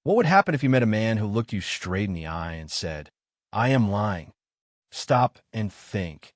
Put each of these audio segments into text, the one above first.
What would happen if you met a man who looked you straight in the eye and said, "I am lying"? Stop and think.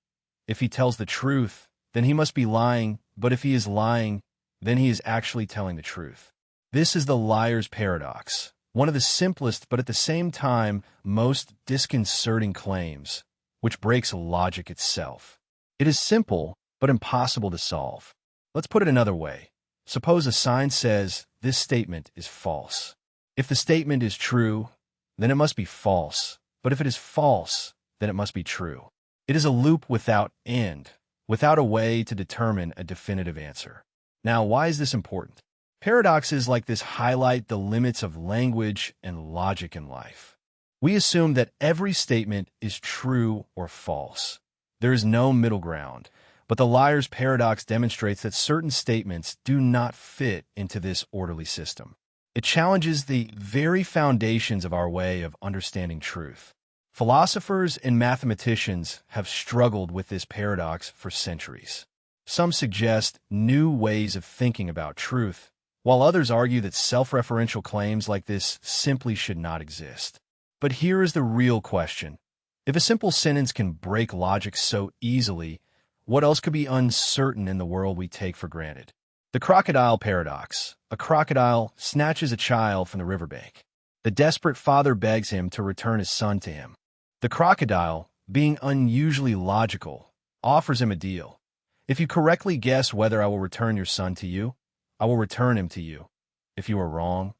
If he tells the truth, then he must be lying, but if he is lying, then he is actually telling the truth. This is the liar's paradox, one of the simplest but at the same time most disconcerting claims, which breaks logic itself. It is simple, but impossible to solve. Let's put it another way. Suppose a sign says, "This statement is false." If the statement is true, then it must be false, but if it is false, then it must be true. It is a loop without end, without a way to determine a definitive answer. Now, why is this important? Paradoxes like this highlight the limits of language and logic in life. We assume that every statement is true or false. There is no middle ground, but the liar's paradox demonstrates that certain statements do not fit into this orderly system. It challenges the very foundations of our way of understanding truth. Philosophers and mathematicians have struggled with this paradox for centuries. Some suggest new ways of thinking about truth, while others argue that self-referential claims like this simply should not exist. But here is the real question. If a simple sentence can break logic so easily, what else could be uncertain in the world we take for granted? The crocodile paradox. A crocodile snatches a child from the riverbank. The desperate father begs him to return his son to him. The crocodile, being unusually logical, offers him a deal. If you correctly guess whether I will return your son to you, I will return him to you. If you are wrong,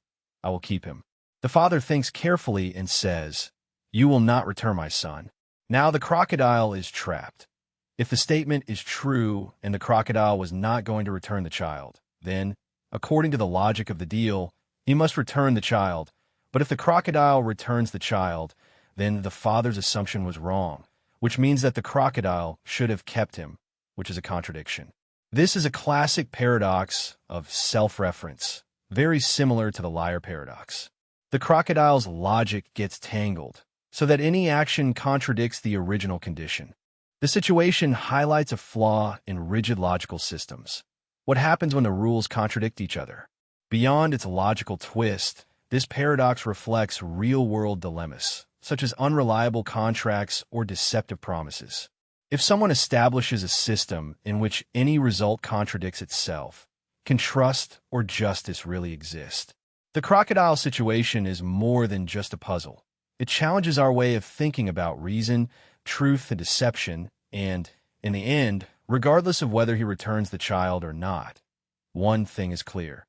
I will keep him. The father thinks carefully and says, "You will not return my son." Now the crocodile is trapped. If the statement is true and the crocodile was not going to return the child, then, according to the logic of the deal, he must return the child. But if the crocodile returns the child, then the father's assumption was wrong, which means that the crocodile should have kept him, which is a contradiction. This is a classic paradox of self-reference, very similar to the liar paradox. The crocodile's logic gets tangled, so that any action contradicts the original condition. The situation highlights a flaw in rigid logical systems. What happens when the rules contradict each other? Beyond its logical twist, this paradox reflects real-world dilemmas, such as unreliable contracts or deceptive promises. If someone establishes a system in which any result contradicts itself, can trust or justice really exist? The crocodile situation is more than just a puzzle. It challenges our way of thinking about reason, truth, and deception, and, in the end, regardless of whether he returns the child or not, one thing is clear.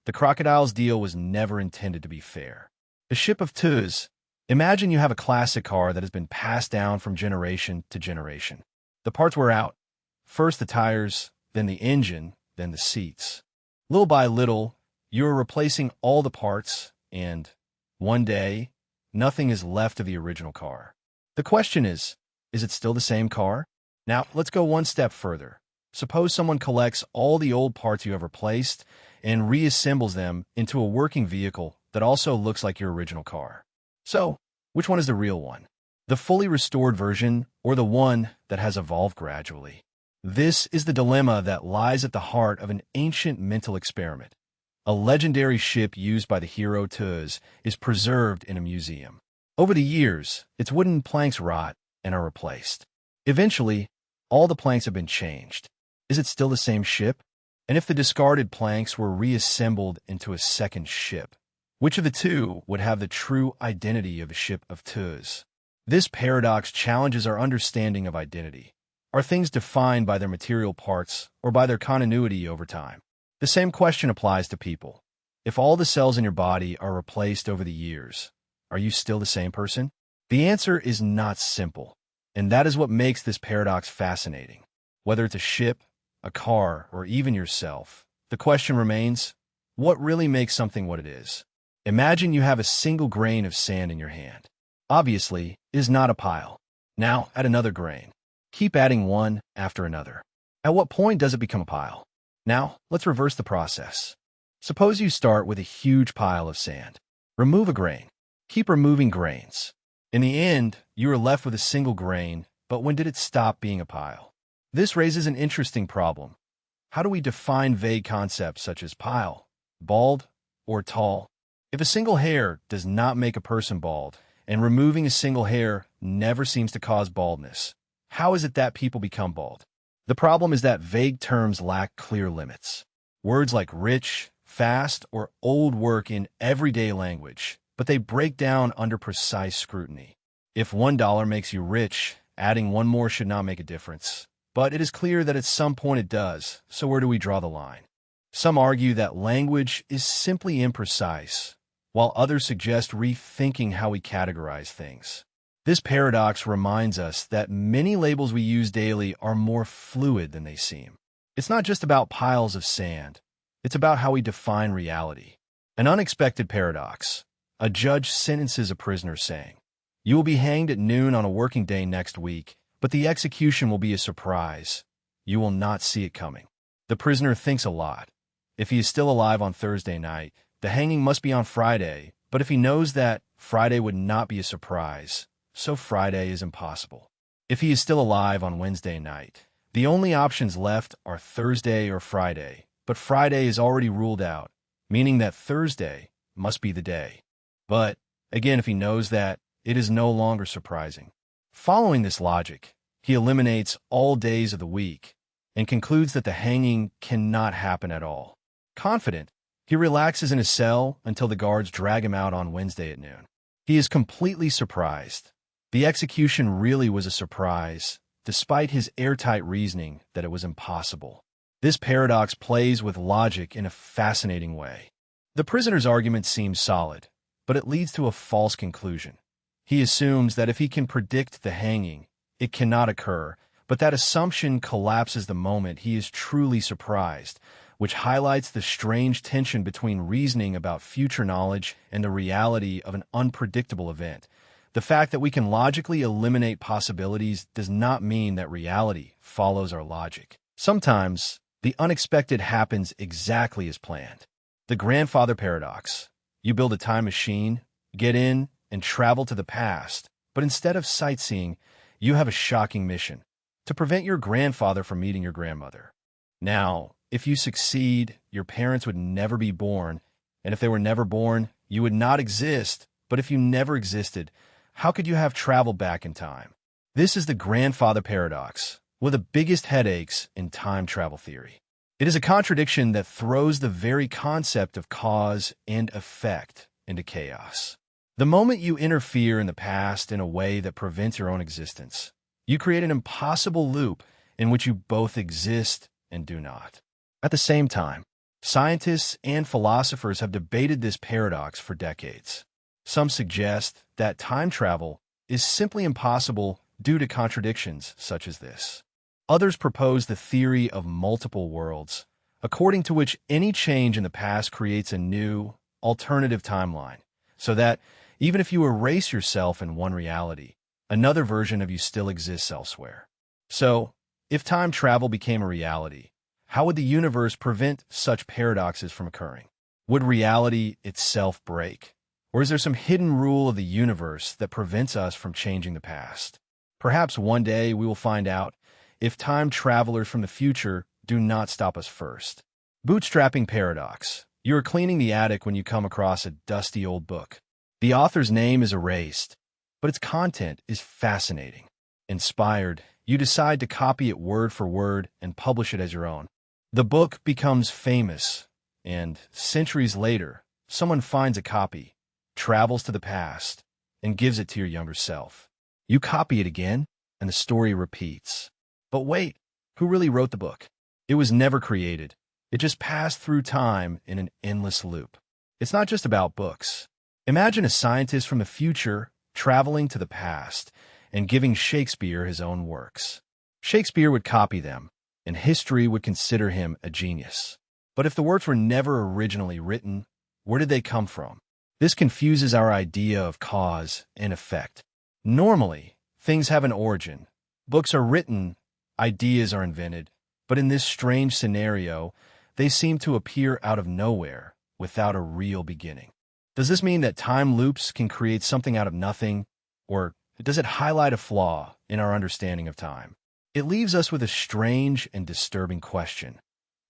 The crocodile's deal was never intended to be fair. The ship of twos. Imagine you have a classic car that has been passed down from generation to generation. The parts wear out. First the tires, then the engine, then the seats. Little by little, you are replacing all the parts, and one day, nothing is left of the original car. The question is it still the same car? Now, let's go one step further. Suppose someone collects all the old parts you have replaced and reassembles them into a working vehicle that also looks like your original car. So, which one is the real one? The fully restored version or the one that has evolved gradually? This is the dilemma that lies at the heart of an ancient mental experiment. A legendary ship used by the hero Tuz is preserved in a museum. Over the years, its wooden planks rot and are replaced. Eventually, all the planks have been changed. Is it still the same ship? And if the discarded planks were reassembled into a second ship, which of the two would have the true identity of a ship of Tuz? This paradox challenges our understanding of identity. Are things defined by their material parts or by their continuity over time? The same question applies to people. If all the cells in your body are replaced over the years, are you still the same person? The answer is not simple, and that is what makes this paradox fascinating. Whether it's a ship, a car, or even yourself, the question remains, what really makes something what it is? Imagine you have a single grain of sand in your hand. Obviously, it is not a pile. Now, add another grain. Keep adding one after another. At what point does it become a pile? Now, let's reverse the process. Suppose you start with a huge pile of sand. Remove a grain. Keep removing grains. In the end, you are left with a single grain, but when did it stop being a pile? This raises an interesting problem. How do we define vague concepts such as pile, bald, or tall? If a single hair does not make a person bald, and removing a single hair never seems to cause baldness, how is it that people become bald? The problem is that vague terms lack clear limits. Words like rich, fast, or old work in everyday language, but they break down under precise scrutiny. If $1 makes you rich, adding one more should not make a difference. But it is clear that at some point it does, so where do we draw the line? Some argue that language is simply imprecise, while others suggest rethinking how we categorize things. This paradox reminds us that many labels we use daily are more fluid than they seem. It's not just about piles of sand. It's about how we define reality. An unexpected paradox. A judge sentences a prisoner saying, "You will be hanged at noon on a working day next week, but the execution will be a surprise. You will not see it coming." The prisoner thinks a lot. If he is still alive on Thursday night, the hanging must be on Friday, but if he knows that Friday would not be a surprise, so Friday is impossible. If he is still alive on Wednesday night, the only options left are Thursday or Friday, but Friday is already ruled out, meaning that Thursday must be the day. But, again, if he knows that, it is no longer surprising. Following this logic, he eliminates all days of the week and concludes that the hanging cannot happen at all. Confident, he relaxes in his cell until the guards drag him out on Wednesday at noon. He is completely surprised. The execution really was a surprise, despite his airtight reasoning that it was impossible. This paradox plays with logic in a fascinating way. The prisoner's argument seems solid, but it leads to a false conclusion. He assumes that if he can predict the hanging, it cannot occur, but that assumption collapses the moment he is truly surprised, which highlights the strange tension between reasoning about future knowledge and the reality of an unpredictable event. The fact that we can logically eliminate possibilities does not mean that reality follows our logic. Sometimes, the unexpected happens exactly as planned. The grandfather paradox. You build a time machine, get in, and travel to the past, but instead of sightseeing, you have a shocking mission: to prevent your grandfather from meeting your grandmother. Now, if you succeed, your parents would never be born, and if they were never born, you would not exist. But if you never existed, how could you have traveled back in time? This is the grandfather paradox, one of the biggest headaches in time travel theory. It is a contradiction that throws the very concept of cause and effect into chaos. The moment you interfere in the past in a way that prevents your own existence, you create an impossible loop in which you both exist and do not. At the same time, scientists and philosophers have debated this paradox for decades. Some suggest that time travel is simply impossible due to contradictions such as this. Others propose the theory of multiple worlds, according to which any change in the past creates a new, alternative timeline, so that even if you erase yourself in one reality, another version of you still exists elsewhere. So, if time travel became a reality, how would the universe prevent such paradoxes from occurring? Would reality itself break? Or is there some hidden rule of the universe that prevents us from changing the past? Perhaps one day we will find out if time travelers from the future do not stop us first. Bootstrapping paradox. You are cleaning the attic when you come across a dusty old book. The author's name is erased, but its content is fascinating. Inspired, you decide to copy it word for word and publish it as your own. The book becomes famous, and centuries later, someone finds a copy, travels to the past, and gives it to your younger self. You copy it again, and the story repeats. But wait, who really wrote the book? It was never created. It just passed through time in an endless loop. It's not just about books. Imagine a scientist from the future traveling to the past and giving Shakespeare his own works. Shakespeare would copy them, and history would consider him a genius. But if the works were never originally written, where did they come from? This confuses our idea of cause and effect. Normally, things have an origin. Books are written, ideas are invented, but in this strange scenario, they seem to appear out of nowhere without a real beginning. Does this mean that time loops can create something out of nothing, or does it highlight a flaw in our understanding of time? It leaves us with a strange and disturbing question.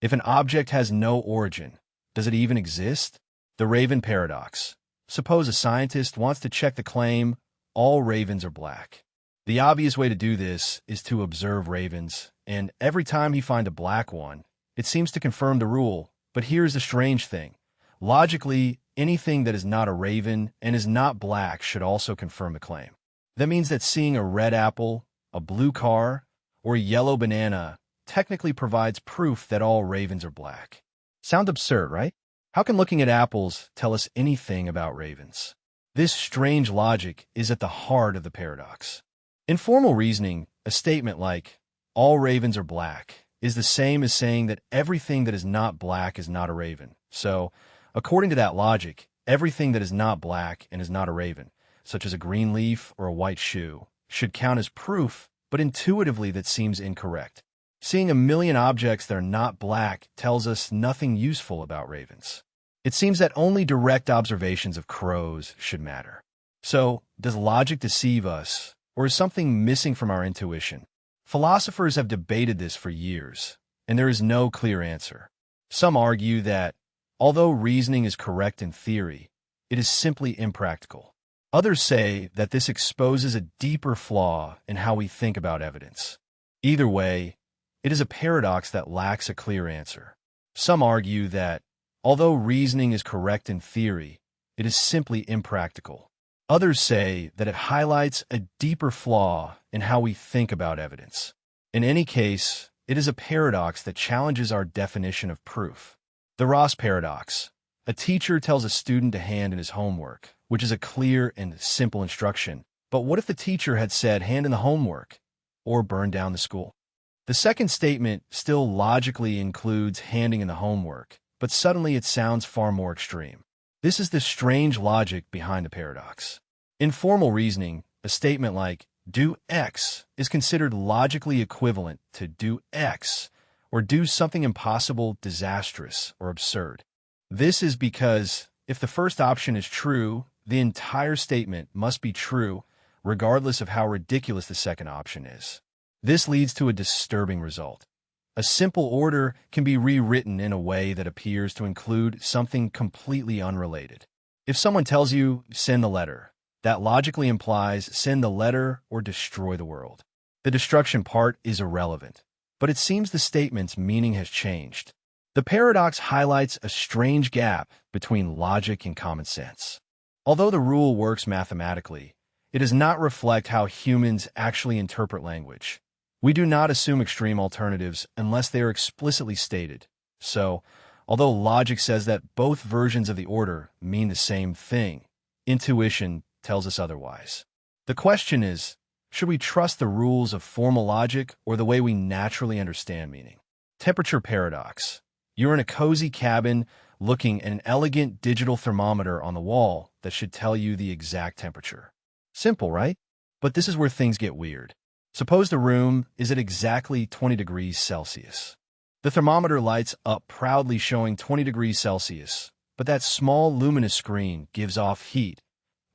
If an object has no origin, does it even exist? The raven paradox. Suppose a scientist wants to check the claim, all ravens are black. The obvious way to do this is to observe ravens, and every time he finds a black one, it seems to confirm the rule. But here's the strange thing. Logically, anything that is not a raven and is not black should also confirm the claim. That means that seeing a red apple, a blue car, or a yellow banana technically provides proof that all ravens are black. Sound absurd, right? How can looking at apples tell us anything about ravens? This strange logic is at the heart of the paradox. In formal reasoning, a statement like, all ravens are black, is the same as saying that everything that is not black is not a raven. So, according to that logic, everything that is not black and is not a raven, such as a green leaf or a white shoe, should count as proof, but intuitively that seems incorrect. Seeing a million objects that are not black tells us nothing useful about ravens. It seems that only direct observations of crows should matter. So, does logic deceive us, or is something missing from our intuition? Philosophers have debated this for years, and there is no clear answer. Some argue that, although reasoning is correct in theory, it is simply impractical. Others say that this exposes a deeper flaw in how we think about evidence. Either way, it is a paradox that lacks a clear answer. Some argue that, although reasoning is correct in theory, it is simply impractical. Others say that it highlights a deeper flaw in how we think about evidence. In any case, it is a paradox that challenges our definition of proof. The Ross paradox. A teacher tells a student to hand in his homework, which is a clear and simple instruction. But what if the teacher had said, hand in the homework, or burn down the school? The second statement still logically includes handing in the homework, but suddenly it sounds far more extreme. This is the strange logic behind the paradox. In formal reasoning, a statement like, do X is considered logically equivalent to do X, or do something impossible, disastrous, or absurd. This is because, if the first option is true, the entire statement must be true, regardless of how ridiculous the second option is. This leads to a disturbing result. A simple order can be rewritten in a way that appears to include something completely unrelated. If someone tells you, send the letter, that logically implies send the letter or destroy the world. The destruction part is irrelevant, but it seems the statement's meaning has changed. The paradox highlights a strange gap between logic and common sense. Although the rule works mathematically, it does not reflect how humans actually interpret language. We do not assume extreme alternatives unless they are explicitly stated. So, although logic says that both versions of the order mean the same thing, intuition tells us otherwise. The question is, should we trust the rules of formal logic or the way we naturally understand meaning? Temperature paradox. You're in a cozy cabin looking at an elegant digital thermometer on the wall that should tell you the exact temperature. Simple, right? But this is where things get weird. Suppose the room is at exactly 20 degrees Celsius. The thermometer lights up proudly showing 20 degrees Celsius, but that small luminous screen gives off heat,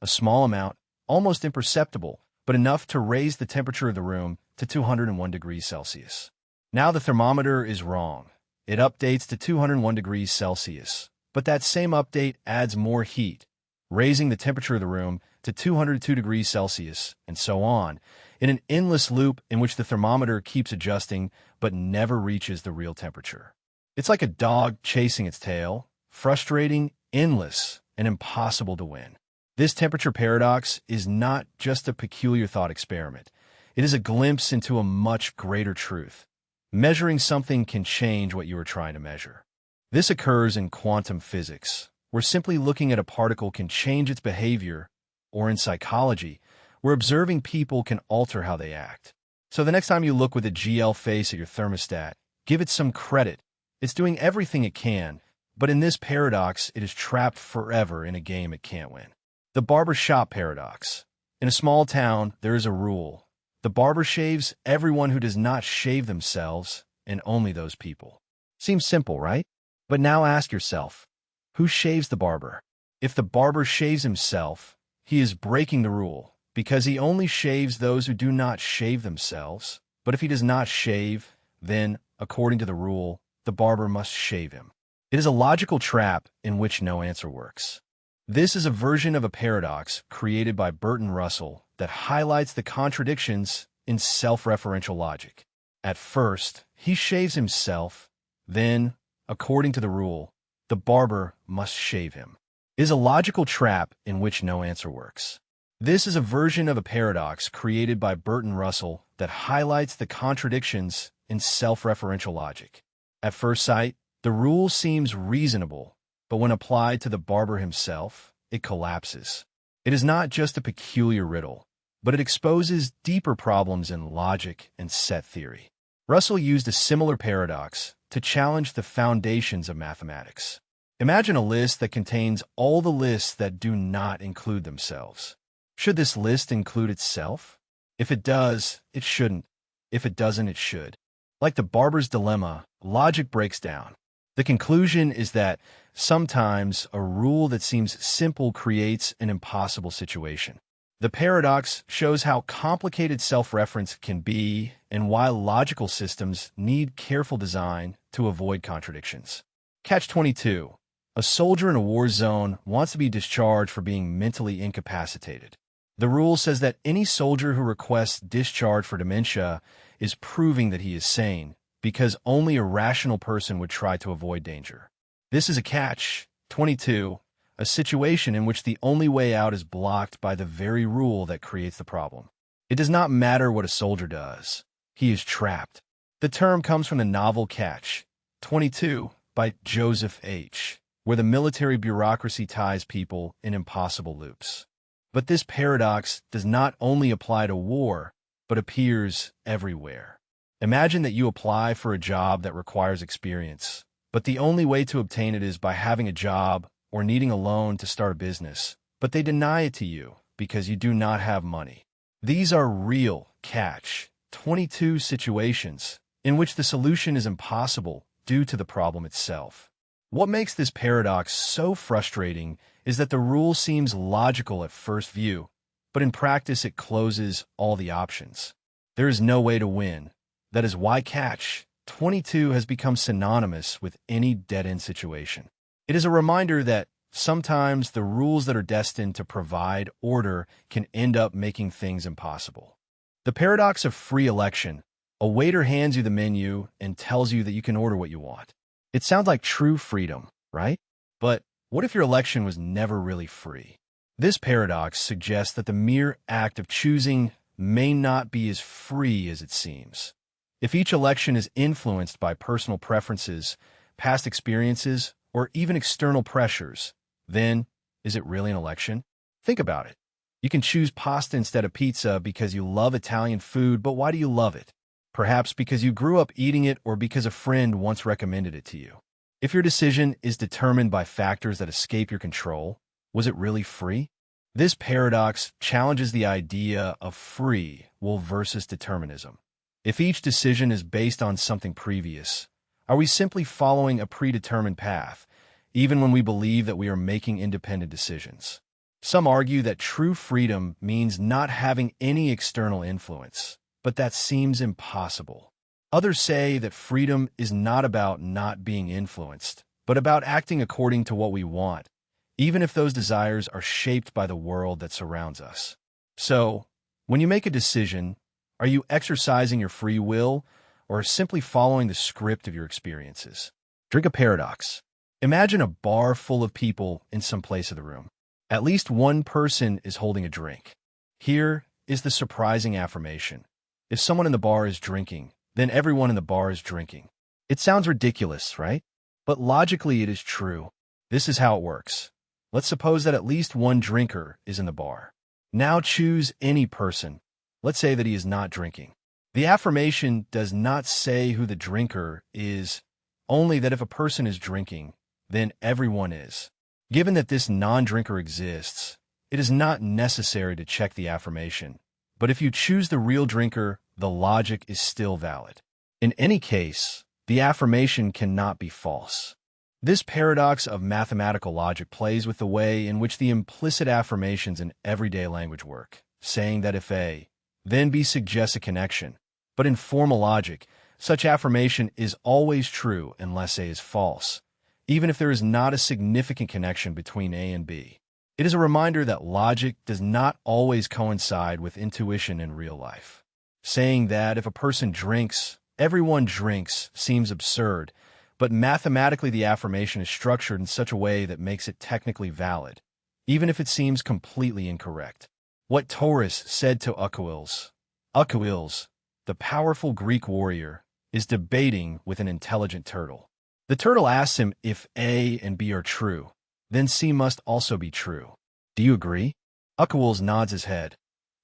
a small amount, almost imperceptible, but enough to raise the temperature of the room to 201 degrees Celsius. Now the thermometer is wrong. It updates to 201 degrees Celsius, but that same update adds more heat, raising the temperature of the room to 202 degrees Celsius, and so on, in an endless loop in which the thermometer keeps adjusting but never reaches the real temperature. It's like a dog chasing its tail, frustrating, endless, and impossible to win. This temperature paradox is not just a peculiar thought experiment. It is a glimpse into a much greater truth. Measuring something can change what you are trying to measure. This occurs in quantum physics, where simply looking at a particle can change its behavior, or in psychology, where observing people can alter how they act. So the next time you look with a GL face at your thermostat, give it some credit. It's doing everything it can, but in this paradox, it is trapped forever in a game it can't win. The barber shop paradox. In a small town, there is a rule. The barber shaves everyone who does not shave themselves, and only those people. Seems simple, right? But now ask yourself, who shaves the barber? If the barber shaves himself, he is breaking the rule, because he only shaves those who do not shave themselves. But if he does not shave, then, according to the rule, the barber must shave him. It is a logical trap in which no answer works. This is a version of a paradox created by Burton Russell that highlights the contradictions in self-referential logic. At first, he shaves himself, then, according to the rule, the barber must shave him. It is a logical trap in which no answer works. This is a version of a paradox created by Burton Russell that highlights the contradictions in self-referential logic. At first sight, the rule seems reasonable, but when applied to the barber himself, it collapses. It is not just a peculiar riddle, but it exposes deeper problems in logic and set theory. Russell used a similar paradox to challenge the foundations of mathematics. Imagine a list that contains all the lists that do not include themselves. Should this list include itself? If it does, it shouldn't. If it doesn't, it should. Like the barber's dilemma, logic breaks down. The conclusion is that sometimes a rule that seems simple creates an impossible situation. The paradox shows how complicated self-reference can be and why logical systems need careful design to avoid contradictions. Catch-22. A soldier in a war zone wants to be discharged for being mentally incapacitated. The rule says that any soldier who requests discharge for dementia is proving that he is sane, because only a rational person would try to avoid danger. This is a catch-22, a situation in which the only way out is blocked by the very rule that creates the problem. It does not matter what a soldier does. He is trapped. The term comes from the novel Catch-22 by Joseph H., where the military bureaucracy ties people in impossible loops. But this paradox does not only apply to war, but appears everywhere. Imagine that you apply for a job that requires experience, but the only way to obtain it is by having a job or needing a loan to start a business, but they deny it to you because you do not have money. These are real catch-22 situations in which the solution is impossible due to the problem itself. What makes this paradox so frustrating is that the rule seems logical at first view, but in practice it closes all the options. There is no way to win. That is why Catch-22 has become synonymous with any dead-end situation. It is a reminder that sometimes the rules that are destined to provide order can end up making things impossible. The paradox of free election. A waiter hands you the menu and tells you that you can order what you want. It sounds like true freedom, right? But what if your election was never really free? This paradox suggests that the mere act of choosing may not be as free as it seems. If each election is influenced by personal preferences, past experiences, or even external pressures, then is it really an election? Think about it. You can choose pasta instead of pizza because you love Italian food, but why do you love it? Perhaps because you grew up eating it or because a friend once recommended it to you. If your decision is determined by factors that escape your control, was it really free? This paradox challenges the idea of free will versus determinism. If each decision is based on something previous, are we simply following a predetermined path, even when we believe that we are making independent decisions? Some argue that true freedom means not having any external influence, but that seems impossible. Others say that freedom is not about not being influenced, but about acting according to what we want, even if those desires are shaped by the world that surrounds us. So, when you make a decision, are you exercising your free will or simply following the script of your experiences? Drink a paradox. Imagine a bar full of people in some place of the room. At least one person is holding a drink. Here is the surprising affirmation. If someone in the bar is drinking, then everyone in the bar is drinking. It sounds ridiculous, right? But logically it is true. This is how it works. Let's suppose that at least one drinker is in the bar. Now choose any person. Let's say that he is not drinking. The affirmation does not say who the drinker is, only that if a person is drinking, then everyone is. Given that this non-drinker exists, it is not necessary to check the affirmation. But if you choose the real drinker, the logic is still valid. In any case, the affirmation cannot be false. This paradox of mathematical logic plays with the way in which the implicit affirmations in everyday language work, saying that if A, then B suggests a connection. But in formal logic, such affirmation is always true unless A is false, even if there is not a significant connection between A and B. It is a reminder that logic does not always coincide with intuition in real life. Saying that if a person drinks, everyone drinks seems absurd, but mathematically the affirmation is structured in such a way that makes it technically valid, even if it seems completely incorrect. What Taurus said to Achilles, the powerful Greek warrior, is debating with an intelligent turtle. The turtle asks him if A and B are true, then C must also be true. Do you agree? Achilles nods his head.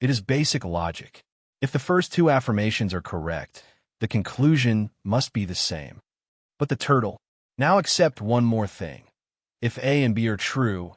It is basic logic. If the first two affirmations are correct, the conclusion must be the same. But the turtle, now accept one more thing. If A and B are true,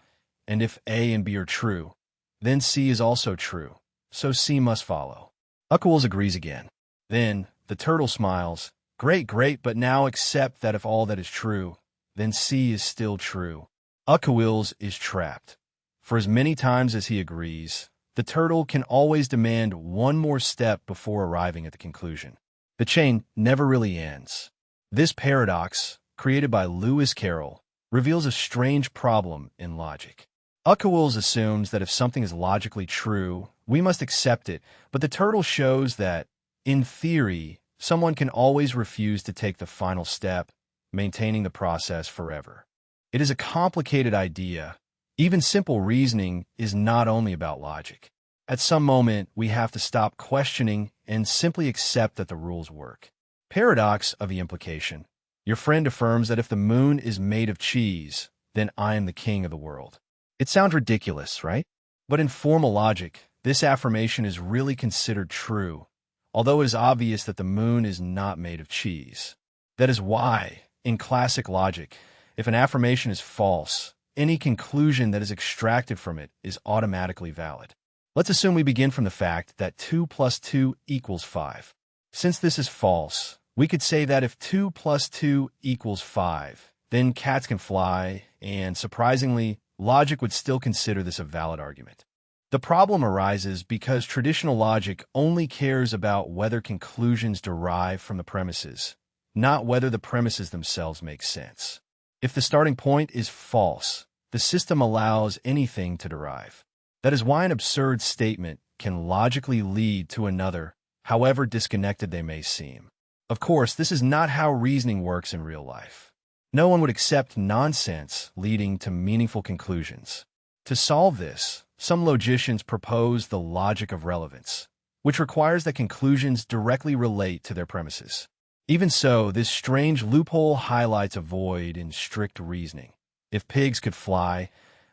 and if A and B are true, then C is also true, so C must follow. Achilles agrees again. Then the turtle smiles. Great, but now accept that if all that is true, then C is still true. Achilles is trapped. For as many times as he agrees, the turtle can always demand one more step before arriving at the conclusion. The chain never really ends. This paradox, created by Lewis Carroll, reveals a strange problem in logic. Achilles assumes that if something is logically true, we must accept it, but the turtle shows that, in theory, someone can always refuse to take the final step, maintaining the process forever. It is a complicated idea. Even simple reasoning is not only about logic. At some moment, we have to stop questioning and simply accept that the rules work. Paradox of the implication. Your friend affirms that if the moon is made of cheese, then I am the king of the world. It sounds ridiculous, right? But in formal logic, this affirmation is really considered true, although it is obvious that the moon is not made of cheese. That is why, in classic logic, if an affirmation is false, any conclusion that is extracted from it is automatically valid. Let's assume we begin from the fact that 2 plus 2 equals 5. Since this is false, we could say that if 2 plus 2 equals 5, then cats can fly, and surprisingly, logic would still consider this a valid argument. The problem arises because traditional logic only cares about whether conclusions derive from the premises, not whether the premises themselves make sense. If the starting point is false, the system allows anything to derive. That is why an absurd statement can logically lead to another, however disconnected they may seem. Of course, this is not how reasoning works in real life. No one would accept nonsense leading to meaningful conclusions. To solve this, some logicians propose the logic of relevance, which requires that conclusions directly relate to their premises. Even so, this strange loophole highlights a void in strict reasoning. If pigs could fly,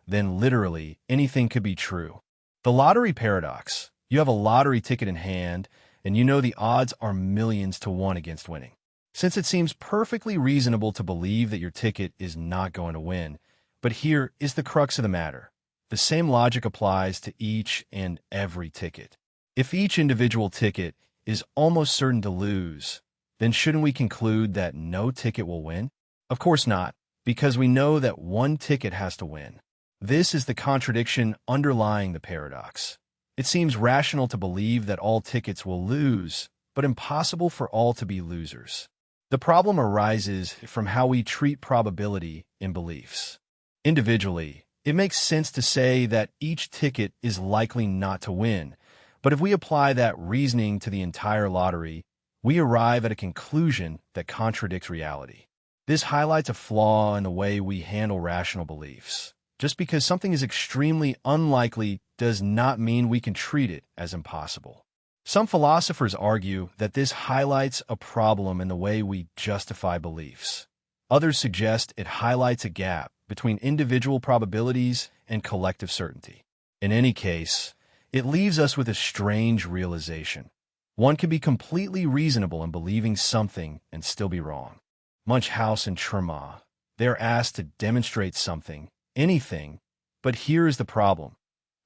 then literally anything could be true. The lottery paradox. You have a lottery ticket in hand, and you know the odds are millions to 1 against winning. Since it seems perfectly reasonable to believe that your ticket is not going to win, but here is the crux of the matter. The same logic applies to each and every ticket. If each individual ticket is almost certain to lose, then shouldn't we conclude that no ticket will win? Of course not, because we know that one ticket has to win. This is the contradiction underlying the paradox. It seems rational to believe that all tickets will lose, but impossible for all to be losers. The problem arises from how we treat probability in beliefs. Individually, it makes sense to say that each ticket is likely not to win, but if we apply that reasoning to the entire lottery, we arrive at a conclusion that contradicts reality. This highlights a flaw in the way we handle rational beliefs. Just because something is extremely unlikely does not mean we can treat it as impossible. Some philosophers argue that this highlights a problem in the way we justify beliefs. Others suggest it highlights a gap between individual probabilities and collective certainty. In any case, it leaves us with a strange realization. One can be completely reasonable in believing something and still be wrong. Munchausen and Trema, they're asked to demonstrate something, anything, but here is the problem.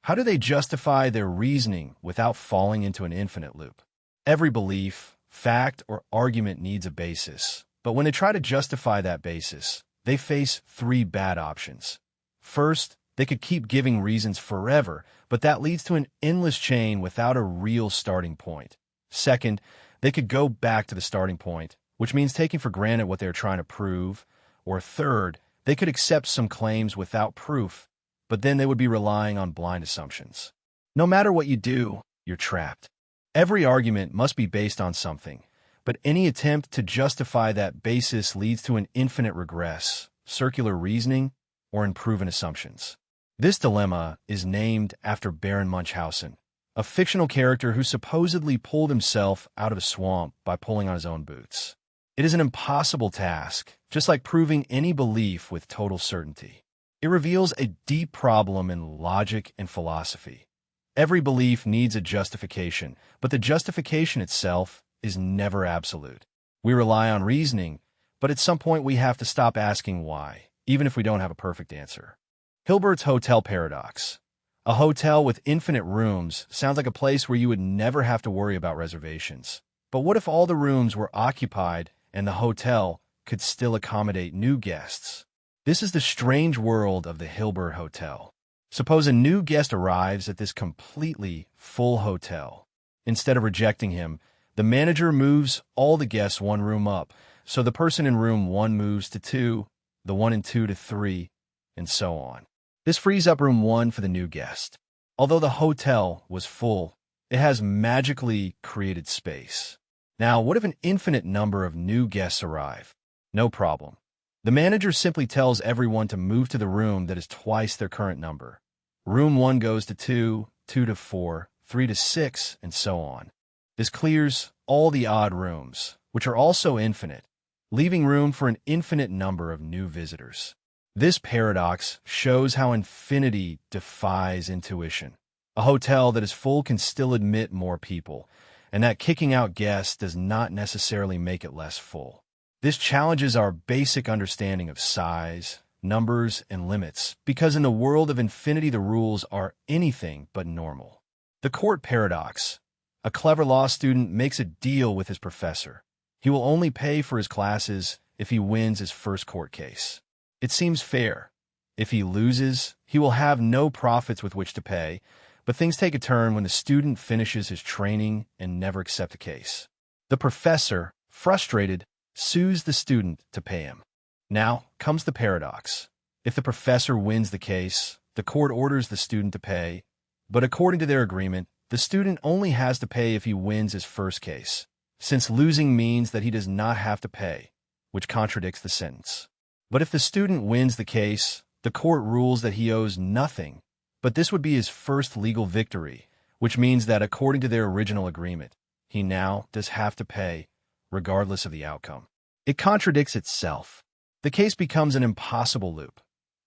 How do they justify their reasoning without falling into an infinite loop? Every belief, fact, or argument needs a basis, but when they try to justify that basis, they face 3 bad options. First, they could keep giving reasons forever, but that leads to an endless chain without a real starting point. Second, they could go back to the starting point, which means taking for granted what they're trying to prove. Or third, They could accept some claims without proof, but then they would be relying on blind assumptions. No matter what you do, you're trapped. Every argument must be based on something, but any attempt to justify that basis leads to an infinite regress, circular reasoning, or unproven assumptions. This dilemma is named after Baron Munchausen, a fictional character who supposedly pulled himself out of a swamp by pulling on his own boots. It is an impossible task, just like proving any belief with total certainty. It reveals a deep problem in logic and philosophy. Every belief needs a justification, but the justification itself is never absolute. We rely on reasoning, but at some point we have to stop asking why, even if we don't have a perfect answer. Hilbert's hotel paradox. A hotel with infinite rooms sounds like a place where you would never have to worry about reservations. But what if all the rooms were occupied and the hotel could still accommodate new guests? This is the strange world of the Hilbert Hotel. Suppose a new guest arrives at this completely full hotel. Instead of rejecting him, the manager moves all the guests one room up, so the person in room 1 moves to 2, the one in 2 to 3, and so on. This frees up room 1 for the new guest. Although the hotel was full, it has magically created space. Now, what if an infinite number of new guests arrive? No problem. The manager simply tells everyone to move to the room that is twice their current number. Room 1 goes to 2, 2 to 4, 3 to 6, and so on. This clears all the odd rooms, which are also infinite, leaving room for an infinite number of new visitors. This paradox shows how infinity defies intuition. A hotel that is full can still admit more people, and that kicking out guests does not necessarily make it less full. This challenges our basic understanding of size, numbers, and limits, because in the world of infinity the rules are anything but normal. The court paradox. A clever law student makes a deal with his professor. He will only pay for his classes if he wins his first court case. It seems fair. If he loses, he will have no profits with which to pay, but things take a turn when the student finishes his training and never accepts a case. The professor, frustrated, sues the student to pay him. Now comes the paradox. If the professor wins the case, the court orders the student to pay, but according to their agreement, the student only has to pay if he wins his first case, since losing means that he does not have to pay, which contradicts the sentence. But if the student wins the case, the court rules that he owes nothing, but this would be his first legal victory, which means that according to their original agreement, he now does have to pay, regardless of the outcome. It contradicts itself. The case becomes an impossible loop.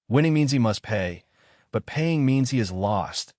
Winning means he must pay, but paying means he has lost.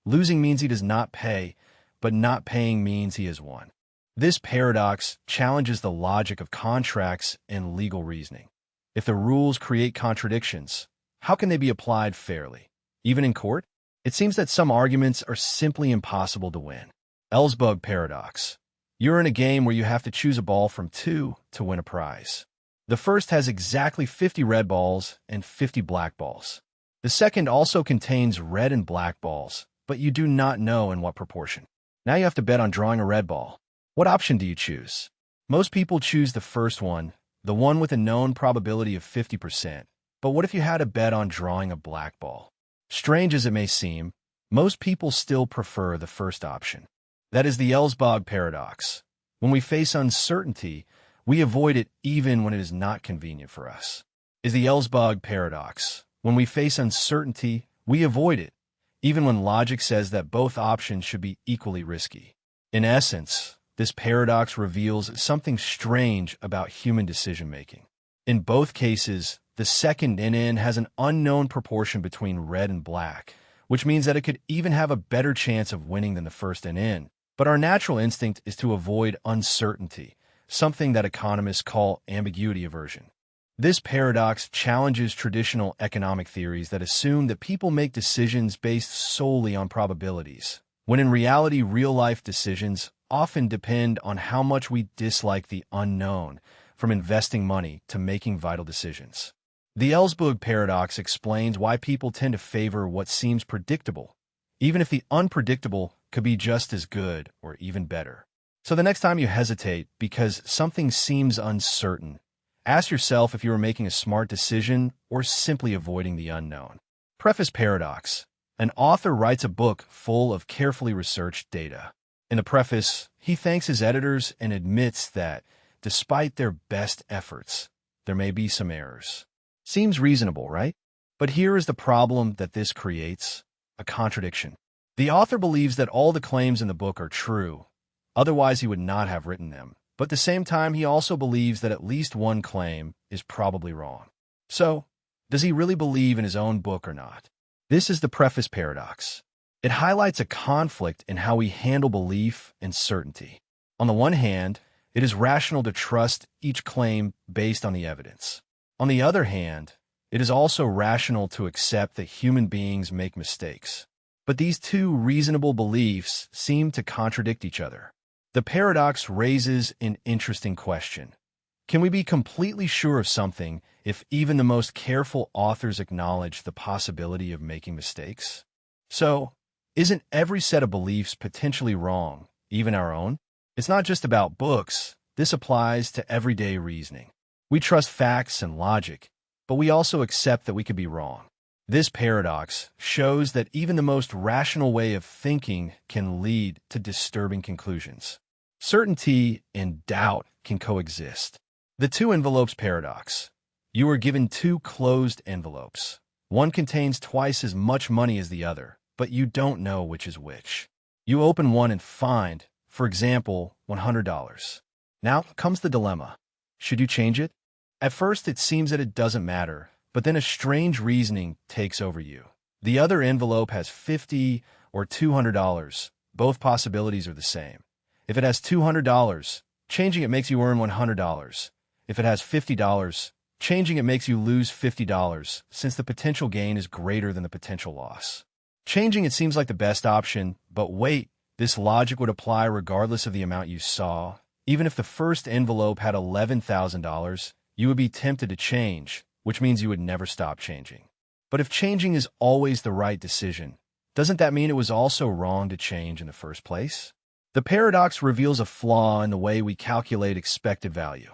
Losing means he does not pay, but not paying means he has won. This paradox challenges the logic of contracts and legal reasoning. If the rules create contradictions, how can they be applied fairly? Even in court? It seems that some arguments are simply impossible to win. Ellsbug paradox. You're in a game where you have to choose a ball from 2 to win a prize. The first has exactly 50 red balls and 50 black balls. The second also contains red and black balls, but you do not know in what proportion. Now you have to bet on drawing a red ball. What option do you choose? Most people choose the first one, the one with a known probability of 50%. But what if you had a bet on drawing a black ball? Strange as it may seem, most people still prefer the first option. That is the Ellsbog paradox. When we face uncertainty, we avoid it even when it is not convenient for us. Is the Ellsbog paradox. When we face uncertainty, we avoid it, even when logic says that both options should be equally risky. In essence, this paradox reveals something strange about human decision-making. In both cases, the second NN has an unknown proportion between red and black, which means that it could even have a better chance of winning than the first NN. But our natural instinct is to avoid uncertainty, something that economists call ambiguity aversion. This paradox challenges traditional economic theories that assume that people make decisions based solely on probabilities, when in reality real-life decisions often depend on how much we dislike the unknown, from investing money to making vital decisions. The Ellsbug paradox explains why people tend to favor what seems predictable, even if the unpredictable could be just as good or even better. So the next time you hesitate because something seems uncertain, Ask yourself if you are making a smart decision or simply avoiding the unknown. Preface paradox. An author writes a book full of carefully researched data. In the preface, he thanks his editors and admits that, despite their best efforts, there may be some errors. Seems reasonable, right? But here is the problem that this creates: a contradiction. The author believes that all the claims in the book are true, otherwise he would not have written them. But at the same time, he also believes that at least one claim is probably wrong. So, does he really believe in his own book or not? This is the preface paradox. It highlights a conflict in how we handle belief and certainty. On the one hand, it is rational to trust each claim based on the evidence. On the other hand, it is also rational to accept that human beings make mistakes. But these two reasonable beliefs seem to contradict each other. The paradox raises an interesting question. Can we be completely sure of something if even the most careful authors acknowledge the possibility of making mistakes? So, isn't every set of beliefs potentially wrong, even our own? It's not just about books. This applies to everyday reasoning. We trust facts and logic, but we also accept that we could be wrong. This paradox shows that even the most rational way of thinking can lead to disturbing conclusions. Certainty and doubt can coexist. The two envelopes paradox. You are given two closed envelopes. One contains twice as much money as the other, but you don't know which is which. You open one and find, for example, $100. Now comes the dilemma. Should you change it? At first, it seems that it doesn't matter, but then a strange reasoning takes over you. The other envelope has $50 or $200. Both possibilities are the same. If it has $200, changing it makes you earn $100. If it has $50, changing it makes you lose $50, since the potential gain is greater than the potential loss. Changing it seems like the best option, but wait, this logic would apply regardless of the amount you saw. Even if the first envelope had $11,000, you would be tempted to change, which means you would never stop changing. But if changing is always the right decision, doesn't that mean it was also wrong to change in the first place? The paradox reveals a flaw in the way we calculate expected value.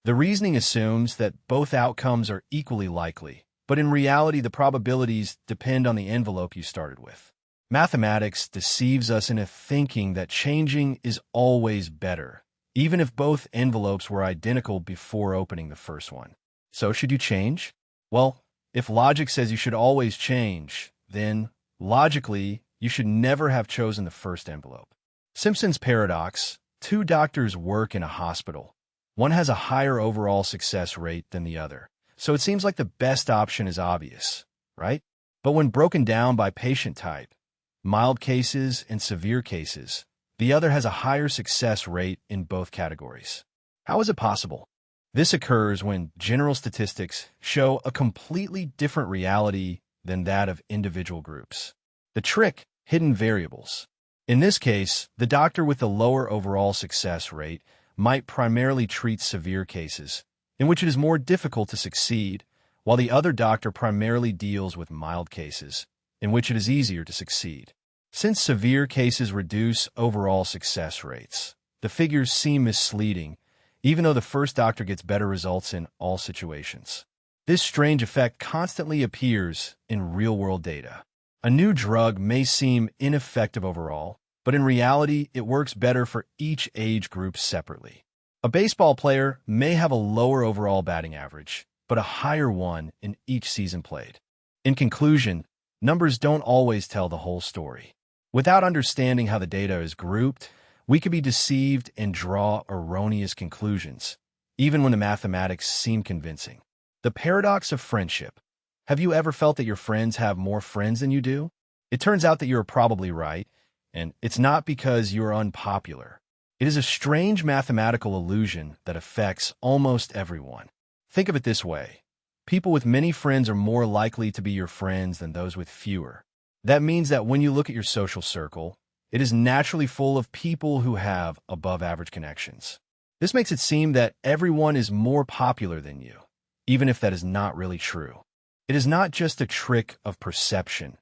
The reasoning assumes that both outcomes are equally likely, but in reality the probabilities depend on the envelope you started with. Mathematics deceives us into thinking that changing is always better, even if both envelopes were identical before opening the first one. So should you change? Well, if logic says you should always change, then, logically, you should never have chosen the first envelope. Simpson's paradox. Two doctors work in a hospital. One has a higher overall success rate than the other, so it seems like the best option is obvious, right? But when broken down by patient type, mild cases and severe cases, the other has a higher success rate in both categories. How is it possible? This occurs when general statistics show a completely different reality than that of individual groups. The trick: hidden variables. In this case, the doctor with the lower overall success rate might primarily treat severe cases, in which it is more difficult to succeed, while the other doctor primarily deals with mild cases, in which it is easier to succeed. Since severe cases reduce overall success rates, the figures seem misleading, even though the first doctor gets better results in all situations. This strange effect constantly appears in real-world data. A new drug may seem ineffective overall, but in reality, it works better for each age group separately. A baseball player may have a lower overall batting average, but a higher one in each season played. In conclusion, numbers don't always tell the whole story. Without understanding how the data is grouped, we can be deceived and draw erroneous conclusions, even when the mathematics seem convincing. The paradox of friendship. Have you ever felt that your friends have more friends than you do? It turns out that you're probably right, and it's not because you're unpopular. It is a strange mathematical illusion that affects almost everyone. Think of it this way. People with many friends are more likely to be your friends than those with fewer. That means that when you look at your social circle, it is naturally full of people who have above-average connections. This makes it seem that everyone is more popular than you, even if that is not really true. It is not just a trick of perception.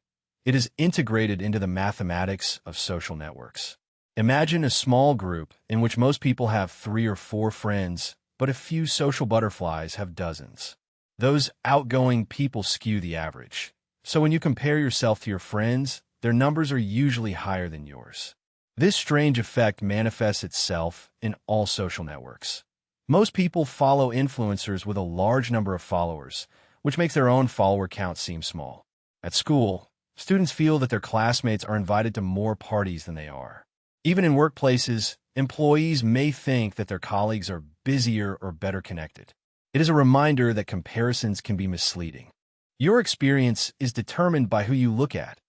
It is integrated into the mathematics of social networks. Imagine a small group in which most people have 3 or 4 friends, but a few social butterflies have dozens. Those outgoing people skew the average. So when you compare yourself to your friends, their numbers are usually higher than yours. This strange effect manifests itself in all social networks. Most people follow influencers with a large number of followers, which makes their own follower count seem small. At school, students feel that their classmates are invited to more parties than they are. Even in workplaces, employees may think that their colleagues are busier or better connected. It is a reminder that comparisons can be misleading. Your experience is determined by who you look at,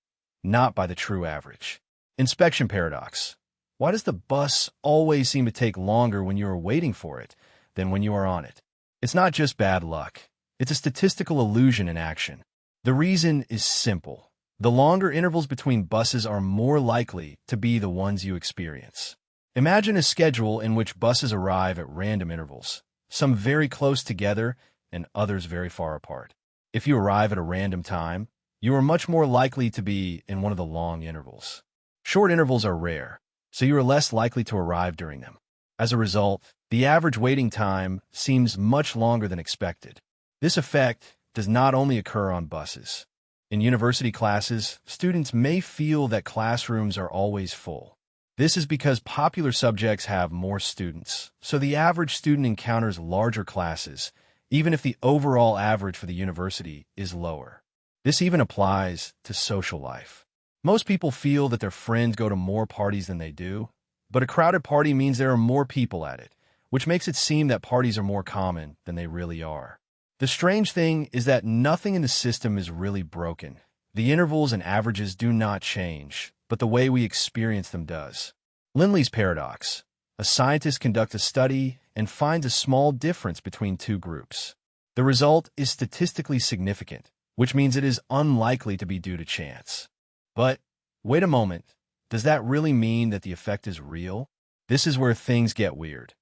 not by the true average. Inspection paradox. Why does the bus always seem to take longer when you are waiting for it than when you are on it? It's not just bad luck. It's a statistical illusion in action. The reason is simple. The longer intervals between buses are more likely to be the ones you experience. Imagine a schedule in which buses arrive at random intervals, some very close together and others very far apart. If you arrive at a random time, you are much more likely to be in one of the long intervals. Short intervals are rare, so you are less likely to arrive during them. As a result, the average waiting time seems much longer than expected. This effect does not only occur on buses. In university classes, students may feel that classrooms are always full. This is because popular subjects have more students, so the average student encounters larger classes, even if the overall average for the university is lower. This even applies to social life. Most people feel that their friends go to more parties than they do, but a crowded party means there are more people at it, which makes it seem that parties are more common than they really are. The strange thing is that nothing in the system is really broken. The intervals and averages do not change, but the way we experience them does. Linley's paradox. A scientist conducts a study and finds a small difference between two groups. The result is statistically significant, which means it is unlikely to be due to chance. But, wait a moment, does that really mean that the effect is real? This is where things get weird.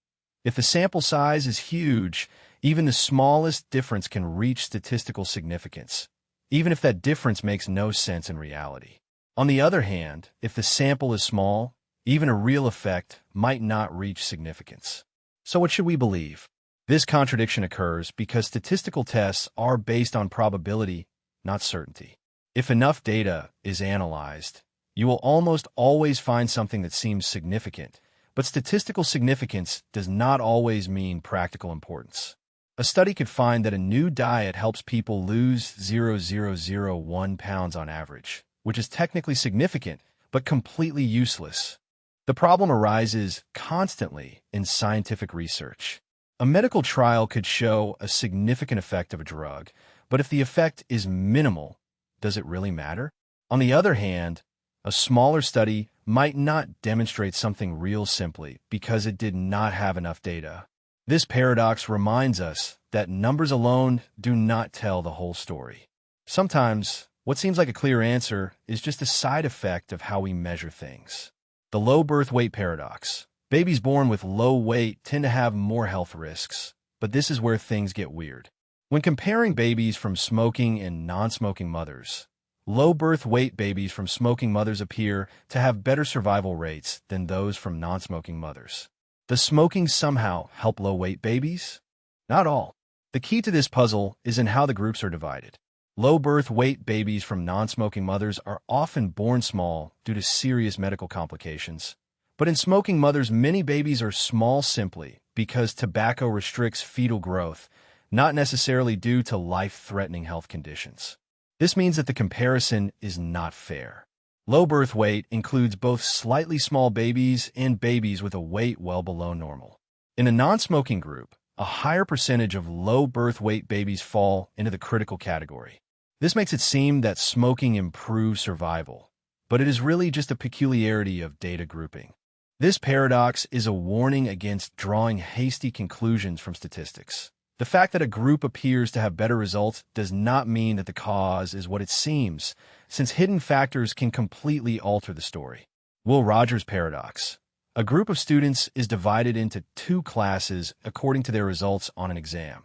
If the sample size is huge, even the smallest difference can reach statistical significance, even if that difference makes no sense in reality. On the other hand, if the sample is small, even a real effect might not reach significance. So what should we believe? This contradiction occurs because statistical tests are based on probability, not certainty. If enough data is analyzed, you will almost always find something that seems significant, but statistical significance does not always mean practical importance. A study could find that a new diet helps people lose 0.001 pounds on average, which is technically significant, but completely useless. The problem arises constantly in scientific research. A medical trial could show a significant effect of a drug, but if the effect is minimal, does it really matter? On the other hand, a smaller study might not demonstrate something real simply because it did not have enough data. This paradox reminds us that numbers alone do not tell the whole story. Sometimes, what seems like a clear answer is just a side effect of how we measure things. The low birth weight paradox. Babies born with low weight tend to have more health risks, but this is where things get weird. When comparing babies from smoking and non-smoking mothers, low birth weight babies from smoking mothers appear to have better survival rates than those from non-smoking mothers. Does smoking somehow help low-weight babies? Not all. The key to this puzzle is in how the groups are divided. Low birth weight babies from non-smoking mothers are often born small due to serious medical complications. But in smoking mothers, many babies are small simply because tobacco restricts fetal growth, not necessarily due to life-threatening health conditions. This means that the comparison is not fair. Low birth weight includes both slightly small babies and babies with a weight well below normal. In a non-smoking group, a higher percentage of low birth weight babies fall into the critical category. This makes it seem that smoking improves survival, but it is really just a peculiarity of data grouping. This paradox is a warning against drawing hasty conclusions from statistics. The fact that a group appears to have better results does not mean that the cause is what it seems, since hidden factors can completely alter the story. Will Rogers paradox. A group of students is divided into two classes according to their results on an exam,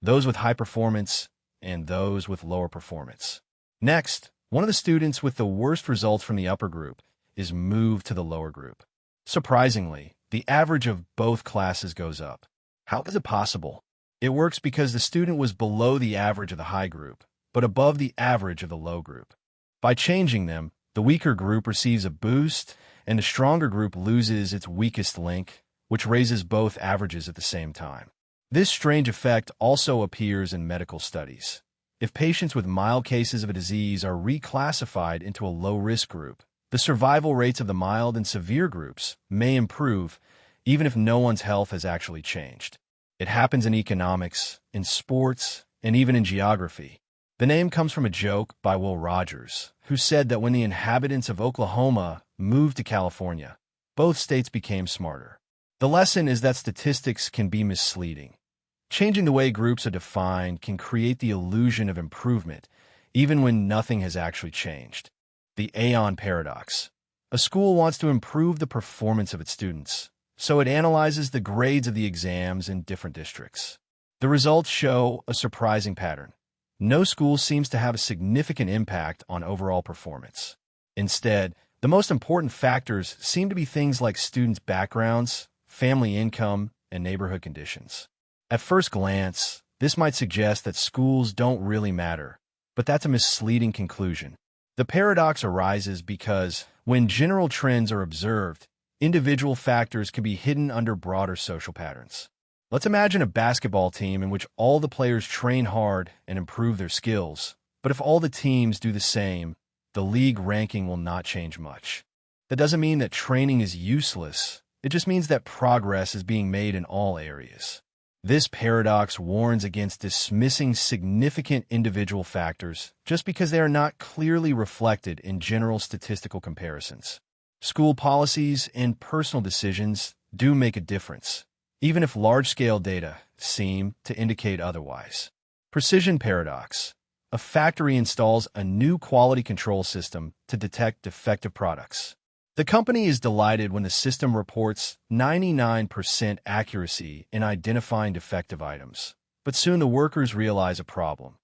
those with high performance and those with lower performance. Next, one of the students with the worst results from the upper group is moved to the lower group. Surprisingly, the average of both classes goes up. How is it possible? It works because the student was below the average of the high group, but above the average of the low group. By changing them, the weaker group receives a boost, and the stronger group loses its weakest link, which raises both averages at the same time. This strange effect also appears in medical studies. If patients with mild cases of a disease are reclassified into a low-risk group, the survival rates of the mild and severe groups may improve, even if no one's health has actually changed. It happens in economics, in sports, and even in geography. The name comes from a joke by Will Rogers, who said that when the inhabitants of Oklahoma moved to California, both states became smarter. The lesson is that statistics can be misleading. Changing the way groups are defined can create the illusion of improvement, even when nothing has actually changed. The Aeon paradox. A school wants to improve the performance of its students, so it analyzes the grades of the exams in different districts. The results show a surprising pattern. No school seems to have a significant impact on overall performance. Instead, the most important factors seem to be things like students' backgrounds, family income, and neighborhood conditions. At first glance, this might suggest that schools don't really matter, but that's a misleading conclusion. The paradox arises because, when general trends are observed, individual factors can be hidden under broader social patterns. Let's imagine a basketball team in which all the players train hard and improve their skills, but if all the teams do the same, the league ranking will not change much. That doesn't mean that training is useless, it just means that progress is being made in all areas. This paradox warns against dismissing significant individual factors just because they are not clearly reflected in general statistical comparisons. School policies and personal decisions do make a difference, even if large-scale data seem to indicate otherwise. Precision paradox. A factory installs a new quality control system to detect defective products. The company is delighted when the system reports 99% accuracy in identifying defective items, but soon the workers realize a problem.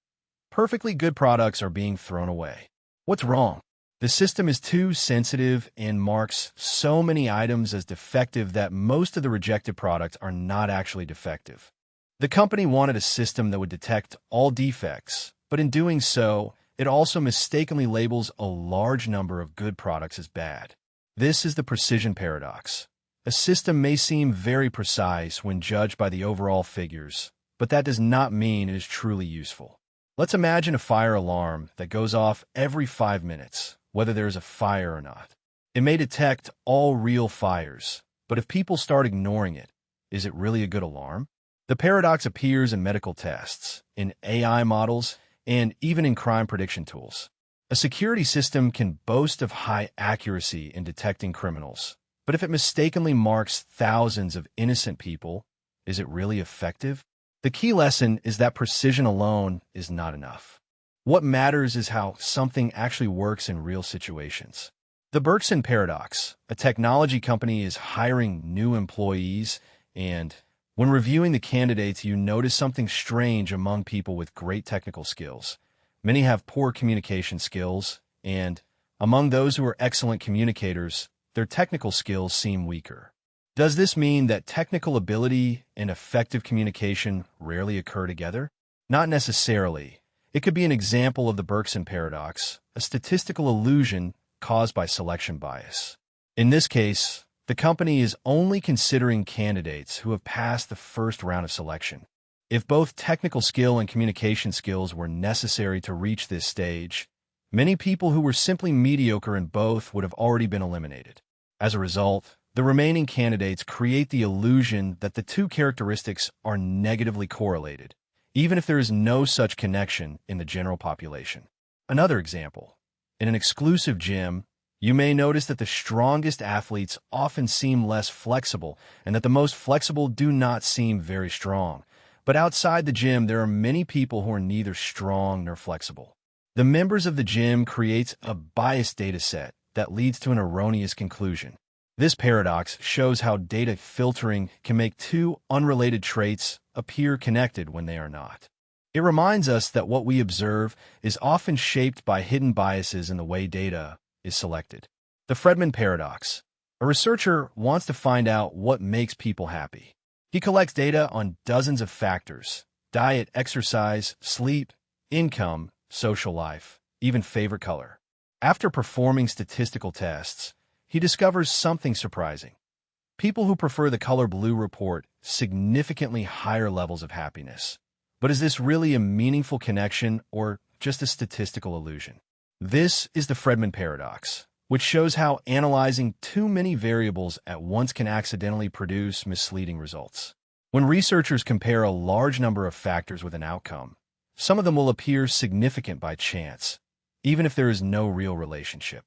Perfectly good products are being thrown away. What's wrong? The system is too sensitive and marks so many items as defective that most of the rejected products are not actually defective. The company wanted a system that would detect all defects, but in doing so, it also mistakenly labels a large number of good products as bad. This is the precision paradox. A system may seem very precise when judged by the overall figures, but that does not mean it is truly useful. Let's imagine a fire alarm that goes off every 5 minutes, whether there is a fire or not. It may detect all real fires, but if people start ignoring it, is it really a good alarm? The paradox appears in medical tests, in AI models, and even in crime prediction tools. A security system can boast of high accuracy in detecting criminals, but if it mistakenly marks thousands of innocent people, is it really effective? The key lesson is that precision alone is not enough. What matters is how something actually works in real situations. The Bergson paradox. A technology company is hiring new employees, and when reviewing the candidates, you notice something strange among people with great technical skills. Many have poor communication skills, and among those who are excellent communicators, their technical skills seem weaker. Does this mean that technical ability and effective communication rarely occur together? Not necessarily. It could be an example of the Bergson paradox, a statistical illusion caused by selection bias. In this case, the company is only considering candidates who have passed the first round of selection. If both technical skill and communication skills were necessary to reach this stage, many people who were simply mediocre in both would have already been eliminated. As a result, the remaining candidates create the illusion that the two characteristics are negatively correlated, even if there is no such connection in the general population. Another example. In an exclusive gym, you may notice that the strongest athletes often seem less flexible and that the most flexible do not seem very strong. But outside the gym, there are many people who are neither strong nor flexible. The members of the gym creates a biased data set that leads to an erroneous conclusion. This paradox shows how data filtering can make two unrelated traits appear connected when they are not. It reminds us that what we observe is often shaped by hidden biases in the way data is selected. The Fredman paradox. A researcher wants to find out what makes people happy. He collects data on dozens of factors: diet, exercise, sleep, income, social life, even favorite color. After performing statistical tests, he discovers something surprising. People who prefer the color blue report significantly higher levels of happiness. But is this really a meaningful connection or just a statistical illusion? This is the Fredman paradox, which shows how analyzing too many variables at once can accidentally produce misleading results. When researchers compare a large number of factors with an outcome, some of them will appear significant by chance, even if there is no real relationship.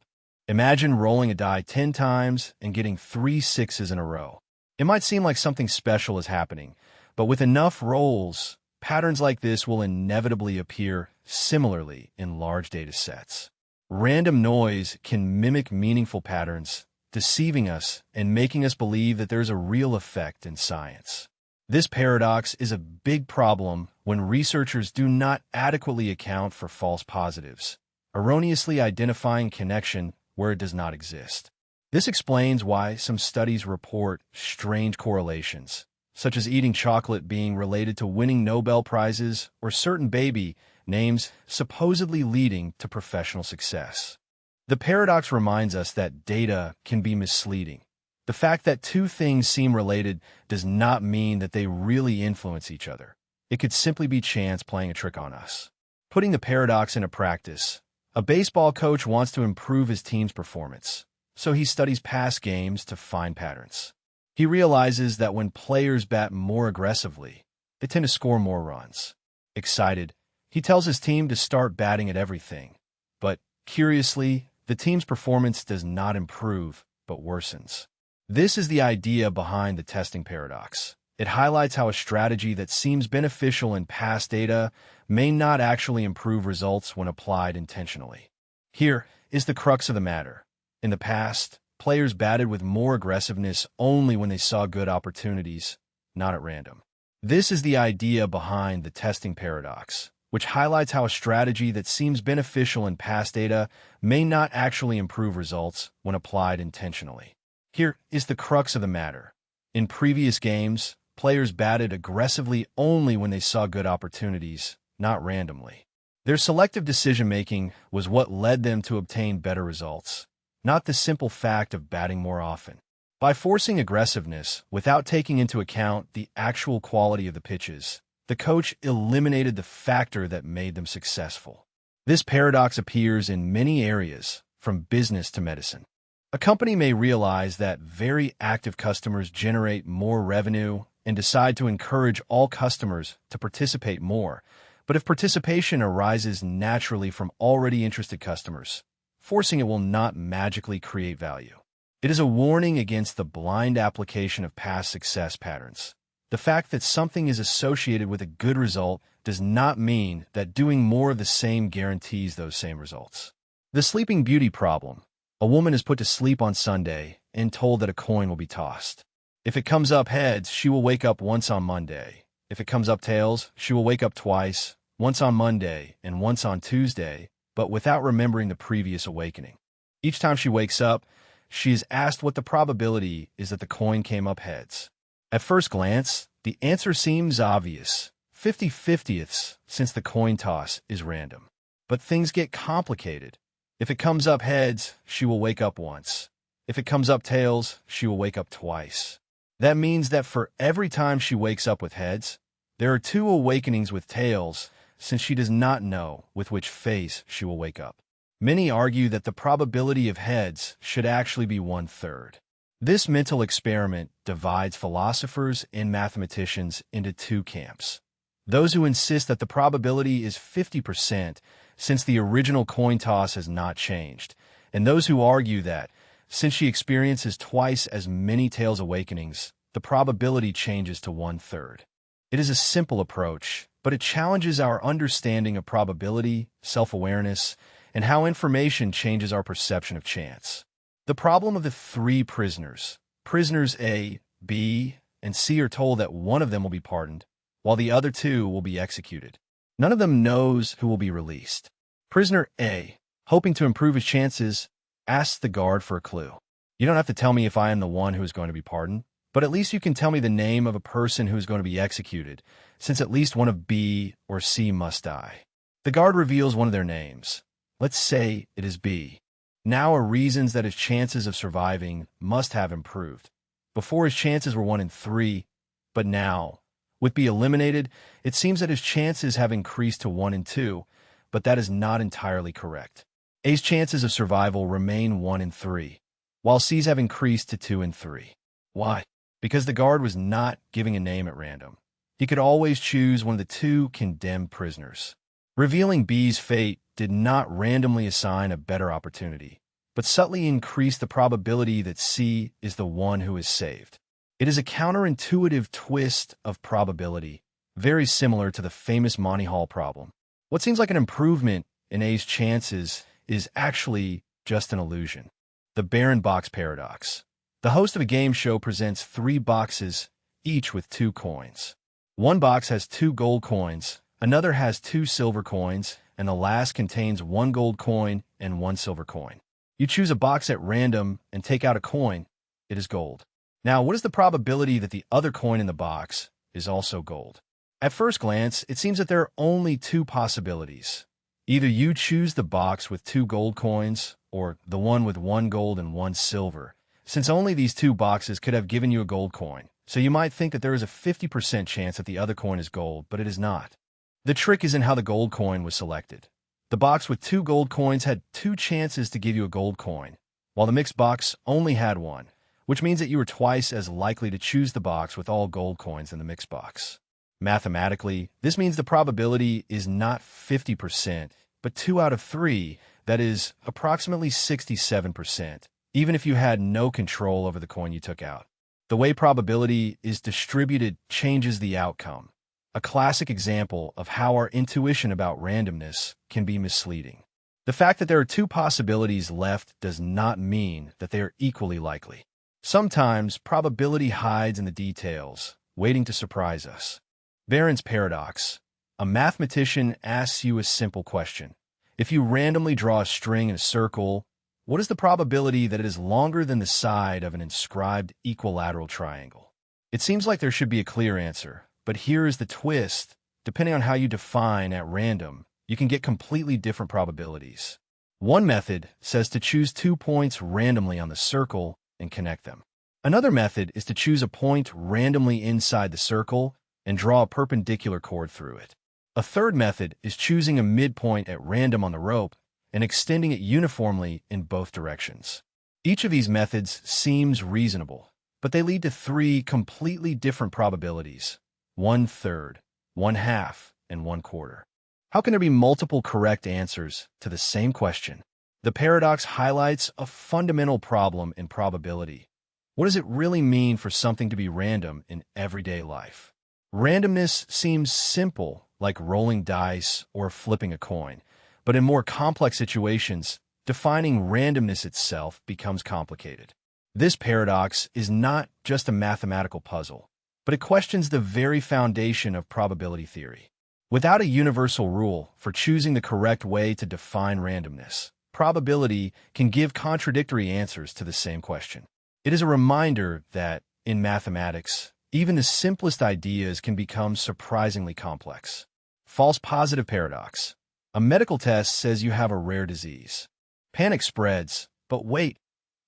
Imagine rolling a die 10 times and getting 3 sixes in a row. It might seem like something special is happening, but with enough rolls, patterns like this will inevitably appear similarly in large data sets. Random noise can mimic meaningful patterns, deceiving us and making us believe that there's a real effect in science. This paradox is a big problem when researchers do not adequately account for false positives, erroneously identifying connection where it does not exist. This explains why some studies report strange correlations, such as eating chocolate being related to winning Nobel Prizes or certain baby names supposedly leading to professional success. The paradox reminds us that data can be misleading. The fact that two things seem related does not mean that they really influence each other. It could simply be chance playing a trick on us. Putting the paradox into practice, a baseball coach wants to improve his team's performance, so he studies past games to find patterns. He realizes that when players bat more aggressively, they tend to score more runs. Excited, he tells his team to start batting at everything. But, curiously, the team's performance does not improve, but worsens. This is the idea behind the testing paradox. It highlights how a strategy that seems beneficial in past data may not actually improve results when applied intentionally. Here is the crux of the matter. In the past, players batted with more aggressiveness only when they saw good opportunities, not at random. This is the idea behind the testing paradox, which highlights how a strategy that seems beneficial in past data may not actually improve results when applied intentionally. Here is the crux of the matter. In previous games, players batted aggressively only when they saw good opportunities, not randomly. Their selective decision-making was what led them to obtain better results, not the simple fact of batting more often. By forcing aggressiveness without taking into account the actual quality of the pitches, the coach eliminated the factor that made them successful. This paradox appears in many areas, from business to medicine. A company may realize that very active customers generate more revenue and decide to encourage all customers to participate more. But if participation arises naturally from already interested customers, forcing it will not magically create value. It is a warning against the blind application of past success patterns. The fact that something is associated with a good result does not mean that doing more of the same guarantees those same results. The Sleeping Beauty problem. A woman is put to sleep on Sunday and told that a coin will be tossed. If it comes up heads, she will wake up once on Monday. If it comes up tails, she will wake up twice, once on Monday and once on Tuesday, but without remembering the previous awakening. Each time she wakes up, she is asked what the probability is that the coin came up heads. At first glance, the answer seems obvious, 50/50ths, since the coin toss is random. But things get complicated. If it comes up heads, she will wake up once. If it comes up tails, she will wake up twice. That means that for every time she wakes up with heads, there are 2 awakenings with tails, since she does not know with which face she will wake up. Many argue that the probability of heads should actually be 1/3. This mental experiment divides philosophers and mathematicians into 2 camps. Those who insist that the probability is 50%, since the original coin toss has not changed, and those who argue that, since she experiences twice as many tails awakenings, the probability changes to 1/3. It is a simple approach, but it challenges our understanding of probability, self-awareness, and how information changes our perception of chance. The problem of the 3 prisoners. Prisoners A, B, and C are told that one of them will be pardoned, while the other 2 will be executed. None of them knows who will be released. Prisoner A, hoping to improve his chances, asks the guard for a clue. You don't have to tell me if I am the one who is going to be pardoned. But at least you can tell me the name of a person who is going to be executed, since at least one of B or C must die. The guard reveals one of their names. Let's say it is B. Now are reasons that his chances of surviving must have improved. Before his chances were 1 in 3, but now, with B eliminated, it seems that his chances have increased to 1 in 2, but that is not entirely correct. A's chances of survival remain 1 in 3, while C's have increased to 2 in 3. Why? Because the guard was not giving a name at random. He could always choose one of the 2 condemned prisoners. Revealing B's fate did not randomly assign a better opportunity, but subtly increased the probability that C is the one who is saved. It is a counterintuitive twist of probability, very similar to the famous Monty Hall problem. What seems like an improvement in A's chances is actually just an illusion. The barren box paradox. The host of a game show presents 3 boxes, each with 2 coins. One box has 2 gold coins, another has 2 silver coins, and the last contains 1 gold coin and 1 silver coin. You choose a box at random and take out a coin. It is gold. Now, what is the probability that the other coin in the box is also gold? At first glance, it seems that there are only 2 possibilities. Either you choose the box with 2 gold coins, or the one with 1 gold and 1 silver, since only these 2 boxes could have given you a gold coin. So you might think that there is a 50% chance that the other coin is gold, but it is not. The trick is in how the gold coin was selected. The box with 2 gold coins had 2 chances to give you a gold coin, while the mixed box only had 1, which means that you were twice as likely to choose the box with all gold coins than the mixed box. Mathematically, this means the probability is not 50%, but 2 out of 3, that is, approximately 67%, even if you had no control over the coin you took out. The way probability is distributed changes the outcome. A classic example of how our intuition about randomness can be misleading. The fact that there are 2 possibilities left does not mean that they are equally likely. Sometimes probability hides in the details, waiting to surprise us. Barron's paradox. A mathematician asks you a simple question. If you randomly draw a string in a circle, what is the probability that it is longer than the side of an inscribed equilateral triangle? It seems like there should be a clear answer, but here is the twist. Depending on how you define at random, you can get completely different probabilities. One method says to choose 2 points randomly on the circle and connect them. Another method is to choose a point randomly inside the circle and draw a perpendicular chord through it. A third method is choosing a midpoint at random on the rope and extending it uniformly in both directions. Each of these methods seems reasonable, but they lead to 3 completely different probabilities: 1/3, 1/2, and 1/4. How can there be multiple correct answers to the same question? The paradox highlights a fundamental problem in probability. What does it really mean for something to be random in everyday life? Randomness seems simple, like rolling dice or flipping a coin, but in more complex situations, defining randomness itself becomes complicated. This paradox is not just a mathematical puzzle, but it questions the very foundation of probability theory. Without a universal rule for choosing the correct way to define randomness, probability can give contradictory answers to the same question. It is a reminder that, in mathematics, even the simplest ideas can become surprisingly complex. False positive paradox. A medical test says you have a rare disease. Panic spreads, but wait,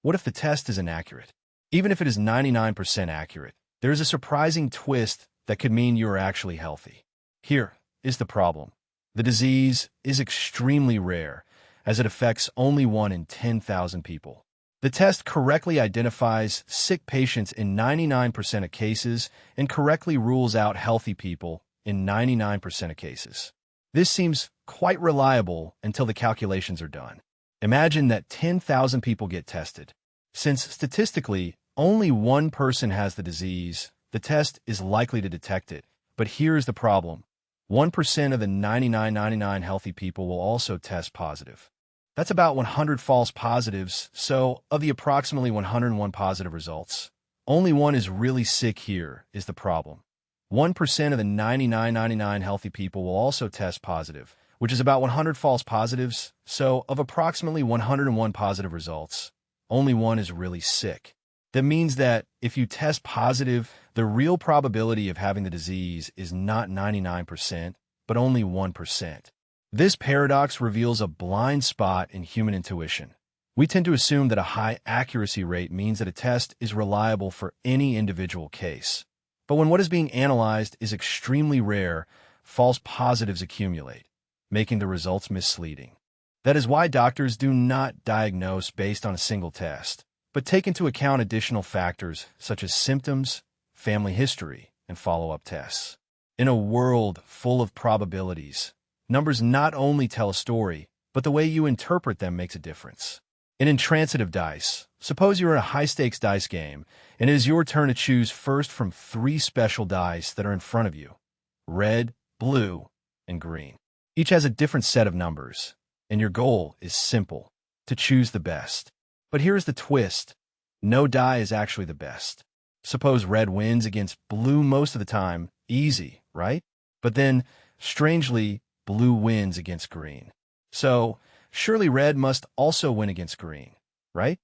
what if the test is inaccurate? Even if it is 99% accurate, there is a surprising twist that could mean you are actually healthy. Here is the problem. The disease is extremely rare, as it affects only 1 in 10,000 people. The test correctly identifies sick patients in 99% of cases and correctly rules out healthy people in 99% of cases. This seems quite reliable until the calculations are done. Imagine that 10,000 people get tested. Since statistically, only 1 person has the disease, the test is likely to detect it. But here's the problem. 1% of the 99.99 healthy people will also test positive. That's about 100 false positives, so of the approximately 101 positive results, only 1 is really sick. Here is the problem. 1% of the 99.99 healthy people will also test positive, which is about 100 false positives, so of approximately 101 positive results, only 1 is really sick. That means that if you test positive, the real probability of having the disease is not 99%, but only 1%. This paradox reveals a blind spot in human intuition. We tend to assume that a high accuracy rate means that a test is reliable for any individual case. But when what is being analyzed is extremely rare, false positives accumulate, making the results misleading. That is why doctors do not diagnose based on a single test, but take into account additional factors such as symptoms, family history, and follow-up tests. In a world full of probabilities, numbers not only tell a story, but the way you interpret them makes a difference. In intransitive dice, suppose you're in a high-stakes dice game, and it is your turn to choose first from 3 special dice that are in front of you: red, blue, and green. Each has a different set of numbers, and your goal is simple: to choose the best. But here's the twist: no die is actually the best. Suppose red wins against blue most of the time, easy, right? But then, strangely, blue wins against green. So, surely red must also win against green, right?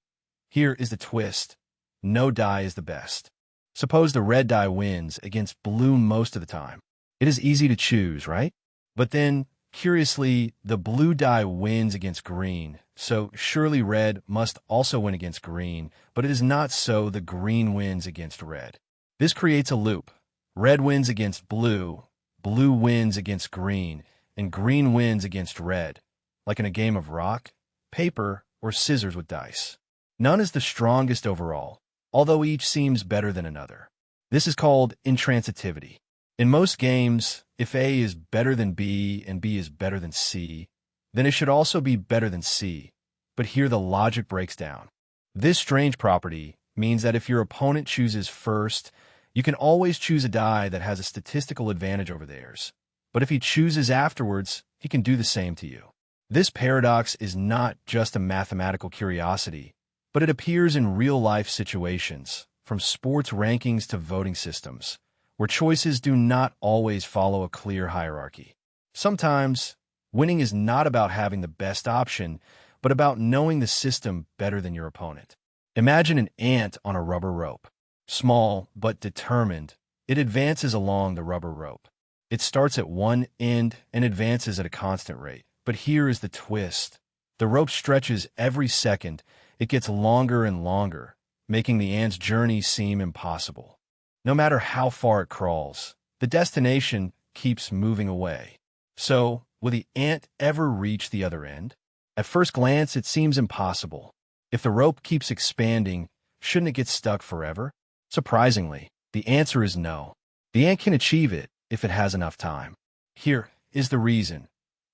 Here is the twist: no die is the best. Suppose the red die wins against blue most of the time. It is easy to choose, right? But then, curiously, the blue die wins against green, so surely red must also win against green, but it is not so. The green wins against red. This creates a loop. Red wins against blue, blue wins against green, and green wins against red, like in a game of rock, paper, or scissors with dice. None is the strongest overall, although each seems better than another. This is called intransitivity. In most games, if A is better than B and B is better than C, then it should also be better than C. But here the logic breaks down. This strange property means that if your opponent chooses first, you can always choose a die that has a statistical advantage over theirs. But if he chooses afterwards, he can do the same to you. This paradox is not just a mathematical curiosity, but it appears in real-life situations, from sports rankings to voting systems, where choices do not always follow a clear hierarchy. Sometimes, winning is not about having the best option, but about knowing the system better than your opponent. Imagine an ant on a rubber rope. Small but determined, it advances along the rubber rope. It starts at one end and advances at a constant rate. But here is the twist. The rope stretches every second. It gets longer and longer, making the ant's journey seem impossible. No matter how far it crawls, the destination keeps moving away. So, will the ant ever reach the other end? At first glance, it seems impossible. If the rope keeps expanding, shouldn't it get stuck forever? Surprisingly, the answer is no. The ant can achieve it if it has enough time. Here is the reason.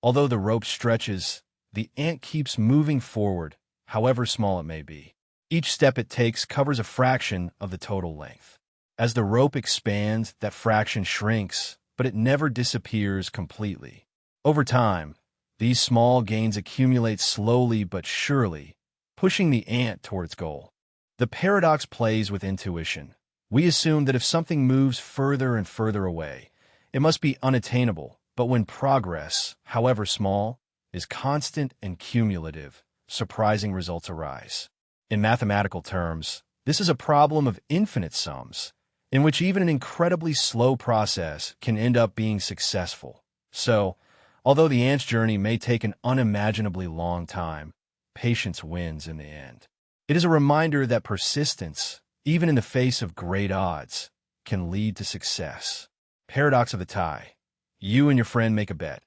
Although the rope stretches, the ant keeps moving forward, however small it may be. Each step it takes covers a fraction of the total length. As the rope expands, that fraction shrinks, but it never disappears completely. Over time, these small gains accumulate slowly but surely, pushing the ant toward its goal. The paradox plays with intuition. We assume that if something moves further and further away, it must be unattainable. But when progress, however small, is constant and cumulative, surprising results arise. In mathematical terms, this is a problem of infinite sums, in which even an incredibly slow process can end up being successful. So, although the ant's journey may take an unimaginably long time, patience wins in the end. It is a reminder that persistence, even in the face of great odds, can lead to success. Paradox of the tie. You and your friend make a bet.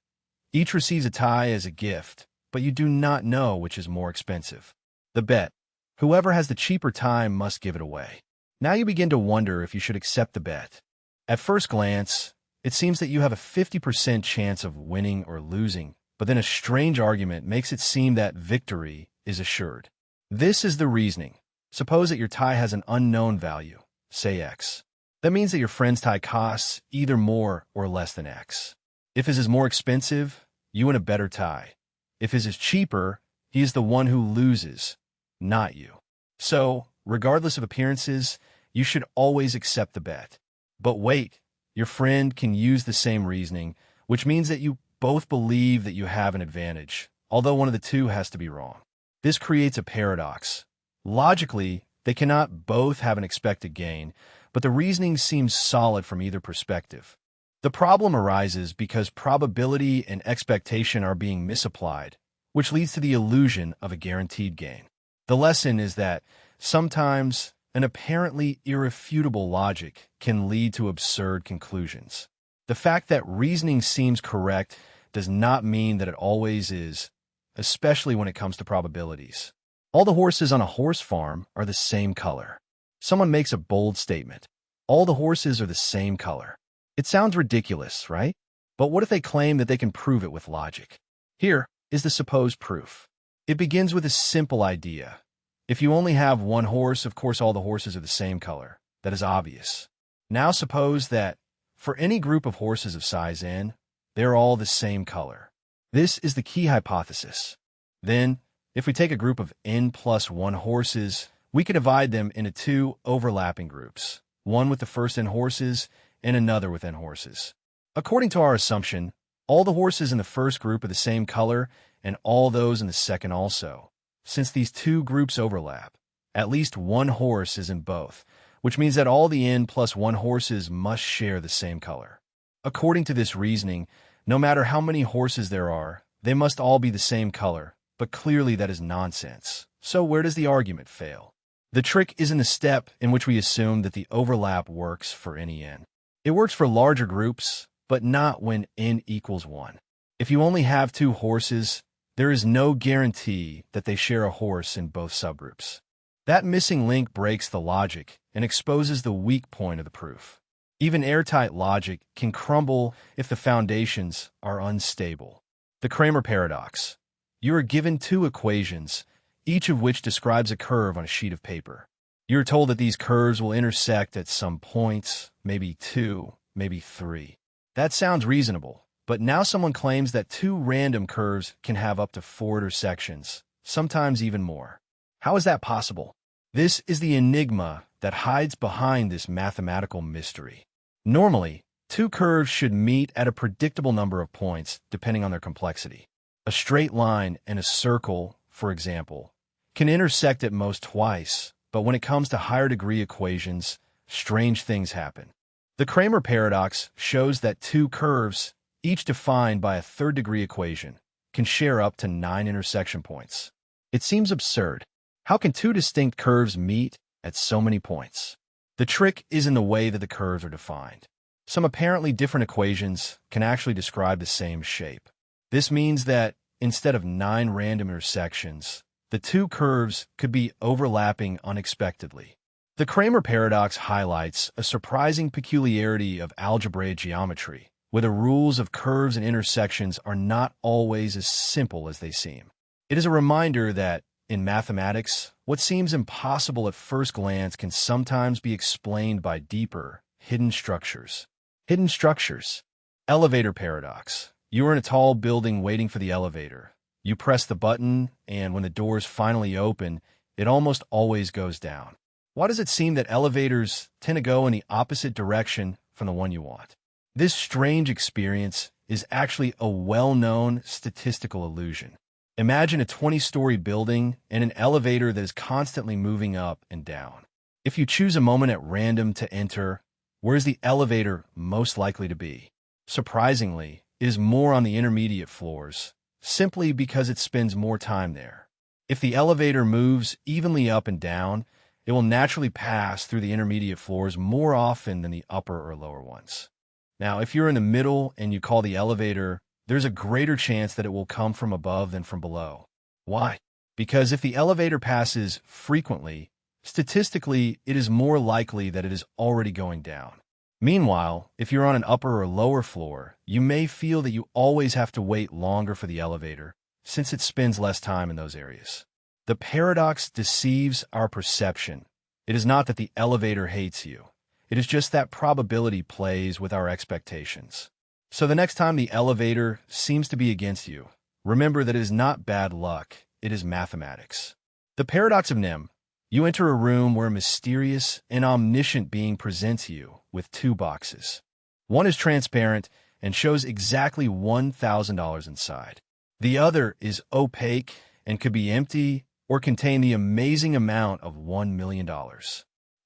Each receives a tie as a gift, but you do not know which is more expensive. The bet: whoever has the cheaper tie must give it away. Now you begin to wonder if you should accept the bet. At first glance, it seems that you have a 50% chance of winning or losing, but then a strange argument makes it seem that victory is assured. This is the reasoning. Suppose that your tie has an unknown value, say X. That means that your friend's tie costs either more or less than X. If his is more expensive, you win a better tie. If his is cheaper, he is the one who loses, not you. So, regardless of appearances, you should always accept the bet. But wait, your friend can use the same reasoning, which means that you both believe that you have an advantage, although one of the two has to be wrong. This creates a paradox. Logically, They cannot both have an expected gain, but the reasoning seems solid from either perspective. The problem arises because probability and expectation are being misapplied, which leads to the illusion of a guaranteed gain. The lesson is that sometimes an apparently irrefutable logic can lead to absurd conclusions. The fact that reasoning seems correct does not mean that it always is, especially when it comes to probabilities. All the horses on a horse farm are the same color. Someone makes a bold statement. All the horses are the same color. It sounds ridiculous, right? But what if they claim that they can prove it with logic? Here is the supposed proof. It begins with a simple idea. If you only have one horse, of course all the horses are the same color. That is obvious. Now suppose that for any group of horses of size n, they're all the same color. This is the key hypothesis. Then, if we take a group of n plus 1 horses, we can divide them into two overlapping groups, one with the first n horses and another with n horses. According to our assumption, all the horses in the first group are the same color and all those in the second also. Since these two groups overlap, at least one horse is in both, which means that all the n plus 1 horses must share the same color. According to this reasoning, no matter how many horses there are, they must all be the same color, but clearly that is nonsense. So where does the argument fail? The trick is in the step in which we assume that the overlap works for any n. It works for larger groups, but not when n equals 1. If you only have two horses, there is no guarantee that they share a horse in both subgroups. That missing link breaks the logic and exposes the weak point of the proof. Even airtight logic can crumble if the foundations are unstable. The Kramer paradox. You are given two equations, each of which describes a curve on a sheet of paper. You are told that these curves will intersect at some points, maybe 2, maybe 3. That sounds reasonable, but now someone claims that two random curves can have up to 4 intersections, sometimes even more. How is that possible? This is the enigma that hides behind this mathematical mystery. Normally, two curves should meet at a predictable number of points depending on their complexity. A straight line and a circle, for example, can intersect at most twice, but when it comes to higher degree equations, strange things happen. The Kramer paradox shows that two curves, each defined by a third-degree equation, can share up to 9 intersection points. It seems absurd. How can two distinct curves meet at so many points? The trick is in the way that the curves are defined. Some apparently different equations can actually describe the same shape. This means that instead of 9 random intersections, the two curves could be overlapping unexpectedly. The Kramer paradox highlights a surprising peculiarity of algebraic geometry, where the rules of curves and intersections are not always as simple as they seem. It is a reminder that, in mathematics, what seems impossible at first glance can sometimes be explained by deeper, hidden structures. Hidden structures. Elevator paradox. You are in a tall building waiting for the elevator. You press the button, and when the doors finally open, it almost always goes down. Why does it seem that elevators tend to go in the opposite direction from the one you want? This strange experience is actually a well-known statistical illusion. Imagine a 20-story building and an elevator that is constantly moving up and down. If you choose a moment at random to enter, where is the elevator most likely to be? Surprisingly, it is more on the intermediate floors, simply because it spends more time there. If the elevator moves evenly up and down, it will naturally pass through the intermediate floors more often than the upper or lower ones. Now, if you're in the middle and you call the elevator, there's a greater chance that it will come from above than from below. Why? Because if the elevator passes frequently, statistically, it is more likely that it is already going down. Meanwhile, if you're on an upper or lower floor, you may feel that you always have to wait longer for the elevator, since it spends less time in those areas. The paradox deceives our perception. It is not that the elevator hates you. It is just that probability plays with our expectations. So the next time the elevator seems to be against you, remember that it is not bad luck, it is mathematics. The paradox of NEM. You enter a room where a mysterious and omniscient being presents you with two boxes. One is transparent and shows exactly $1,000 inside. The other is opaque and could be empty or contain the amazing amount of $1 million.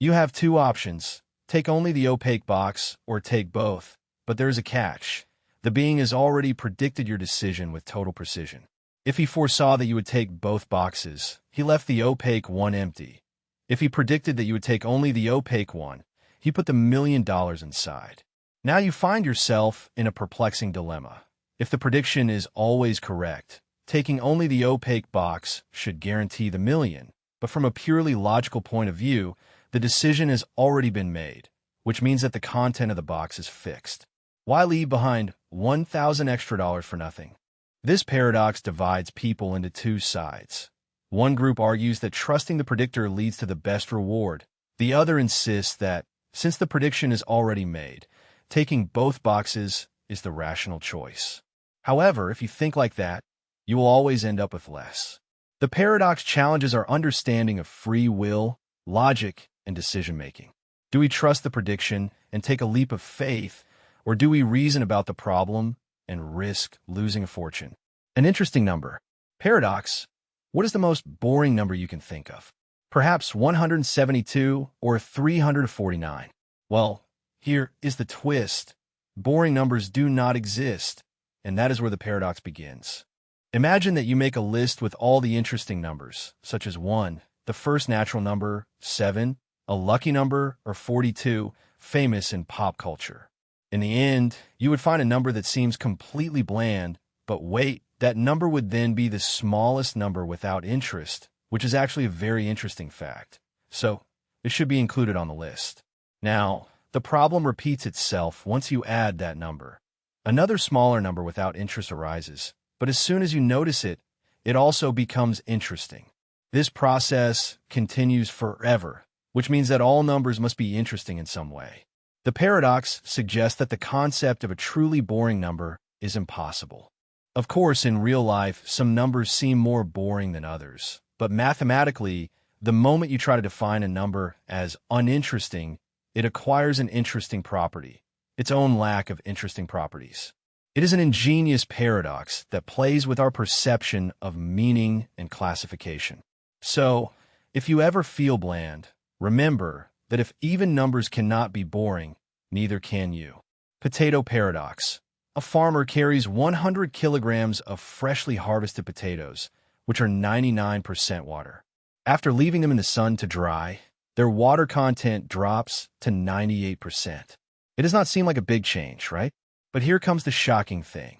You have two options: take only the opaque box or take both, but there is a catch. The being has already predicted your decision with total precision. If he foresaw that you would take both boxes, he left the opaque one empty. If he predicted that you would take only the opaque one, he put the $1 million inside. Now you find yourself in a perplexing dilemma. If the prediction is always correct, taking only the opaque box should guarantee the million, but from a purely logical point of view, the decision has already been made, which means that the content of the box is fixed. Why leave behind $1,000 extra for nothing? This paradox divides people into two sides. One group argues that trusting the predictor leads to the best reward. The other insists that, since the prediction is already made, taking both boxes is the rational choice. However, if you think like that, you will always end up with less. The paradox challenges our understanding of free will, logic, and decision-making. Do we trust the prediction and take a leap of faith, or do we reason about the problem and risk losing a fortune? An interesting number. Paradox. What is the most boring number you can think of? Perhaps 172 or 349. Well, here is the twist. Boring numbers do not exist, and that is where the paradox begins. Imagine that you make a list with all the interesting numbers, such as 1, the first natural number, 7, a lucky number, or 42, famous in pop culture. In the end, you would find a number that seems completely bland, but wait, that number would then be the smallest number without interest, which is actually a very interesting fact. So, it should be included on the list. Now, the problem repeats itself once you add that number. Another smaller number without interest arises, but as soon as you notice it, it also becomes interesting. This process continues forever, which means that all numbers must be interesting in some way. The paradox suggests that the concept of a truly boring number is impossible. Of course, in real life, some numbers seem more boring than others, but mathematically, the moment you try to define a number as uninteresting, it acquires an interesting property, its own lack of interesting properties. It is an ingenious paradox that plays with our perception of meaning and classification. So, if you ever feel bland, remember that if even numbers cannot be boring, neither can you. Potato paradox. A farmer carries 100 kilograms of freshly harvested potatoes, which are 99% water. After leaving them in the sun to dry, their water content drops to 98%. It does not seem like a big change, right? But here comes the shocking thing.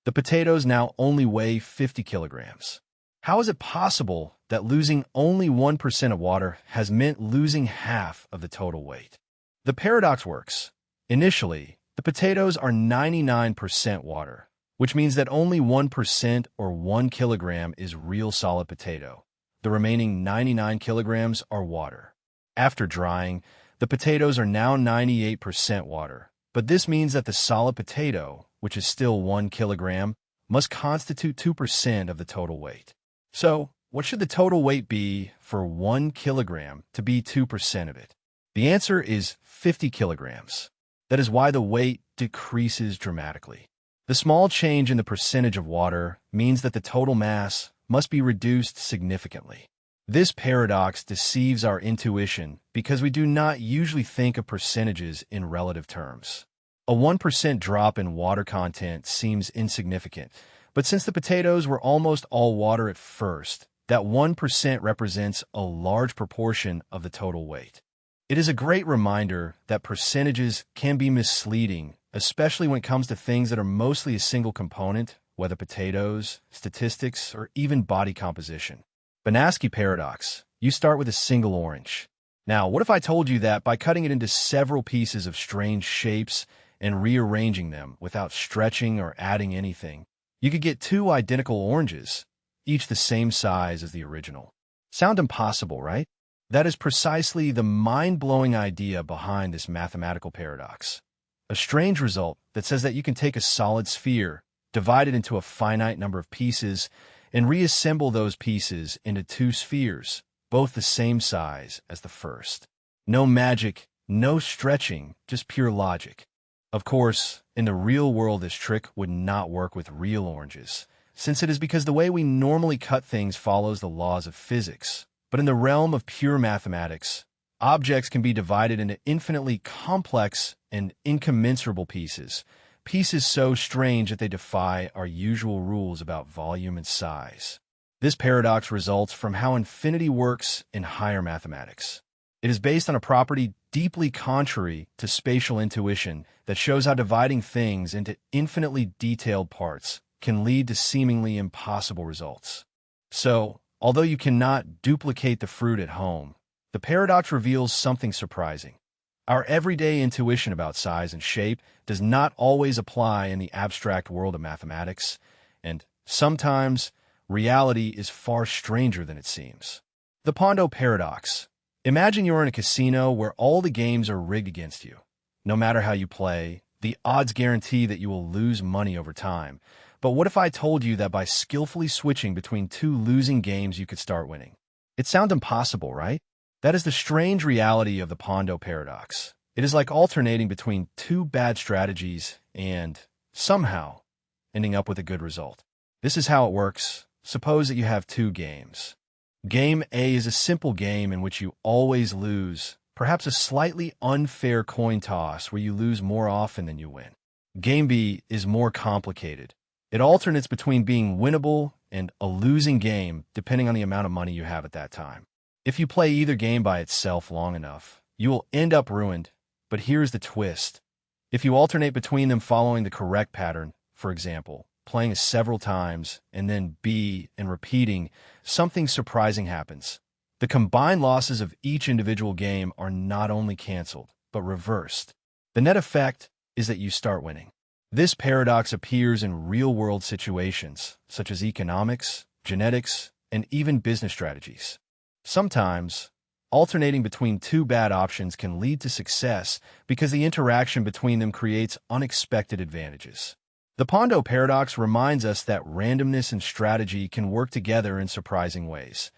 The potatoes now only weigh 50 kilograms. How is it possible that losing only 1% of water has meant losing half of the total weight? The paradox works. Initially, the potatoes are 99% water, which means that only 1% or 1 kilogram is real solid potato. The remaining 99 kilograms are water. After drying, the potatoes are now 98% water, but this means that the solid potato, which is still 1 kilogram, must constitute 2% of the total weight. So, what should the total weight be for 1 kilogram to be 2% of it? The answer is 50 kilograms. That is why the weight decreases dramatically. The small change in the percentage of water means that the total mass must be reduced significantly. This paradox deceives our intuition because we do not usually think of percentages in relative terms. A 1% drop in water content seems insignificant, but since the potatoes were almost all water at first, that 1% represents a large proportion of the total weight. It is a great reminder that percentages can be misleading, especially when it comes to things that are mostly a single component, whether potatoes, statistics, or even body composition. Banaski paradox. You start with a single orange. Now, what if I told you that by cutting it into several pieces of strange shapes and rearranging them without stretching or adding anything, you could get two identical oranges, each the same size as the original? Sound impossible, right? That is precisely the mind-blowing idea behind this mathematical paradox. A strange result that says that you can take a solid sphere, divide it into a finite number of pieces, and reassemble those pieces into two spheres, both the same size as the first. No magic, no stretching, just pure logic. Of course, in the real world, this trick would not work with real oranges, since it is because the way we normally cut things follows the laws of physics. But in the realm of pure mathematics, objects can be divided into infinitely complex and incommensurable pieces, pieces so strange that they defy our usual rules about volume and size. This paradox results from how infinity works in higher mathematics. It is based on a property deeply contrary to spatial intuition that shows how dividing things into infinitely detailed parts can lead to seemingly impossible results. So, although you cannot duplicate the fruit at home, the paradox reveals something surprising. Our everyday intuition about size and shape does not always apply in the abstract world of mathematics, and sometimes reality is far stranger than it seems. The Pondo paradox. Imagine you're in a casino where all the games are rigged against you. No matter how you play, the odds guarantee that you will lose money over time. But what if I told you that by skillfully switching between two losing games you could start winning? It sounds impossible, right? That is the strange reality of the Pondo paradox. It is like alternating between two bad strategies and, somehow, ending up with a good result. This is how it works. Suppose that you have two games. Game A is a simple game in which you always lose, perhaps a slightly unfair coin toss where you lose more often than you win. Game B is more complicated. It alternates between being winnable and a losing game depending on the amount of money you have at that time. If you play either game by itself long enough, you will end up ruined, but here's the twist. If you alternate between them following the correct pattern, for example, playing several times and then B and repeating, something surprising happens. The combined losses of each individual game are not only canceled, but reversed. The net effect is that you start winning. This paradox appears in real-world situations, such as economics, genetics, and even business strategies. Sometimes, alternating between two bad options can lead to success because the interaction between them creates unexpected advantages. The Pondo paradox reminds us that randomness and strategy can work together in surprising ways.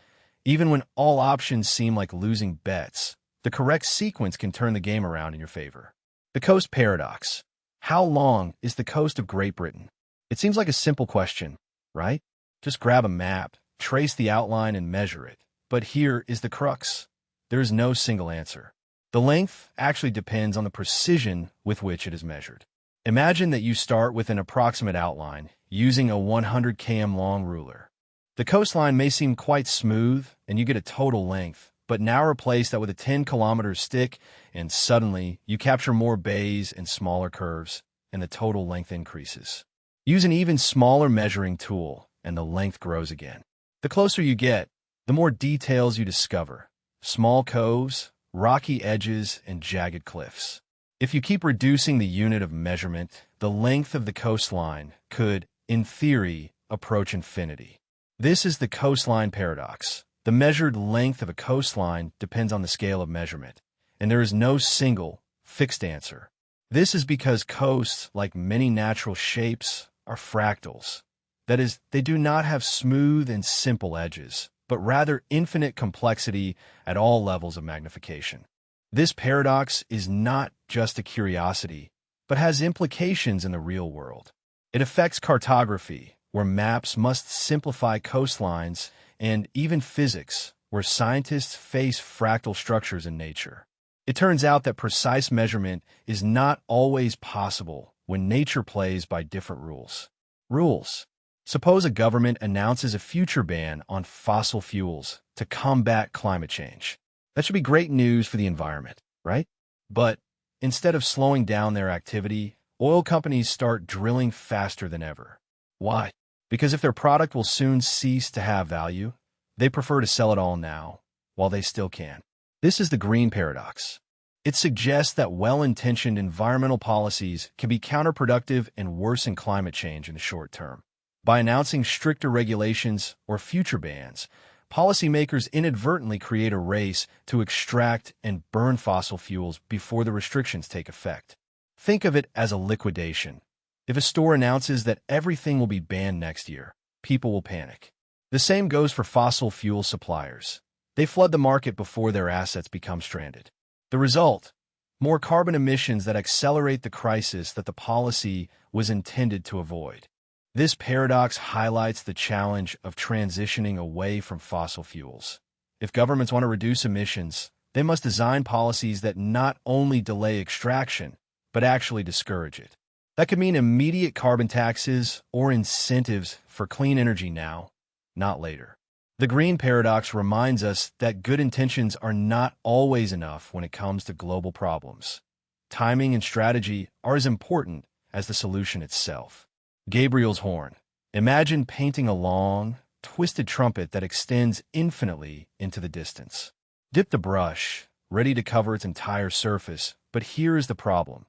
Even when all options seem like losing bets, the correct sequence can turn the game around in your favor. The coast paradox. How long is the coast of Great Britain? It seems like a simple question, right? Just grab a map, trace the outline, and measure it. But here is the crux. There is no single answer. The length actually depends on the precision with which it is measured. Imagine that you start with an approximate outline using a 100 km long ruler. The coastline may seem quite smooth and you get a total length, but now replace that with a 10-kilometer stick and suddenly you capture more bays and smaller curves and the total length increases. Use an even smaller measuring tool and the length grows again. The closer you get, the more details you discover. Small coves, rocky edges, and jagged cliffs. If you keep reducing the unit of measurement, the length of the coastline could, in theory, approach infinity. This is the coastline paradox. The measured length of a coastline depends on the scale of measurement, and there is no single, fixed answer. This is because coasts, like many natural shapes, are fractals. That is, they do not have smooth and simple edges, but rather infinite complexity at all levels of magnification. This paradox is not just a curiosity, but has implications in the real world. It affects cartography, where maps must simplify coastlines, and even physics, where scientists face fractal structures in nature. It turns out that precise measurement is not always possible when nature plays by different rules. Rules. Suppose a government announces a future ban on fossil fuels to combat climate change. That should be great news for the environment, right? But instead of slowing down their activity, oil companies start drilling faster than ever. Why? Because if their product will soon cease to have value, they prefer to sell it all now, while they still can. This is the green paradox. It suggests that well-intentioned environmental policies can be counterproductive and worsen climate change in the short term. By announcing stricter regulations or future bans, policymakers inadvertently create a race to extract and burn fossil fuels before the restrictions take effect. Think of it as a liquidation. If a store announces that everything will be banned next year, people will panic. The same goes for fossil fuel suppliers. They flood the market before their assets become stranded. The result? More carbon emissions that accelerate the crisis that the policy was intended to avoid. This paradox highlights the challenge of transitioning away from fossil fuels. If governments want to reduce emissions, they must design policies that not only delay extraction, but actually discourage it. That could mean immediate carbon taxes or incentives for clean energy now, not later. The green paradox reminds us that good intentions are not always enough when it comes to global problems. Timing and strategy are as important as the solution itself. Gabriel's horn. Imagine painting a long, twisted trumpet that extends infinitely into the distance. Dip the brush, ready to cover its entire surface, but here is the problem.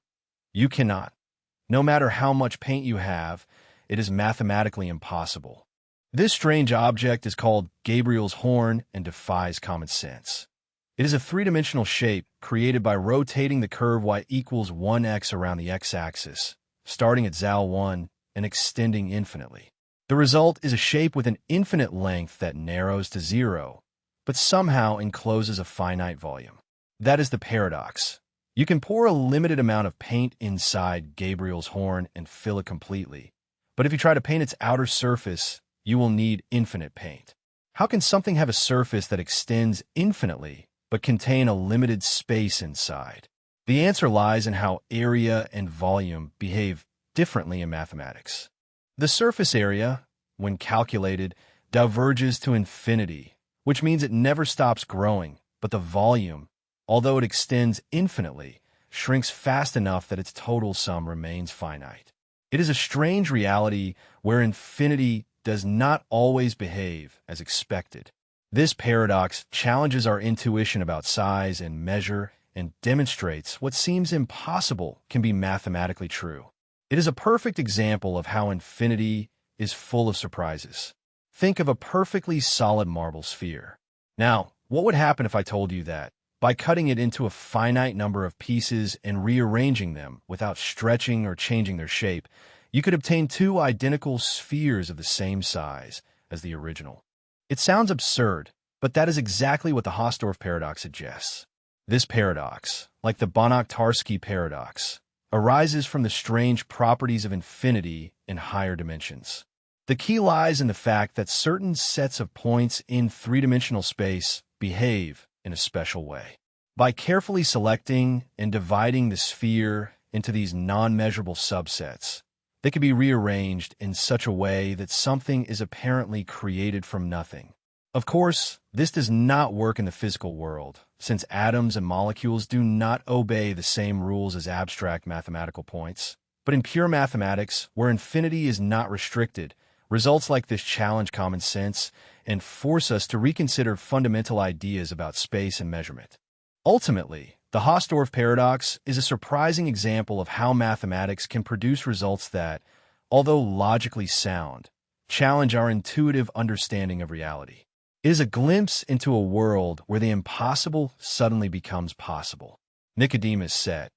You cannot. No matter how much paint you have, it is mathematically impossible. This strange object is called Gabriel's horn and defies common sense. It is a three-dimensional shape created by rotating the curve y equals 1x around the x-axis, starting at zal 1 and extending infinitely. The result is a shape with an infinite length that narrows to 0, but somehow encloses a finite volume. That is the paradox. You can pour a limited amount of paint inside Gabriel's horn and fill it completely, but if you try to paint its outer surface, you will need infinite paint. How can something have a surface that extends infinitely but contain a limited space inside? The answer lies in how area and volume behave differently in mathematics. The surface area, when calculated, diverges to infinity, which means it never stops growing, but the volume, although it extends infinitely, shrinks fast enough that its total sum remains finite. It is a strange reality where infinity does not always behave as expected. This paradox challenges our intuition about size and measure and demonstrates what seems impossible can be mathematically true. It is a perfect example of how infinity is full of surprises. Think of a perfectly solid marble sphere. Now, what would happen if I told you that, by cutting it into a finite number of pieces and rearranging them without stretching or changing their shape, you could obtain two identical spheres of the same size as the original? It sounds absurd, but that is exactly what the Hausdorff paradox suggests. This paradox, like the Banach-Tarski paradox, arises from the strange properties of infinity in higher dimensions. The key lies in the fact that certain sets of points in three-dimensional space behave in a special way. By carefully selecting and dividing the sphere into these non-measurable subsets, they can be rearranged in such a way that something is apparently created from nothing. Of course, this does not work in the physical world, since atoms and molecules do not obey the same rules as abstract mathematical points. But in pure mathematics, where infinity is not restricted, results like this challenge common sense and force us to reconsider fundamental ideas about space and measurement. Ultimately, the Hausdorff paradox is a surprising example of how mathematics can produce results that, although logically sound, challenge our intuitive understanding of reality. It is a glimpse into a world where the impossible suddenly becomes possible. Nicodemus said,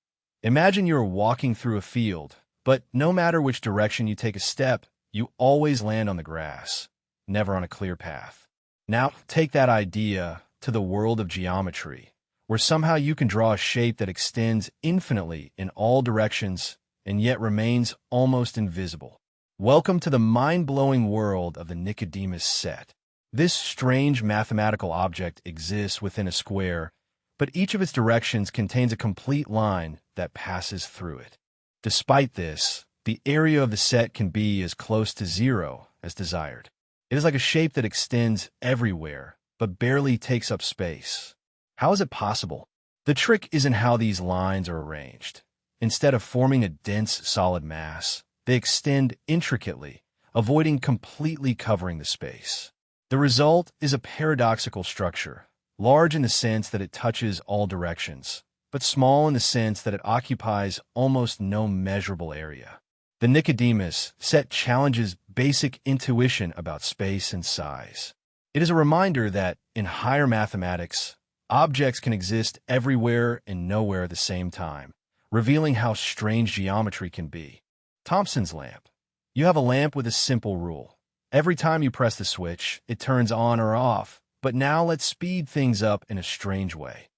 "Imagine you are walking through a field, but no matter which direction you take a step, you always land on the grass, never on a clear path." Now, take that idea to the world of geometry, where somehow you can draw a shape that extends infinitely in all directions and yet remains almost invisible. Welcome to the mind-blowing world of the Nicodemus set. This strange mathematical object exists within a square, but each of its directions contains a complete line that passes through it. Despite this, the area of the set can be as close to 0 as desired. It is like a shape that extends everywhere, but barely takes up space. How is it possible? The trick isn't how these lines are arranged. Instead of forming a dense, solid mass, they extend intricately, avoiding completely covering the space. The result is a paradoxical structure, large in the sense that it touches all directions, but small in the sense that it occupies almost no measurable area. The Nicodemus set challenges basic intuition about space and size. It is a reminder that, in higher mathematics, objects can exist everywhere and nowhere at the same time, revealing how strange geometry can be. Thomson's lamp. You have a lamp with a simple rule. Every time you press the switch, it turns on or off, but now let's speed things up in a strange way.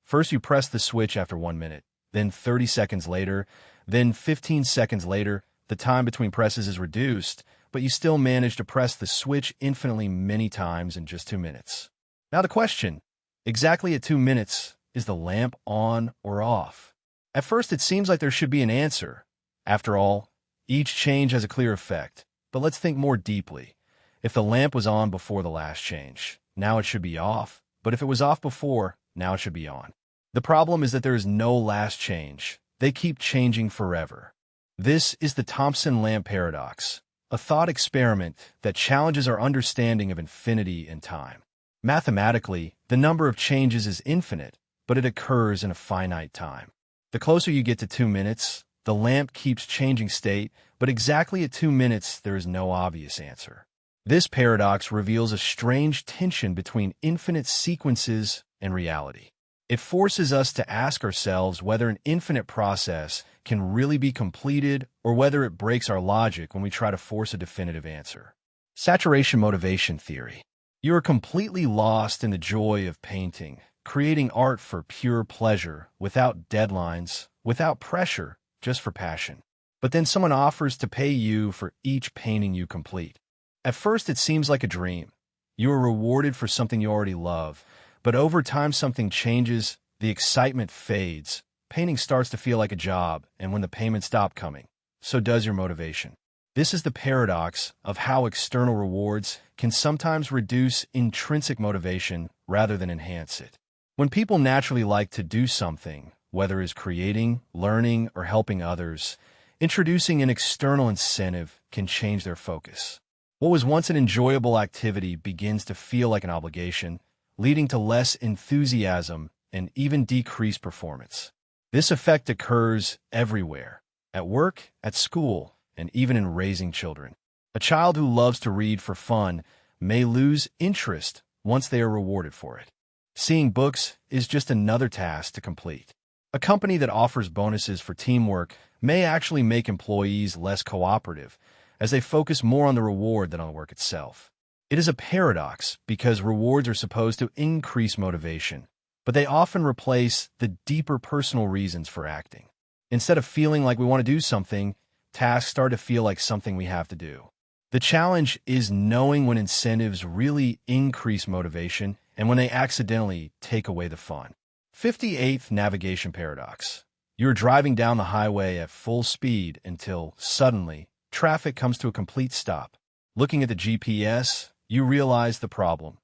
First you press the switch after 1 minute, then 30 seconds later, then 15 seconds later, The time between presses is reduced, but you still manage to press the switch infinitely many times in just 2 minutes. Now the question, exactly at 2 minutes, is the lamp on or off? At first it seems like there should be an answer. After all, each change has a clear effect. But let's think more deeply. If the lamp was on before the last change, now it should be off. But if it was off before, now it should be on. The problem is that there is no last change. They keep changing forever. This is the Thomson lamp paradox, a thought experiment that challenges our understanding of infinity and time. Mathematically, the number of changes is infinite, but it occurs in a finite time. The closer you get to 2 minutes, the lamp keeps changing state, but exactly at 2 minutes, there is no obvious answer. This paradox reveals a strange tension between infinite sequences and reality. It forces us to ask ourselves whether an infinite process can really be completed or whether it breaks our logic when we try to force a definitive answer. Saturation motivation theory. You are completely lost in the joy of painting, creating art for pure pleasure, without deadlines, without pressure, just for passion. But then someone offers to pay you for each painting you complete. At first it seems like a dream. You are rewarded for something you already love, but over time something changes, the excitement fades, painting starts to feel like a job, and when the payments stop coming, so does your motivation. This is the paradox of how external rewards can sometimes reduce intrinsic motivation rather than enhance it. When people naturally like to do something, whether it's creating, learning, or helping others, introducing an external incentive can change their focus. What was once an enjoyable activity begins to feel like an obligation, leading to less enthusiasm and even decreased performance. This effect occurs everywhere, at work, at school, and even in raising children. A child who loves to read for fun may lose interest once they are rewarded for it. Seeing books is just another task to complete. A company that offers bonuses for teamwork may actually make employees less cooperative, as they focus more on the reward than on the work itself. It is a paradox because rewards are supposed to increase motivation, but they often replace the deeper personal reasons for acting. Instead of feeling like we want to do something, tasks start to feel like something we have to do. The challenge is knowing when incentives really increase motivation and when they accidentally take away the fun. 58th navigation paradox. You're driving down the highway at full speed until, suddenly, traffic comes to a complete stop. Looking at the GPS, you realize the problem.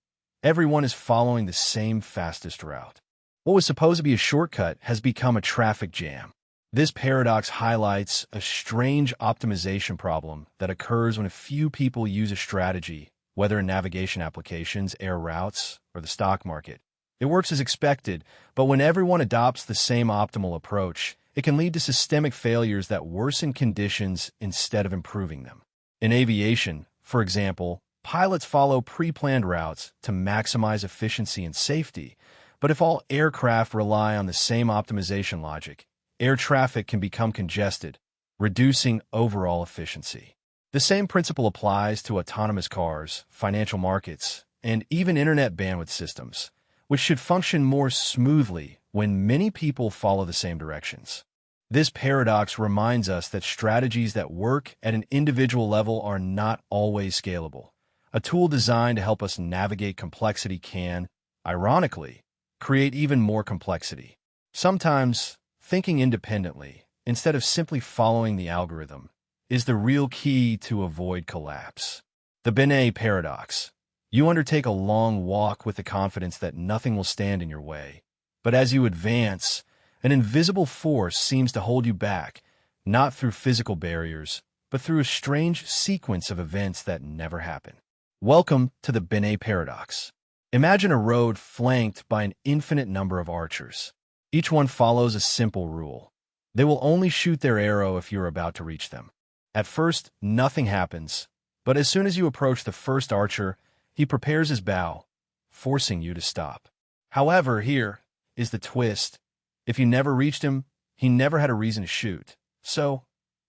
Everyone is following the same fastest route. What was supposed to be a shortcut has become a traffic jam. This paradox highlights a strange optimization problem that occurs when a few people use a strategy, whether in navigation applications, air routes, or the stock market. It works as expected, but when everyone adopts the same optimal approach, it can lead to systemic failures that worsen conditions instead of improving them. In aviation, for example, pilots follow pre-planned routes to maximize efficiency and safety, but if all aircraft rely on the same optimization logic, air traffic can become congested, reducing overall efficiency. The same principle applies to autonomous cars, financial markets, and even internet bandwidth systems, which should function more smoothly when many people follow the same directions. This paradox reminds us that strategies that work at an individual level are not always scalable. A tool designed to help us navigate complexity can, ironically, create even more complexity. Sometimes, thinking independently, instead of simply following the algorithm, is the real key to avoid collapse. The Binet paradox. You undertake a long walk with the confidence that nothing will stand in your way. But as you advance, an invisible force seems to hold you back, not through physical barriers, but through a strange sequence of events that never happen. Welcome to the Binet paradox. Imagine a road flanked by an infinite number of archers. Each one follows a simple rule. They will only shoot their arrow if you're about to reach them. At first, nothing happens, but as soon as you approach the first archer, he prepares his bow, forcing you to stop. However, here is the twist. If you never reached him, he never had a reason to shoot. So,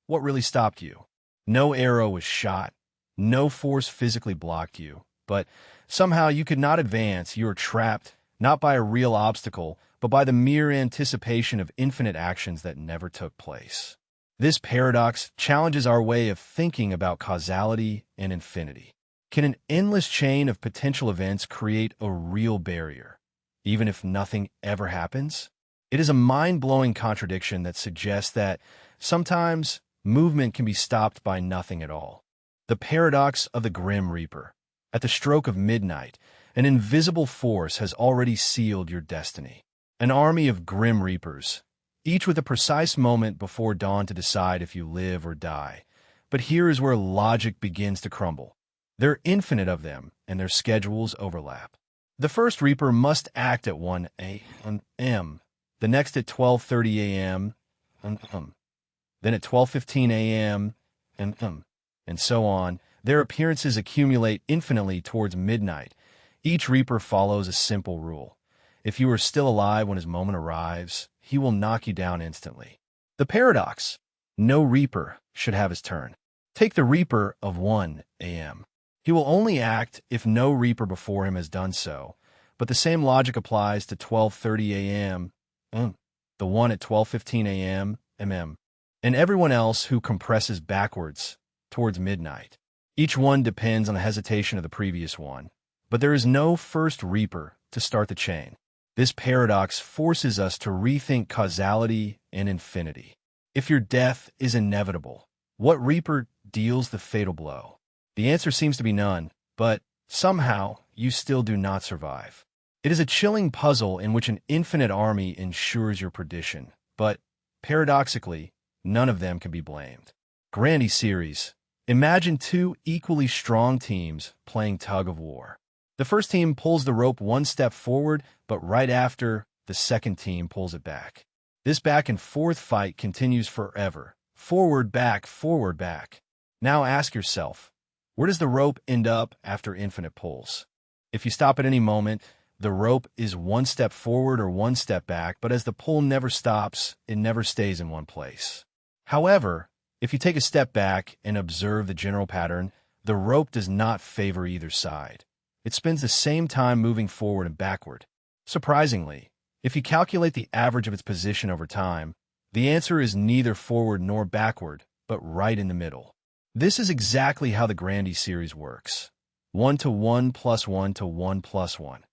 what really stopped you? No arrow was shot. No force physically blocked you. But somehow you could not advance. You were trapped, not by a real obstacle, but by the mere anticipation of infinite actions that never took place. This paradox challenges our way of thinking about causality and infinity. Can an endless chain of potential events create a real barrier, even if nothing ever happens? It is a mind-blowing contradiction that suggests that sometimes movement can be stopped by nothing at all. The paradox of the Grim Reaper. At the stroke of midnight, an invisible force has already sealed your destiny. An army of Grim Reapers, each with a precise moment before dawn to decide if you live or die. But here is where logic begins to crumble. There are infinite of them, and their schedules overlap. The first Reaper must act at 1 a.m., the next at 12:30 a.m., then at 12:15 a.m., and so on. Their appearances accumulate infinitely towards midnight. Each Reaper follows a simple rule. If you are still alive when his moment arrives, he will knock you down instantly. The paradox: no Reaper should have his turn. Take the Reaper of 1 a.m. He will only act if no Reaper before him has done so, but the same logic applies to 12:30 a.m., the one at 12:15 a.m., and everyone else who compresses backwards towards midnight. Each one depends on the hesitation of the previous one, but there is no first Reaper to start the chain. This paradox forces us to rethink causality and infinity. If your death is inevitable, what Reaper deals the fatal blow? The answer seems to be none, but somehow you still do not survive. It is a chilling puzzle in which an infinite army ensures your perdition, but paradoxically, none of them can be blamed. Grandy series. Imagine two equally strong teams playing tug of war. The first team pulls the rope one step forward, but right after, the second team pulls it back. This back and forth fight continues forever. Forward, back, forward, back. Now ask yourself, where does the rope end up after infinite pulls? If you stop at any moment, the rope is one step forward or one step back, but as the pull never stops, it never stays in one place. However, if you take a step back and observe the general pattern, the rope does not favor either side. It spends the same time moving forward and backward. Surprisingly, if you calculate the average of its position over time, the answer is neither forward nor backward, but right in the middle. This is exactly how the Grandy series works. 1 to 1 plus 1 to 1 plus 1.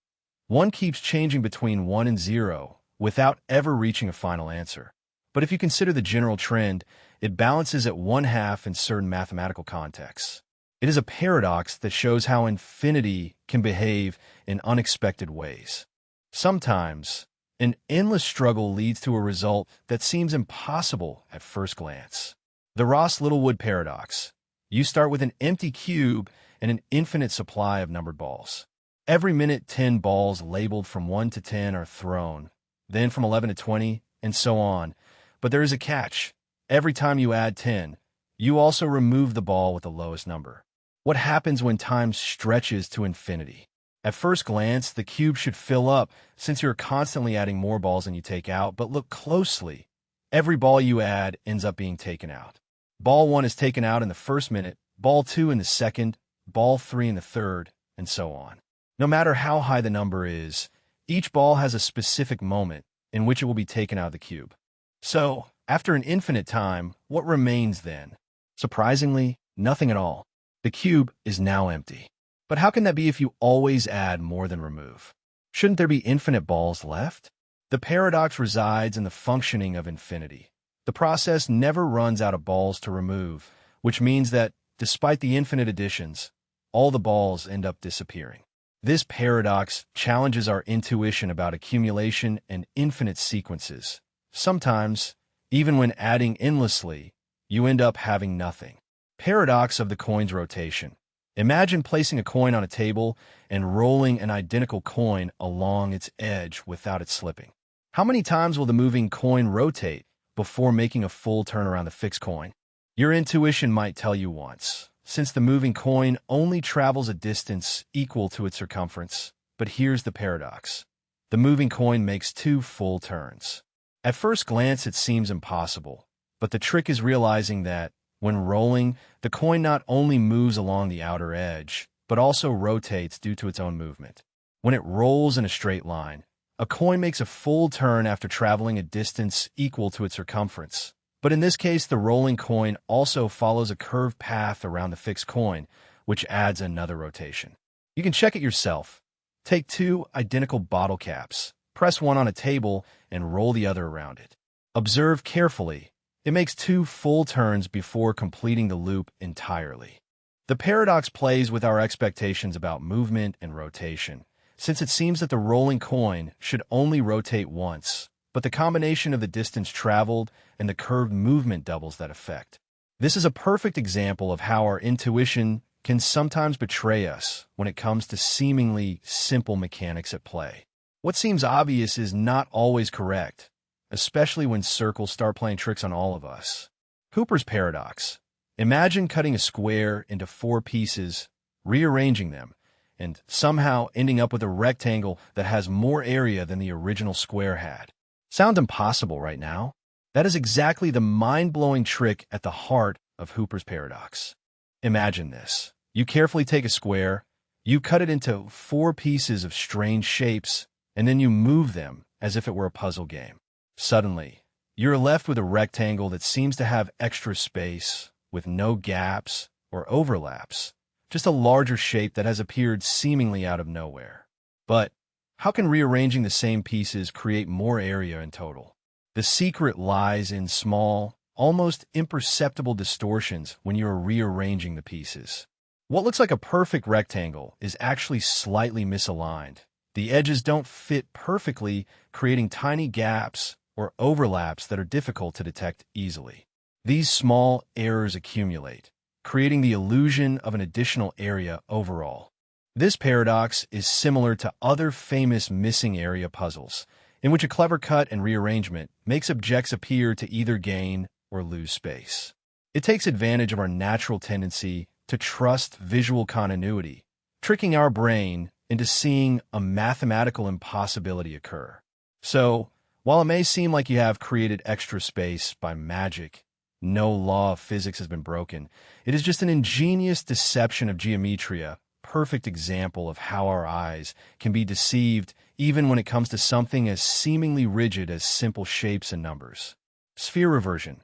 1 keeps changing between 1 and 0 without ever reaching a final answer. But if you consider the general trend, it balances at 1/2 in certain mathematical contexts. It is a paradox that shows how infinity can behave in unexpected ways. Sometimes, an endless struggle leads to a result that seems impossible at first glance. The Ross-Littlewood paradox. You start with an empty cube and an infinite supply of numbered balls. Every minute, 10 balls labeled from 1 to 10 are thrown, then from 11 to 20, and so on. But there is a catch. Every time you add 10, you also remove the ball with the lowest number. What happens when time stretches to infinity? At first glance, the cube should fill up since you're constantly adding more balls than you take out, but look closely. Every ball you add ends up being taken out. Ball 1 is taken out in the first minute, ball 2 in the second, ball 3 in the third, and so on. No matter how high the number is, each ball has a specific moment in which it will be taken out of the cube. So, after an infinite time, what remains then? Surprisingly, nothing at all. The cube is now empty. But how can that be if you always add more than remove? Shouldn't there be infinite balls left? The paradox resides in the functioning of infinity. The process never runs out of balls to remove, which means that, despite the infinite additions, all the balls end up disappearing. This paradox challenges our intuition about accumulation and infinite sequences. Sometimes, even when adding endlessly, you end up having nothing. Paradox of the coin's rotation. Imagine placing a coin on a table and rolling an identical coin along its edge without it slipping. How many times will the moving coin rotate before making a full turn around the fixed coin? Your intuition might tell you once, since the moving coin only travels a distance equal to its circumference. But here's the paradox. The moving coin makes 2 full turns. At first glance, it seems impossible, but the trick is realizing that, when rolling, the coin not only moves along the outer edge, but also rotates due to its own movement. When it rolls in a straight line, a coin makes a full turn after traveling a distance equal to its circumference. But in this case, the rolling coin also follows a curved path around the fixed coin, which adds another rotation. You can check it yourself. Take two identical bottle caps, press one on a table, and roll the other around it. Observe carefully. It makes two full turns before completing the loop entirely. The paradox plays with our expectations about movement and rotation, since it seems that the rolling coin should only rotate once, but the combination of the distance traveled and the curved movement doubles that effect. This is a perfect example of how our intuition can sometimes betray us when it comes to seemingly simple mechanics at play. What seems obvious is not always correct, especially when circles start playing tricks on all of us. Hooper's paradox. Imagine cutting a square into 4 pieces, rearranging them, and somehow ending up with a rectangle that has more area than the original square had. Sound impossible right now? That is exactly the mind-blowing trick at the heart of Hooper's paradox. Imagine this. You carefully take a square, you cut it into 4 pieces of strange shapes, and then you move them as if it were a puzzle game. Suddenly, you're left with a rectangle that seems to have extra space, with no gaps or overlaps, just a larger shape that has appeared seemingly out of nowhere. But how can rearranging the same pieces create more area in total? The secret lies in small, almost imperceptible distortions when you are rearranging the pieces. What looks like a perfect rectangle is actually slightly misaligned. The edges don't fit perfectly, creating tiny gaps or overlaps that are difficult to detect easily. These small errors accumulate, creating the illusion of an additional area overall. This paradox is similar to other famous missing area puzzles, in which a clever cut and rearrangement makes objects appear to either gain or lose space. It takes advantage of our natural tendency to trust visual continuity, tricking our brain into seeing a mathematical impossibility occur. So, while it may seem like you have created extra space by magic, no law of physics has been broken. It is just an ingenious deception of geometry, perfect example of how our eyes can be deceived even when it comes to something as seemingly rigid as simple shapes and numbers. Sphere reversion.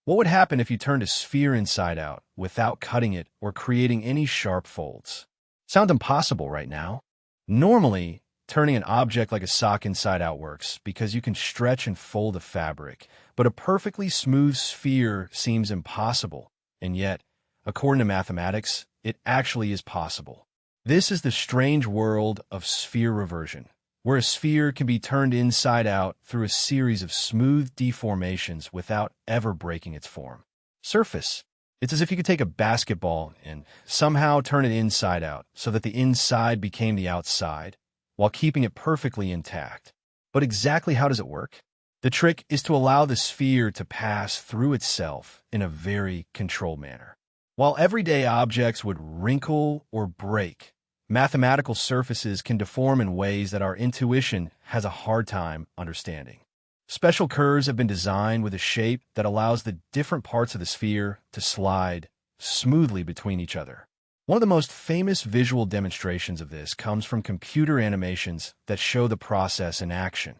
What would happen if you turned a sphere inside out without cutting it or creating any sharp folds? Sound impossible right now? Normally, turning an object like a sock inside out works because you can stretch and fold a fabric, but a perfectly smooth sphere seems impossible, and yet, according to mathematics, it actually is possible. This is the strange world of sphere reversion, where a sphere can be turned inside out through a series of smooth deformations without ever breaking its form. Surface. It's as if you could take a basketball and somehow turn it inside out so that the inside became the outside, while keeping it perfectly intact. But exactly how does it work? The trick is to allow the sphere to pass through itself in a very controlled manner. While everyday objects would wrinkle or break, mathematical surfaces can deform in ways that our intuition has a hard time understanding. Special curves have been designed with a shape that allows the different parts of the sphere to slide smoothly between each other. One of the most famous visual demonstrations of this comes from computer animations that show the process in action.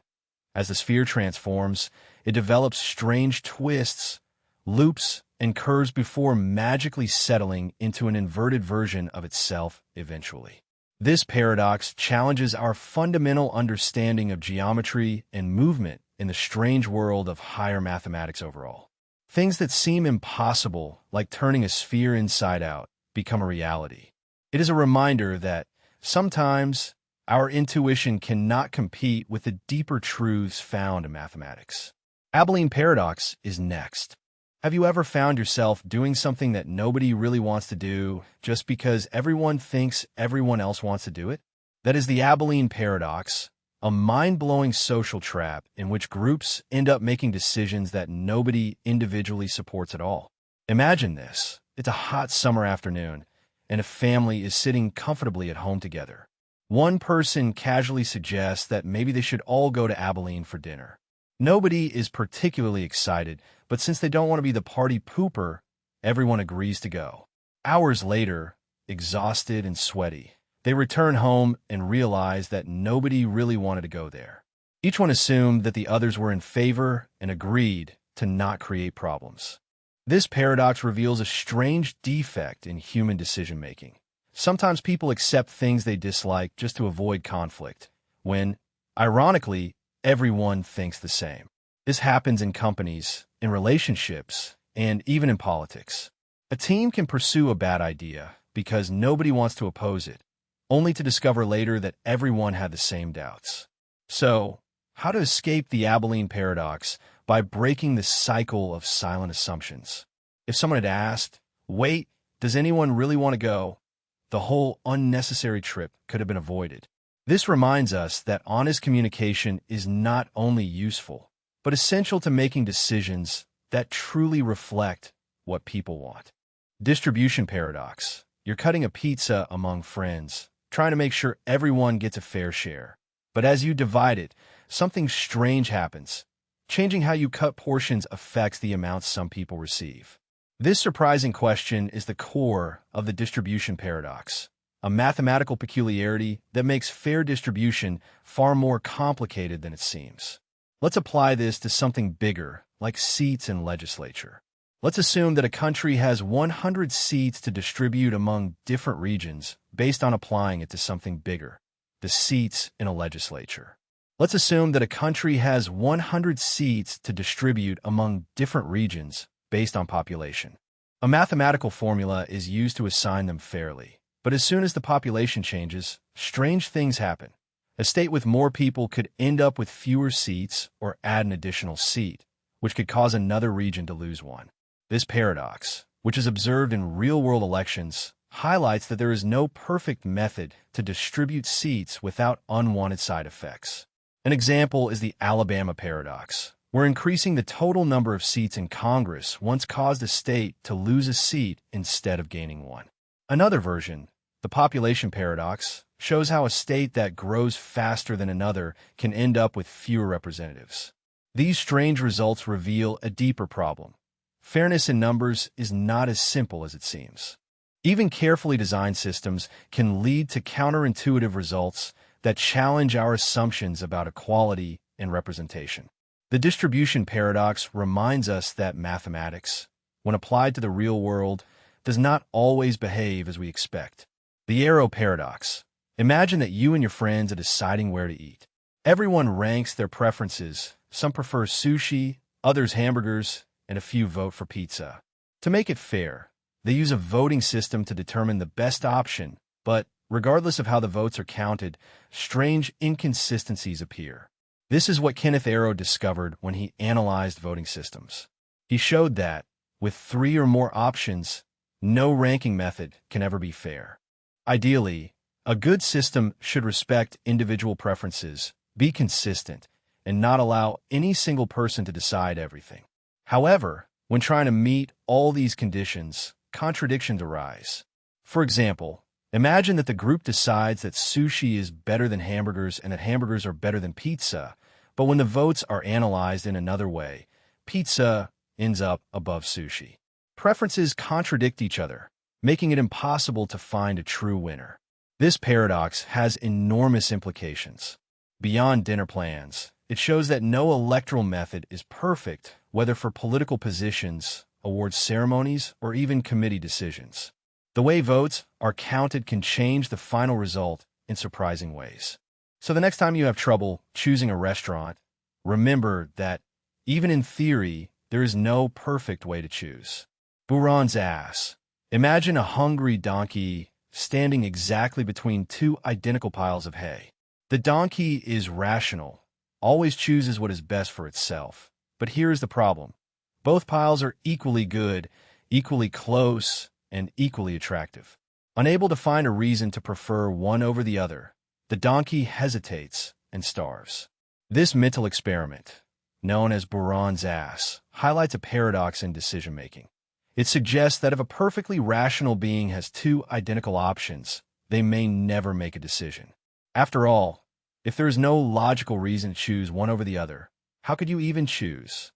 As the sphere transforms, it develops strange twists, loops, and curves before magically settling into an inverted version of itself eventually. This paradox challenges our fundamental understanding of geometry and movement in the strange world of higher mathematics overall. Things that seem impossible, like turning a sphere inside out, become a reality. It is a reminder that sometimes our intuition cannot compete with the deeper truths found in mathematics. Abilene paradox is next. Have you ever found yourself doing something that nobody really wants to do just because everyone thinks everyone else wants to do it? That is the Abilene paradox, a mind-blowing social trap in which groups end up making decisions that nobody individually supports at all. Imagine this. It's a hot summer afternoon, and a family is sitting comfortably at home together. One person casually suggests that maybe they should all go to Abilene for dinner. Nobody is particularly excited, but since they don't want to be the party pooper, everyone agrees to go. Hours later, exhausted and sweaty, they return home and realize that nobody really wanted to go there. Each one assumed that the others were in favor and agreed to not create problems. This paradox reveals a strange defect in human decision-making. Sometimes people accept things they dislike just to avoid conflict, when, ironically, everyone thinks the same. This happens in companies, in relationships, and even in politics. A team can pursue a bad idea because nobody wants to oppose it, only to discover later that everyone had the same doubts. So, how to escape the Abilene paradox by breaking the cycle of silent assumptions? If someone had asked, "Wait, does anyone really want to go?" the whole unnecessary trip could have been avoided. This reminds us that honest communication is not only useful, but essential to making decisions that truly reflect what people want. Distribution paradox. You're cutting a pizza among friends, trying to make sure everyone gets a fair share. But as you divide it, something strange happens. Changing how you cut portions affects the amount some people receive. This surprising question is the core of the distribution paradox, a mathematical peculiarity that makes fair distribution far more complicated than it seems. Let's apply this to something bigger, like seats in legislature. Let's assume that a country has 100 seats to distribute among different regions based on applying it to something bigger, the seats in a legislature. Let's assume that a country has 100 seats to distribute among different regions based on population. A mathematical formula is used to assign them fairly, but as soon as the population changes, strange things happen. A state with more people could end up with fewer seats or add an additional seat, which could cause another region to lose one. This paradox, which is observed in real-world elections, highlights that there is no perfect method to distribute seats without unwanted side effects. An example is the Alabama paradox, where increasing the total number of seats in Congress once caused a state to lose a seat instead of gaining one. Another version, the population paradox, shows how a state that grows faster than another can end up with fewer representatives. These strange results reveal a deeper problem. Fairness in numbers is not as simple as it seems. Even carefully designed systems can lead to counterintuitive results that challenge our assumptions about equality and representation. The distribution paradox reminds us that mathematics, when applied to the real world, does not always behave as we expect. The arrow paradox. Imagine that you and your friends are deciding where to eat. Everyone ranks their preferences. Some prefer sushi, others hamburgers, and a few vote for pizza. To make it fair, they use a voting system to determine the best option, but regardless of how the votes are counted, strange inconsistencies appear. This is what Kenneth Arrow discovered when he analyzed voting systems. He showed that, with 3 or more options, no ranking method can ever be fair. Ideally, a good system should respect individual preferences, be consistent, and not allow any single person to decide everything. However, when trying to meet all these conditions, contradictions arise. For example, imagine that the group decides that sushi is better than hamburgers and that hamburgers are better than pizza, but when the votes are analyzed in another way, pizza ends up above sushi. Preferences contradict each other, making it impossible to find a true winner. This paradox has enormous implications. Beyond dinner plans, it shows that no electoral method is perfect, whether for political positions, award ceremonies, or even committee decisions. The way votes are counted can change the final result in surprising ways. So the next time you have trouble choosing a restaurant, remember that, even in theory, there is no perfect way to choose. Buran's ass. Imagine a hungry donkey standing exactly between 2 identical piles of hay. The donkey is rational, always chooses what is best for itself. But here is the problem. Both piles are equally good, equally close, and equally attractive. Unable to find a reason to prefer one over the other, the donkey hesitates and starves. This mental experiment, known as Buran's ass, highlights a paradox in decision-making. It suggests that if a perfectly rational being has 2 identical options, they may never make a decision. After all, if there is no logical reason to choose one over the other, how could you even choose?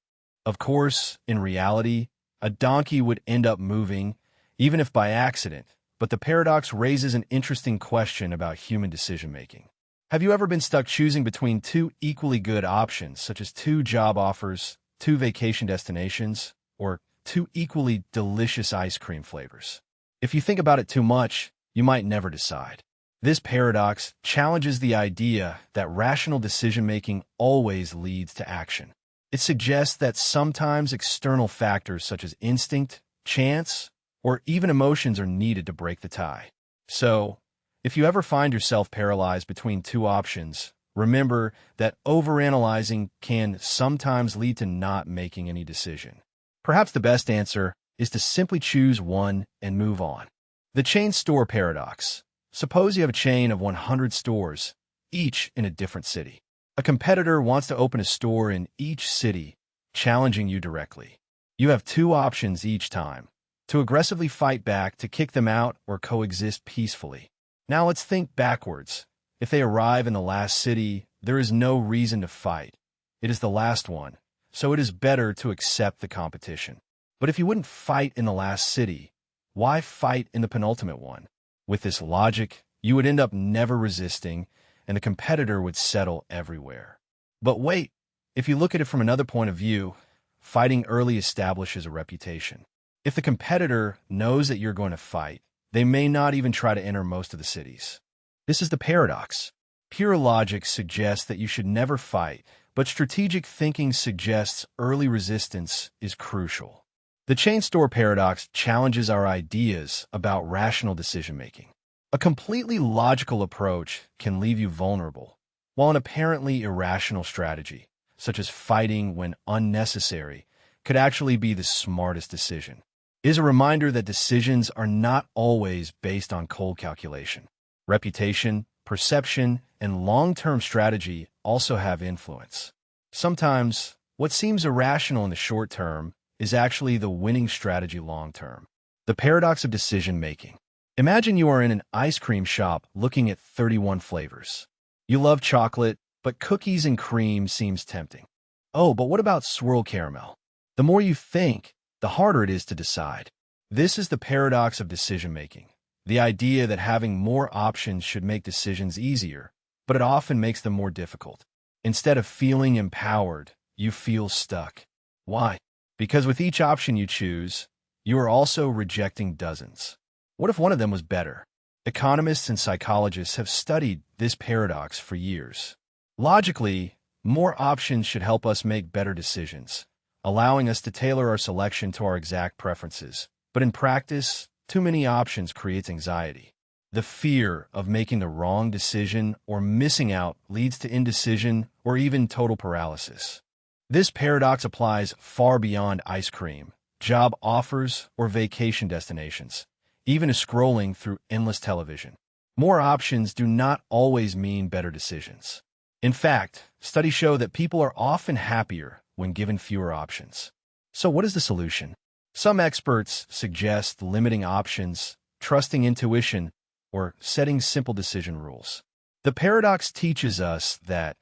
Of course, in reality, a donkey would end up moving, even if by accident, but the paradox raises an interesting question about human decision-making. Have you ever been stuck choosing between 2 equally good options, such as 2 job offers, two vacation destinations, or two equally delicious ice cream flavors. If you think about it too much, you might never decide. This paradox challenges the idea that rational decision-making always leads to action. It suggests that sometimes external factors such as instinct, chance, or even emotions are needed to break the tie. So, if you ever find yourself paralyzed between two options, remember that overanalyzing can sometimes lead to not making any decision. Perhaps the best answer is to simply choose one and move on. The chain store paradox. Suppose you have a chain of 100 stores, each in a different city. A competitor wants to open a store in each city, challenging you directly. You have two options each time: to aggressively fight back, to kick them out, or coexist peacefully. Now let's think backwards. If they arrive in the last city, there is no reason to fight. It is the last one, so it is better to accept the competition. But if you wouldn't fight in the last city, why fight in the penultimate one? With this logic, you would end up never resisting, and the competitor would settle everywhere. But wait, if you look at it from another point of view, fighting early establishes a reputation. If the competitor knows that you're going to fight, they may not even try to enter most of the cities. This is the paradox. Pure logic suggests that you should never fight, but strategic thinking suggests early resistance is crucial. The chain store paradox challenges our ideas about rational decision-making. A completely logical approach can leave you vulnerable, while an apparently irrational strategy, such as fighting when unnecessary, could actually be the smartest decision. It is a reminder that decisions are not always based on cold calculation. Reputation, perception, and long-term strategy also have influence. Sometimes, what seems irrational in the short term is actually the winning strategy long-term. The paradox of decision-making. Imagine you are in an ice cream shop looking at 31 flavors. You love chocolate, but cookies and cream seems tempting. Oh, but what about swirl caramel? The more you think, the harder it is to decide. This is the paradox of decision-making. The idea that having more options should make decisions easier, but it often makes them more difficult. Instead of feeling empowered, you feel stuck. Why? Because with each option you choose, you are also rejecting dozens. What if one of them was better? Economists and psychologists have studied this paradox for years. Logically, more options should help us make better decisions, allowing us to tailor our selection to our exact preferences. But in practice, too many options creates anxiety. The fear of making the wrong decision or missing out leads to indecision or even total paralysis. This paradox applies far beyond ice cream, job offers, or vacation destinations, even to scrolling through endless television. More options do not always mean better decisions. In fact, studies show that people are often happier when given fewer options. So what is the solution? Some experts suggest limiting options, trusting intuition, or setting simple decision rules. The paradox teaches us that,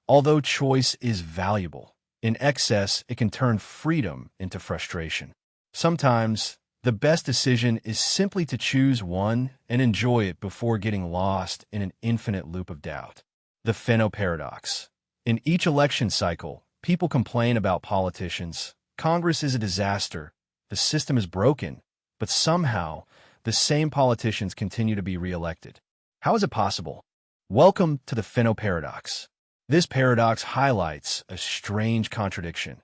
although choice is valuable, in excess it can turn freedom into frustration. Sometimes, the best decision is simply to choose one and enjoy it before getting lost in an infinite loop of doubt. The paradox. In each election cycle, people complain about politicians. Congress is a disaster. The system is broken. But somehow, the same politicians continue to be reelected. How is it possible? Welcome to the paradox. This paradox highlights a strange contradiction.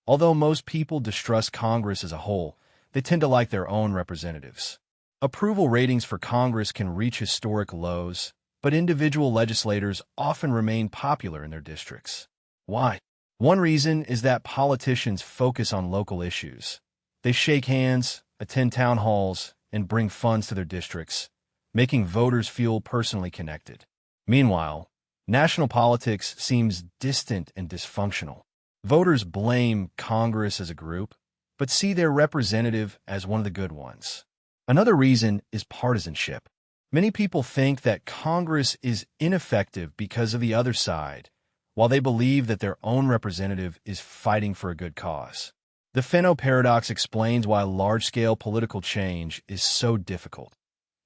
Although most people distrust Congress as a whole, they tend to like their own representatives. Approval ratings for Congress can reach historic lows, but individual legislators often remain popular in their districts. Why? One reason is that politicians focus on local issues. They shake hands, attend town halls, and bring funds to their districts, making voters feel personally connected. Meanwhile, national politics seems distant and dysfunctional. Voters blame Congress as a group, but see their representative as one of the good ones. Another reason is partisanship. Many people think that Congress is ineffective because of the other side, while they believe that their own representative is fighting for a good cause. The paradox explains why large-scale political change is so difficult.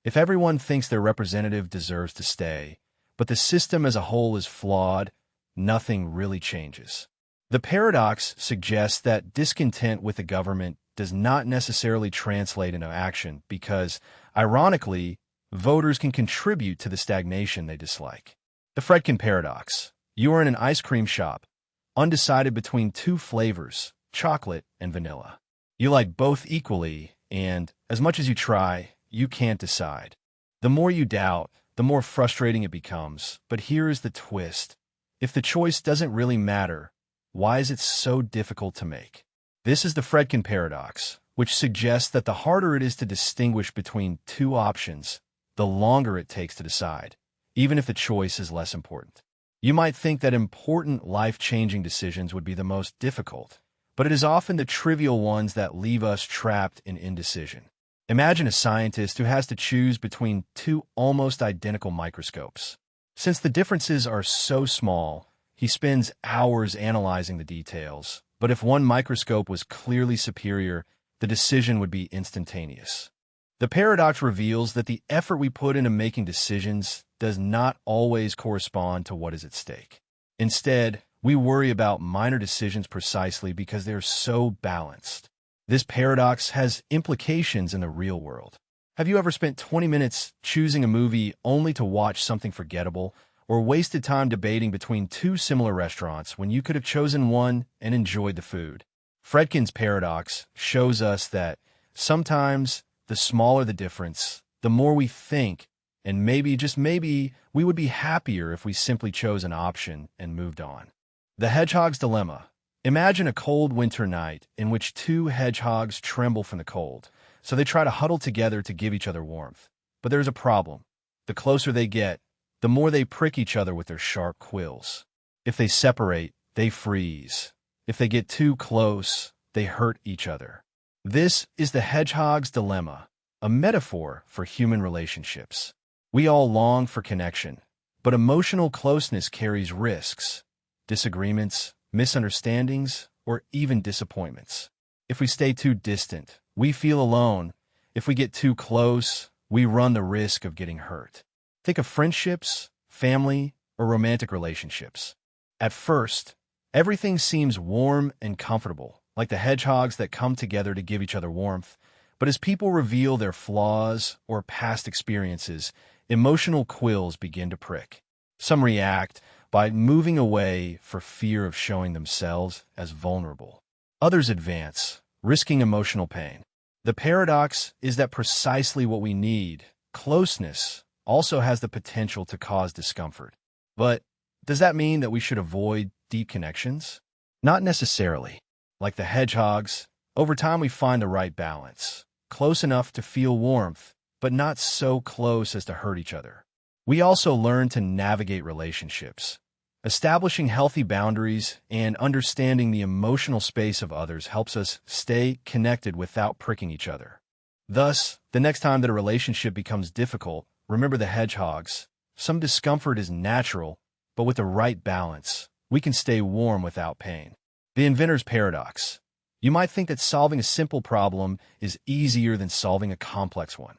If everyone thinks their representative deserves to stay, but the system as a whole is flawed, nothing really changes. The paradox suggests that discontent with the government does not necessarily translate into action because, ironically, voters can contribute to the stagnation they dislike. The Fredkin paradox. You are in an ice cream shop, undecided between two flavors, chocolate and vanilla. You like both equally, and as much as you try, you can't decide. The more you doubt, the more frustrating it becomes. But here is the twist. If the choice doesn't really matter, why is it so difficult to make? This is the Fredkin paradox, which suggests that the harder it is to distinguish between two options, the longer it takes to decide, even if the choice is less important. You might think that important life-changing decisions would be the most difficult, but it is often the trivial ones that leave us trapped in indecision. Imagine a scientist who has to choose between two almost identical microscopes. Since the differences are so small, he spends hours analyzing the details, but if one microscope was clearly superior, the decision would be instantaneous. The paradox reveals that the effort we put into making decisions does not always correspond to what is at stake. Instead, we worry about minor decisions precisely because they're so balanced. This paradox has implications in the real world. Have you ever spent 20 minutes choosing a movie only to watch something forgettable, or wasted time debating between two similar restaurants when you could have chosen one and enjoyed the food? Fredkin's paradox shows us that sometimes the smaller the difference, the more we think, and maybe, just maybe, we would be happier if we simply chose an option and moved on. The hedgehog's dilemma. Imagine a cold winter night in which two hedgehogs tremble from the cold, so they try to huddle together to give each other warmth. But there's a problem. The closer they get, the more they prick each other with their sharp quills. If they separate, they freeze. If they get too close, they hurt each other. This is the hedgehog's dilemma, a metaphor for human relationships. We all long for connection, but emotional closeness carries risks, disagreements, misunderstandings, or even disappointments. If we stay too distant, we feel alone. If we get too close, we run the risk of getting hurt. Think of friendships, family, or romantic relationships. At first, everything seems warm and comfortable, like the hedgehogs that come together to give each other warmth. But as people reveal their flaws or past experiences, emotional quills begin to prick. Some react by moving away for fear of showing themselves as vulnerable. Others advance, risking emotional pain. The paradox is that precisely what we need, closeness, also has the potential to cause discomfort. But does that mean that we should avoid deep connections? Not necessarily. Like the hedgehogs, over time we find the right balance, close enough to feel warmth, but not so close as to hurt each other. We also learn to navigate relationships. Establishing healthy boundaries and understanding the emotional space of others helps us stay connected without pricking each other. Thus, the next time that a relationship becomes difficult, remember the hedgehogs. Some discomfort is natural, but with the right balance, we can stay warm without pain. The inventor's paradox. You might think that solving a simple problem is easier than solving a complex one,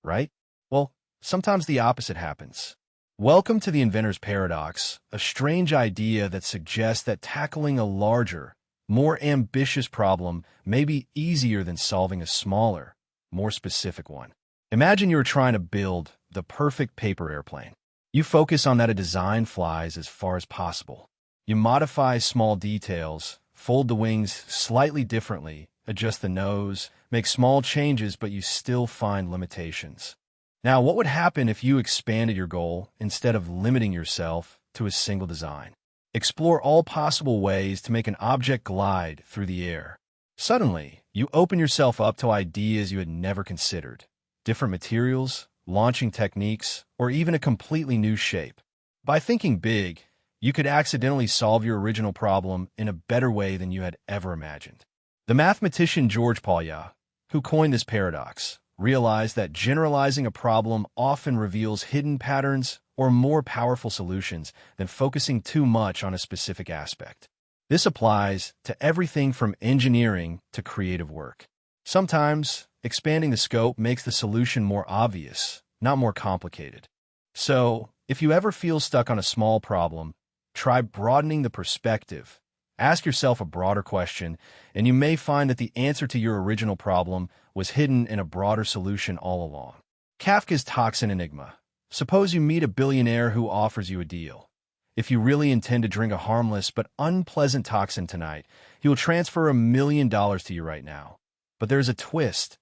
right? Well, sometimes the opposite happens. Welcome to the inventor's paradox, a strange idea that suggests that tackling a larger, more ambitious problem may be easier than solving a smaller, more specific one. Imagine you're trying to build the perfect paper airplane. You focus on that a design flies as far as possible. You modify small details, fold the wings slightly differently, adjust the nose, make small changes, but you still find limitations. Now, what would happen if you expanded your goal instead of limiting yourself to a single design? Explore all possible ways to make an object glide through the air. Suddenly, you open yourself up to ideas you had never considered, different materials, launching techniques, or even a completely new shape. By thinking big, you could accidentally solve your original problem in a better way than you had ever imagined. The mathematician George Polya, who coined this paradox, realized that generalizing a problem often reveals hidden patterns or more powerful solutions than focusing too much on a specific aspect. This applies to everything from engineering to creative work. Sometimes, expanding the scope makes the solution more obvious, not more complicated. So, if you ever feel stuck on a small problem, try broadening the perspective. Ask yourself a broader question, and you may find that the answer to your original problem was hidden in a broader solution all along. Kafka's toxin enigma. Suppose you meet a billionaire who offers you a deal. If you really intend to drink a harmless but unpleasant toxin tonight, he will transfer $1 million to you right now. But there's a twist.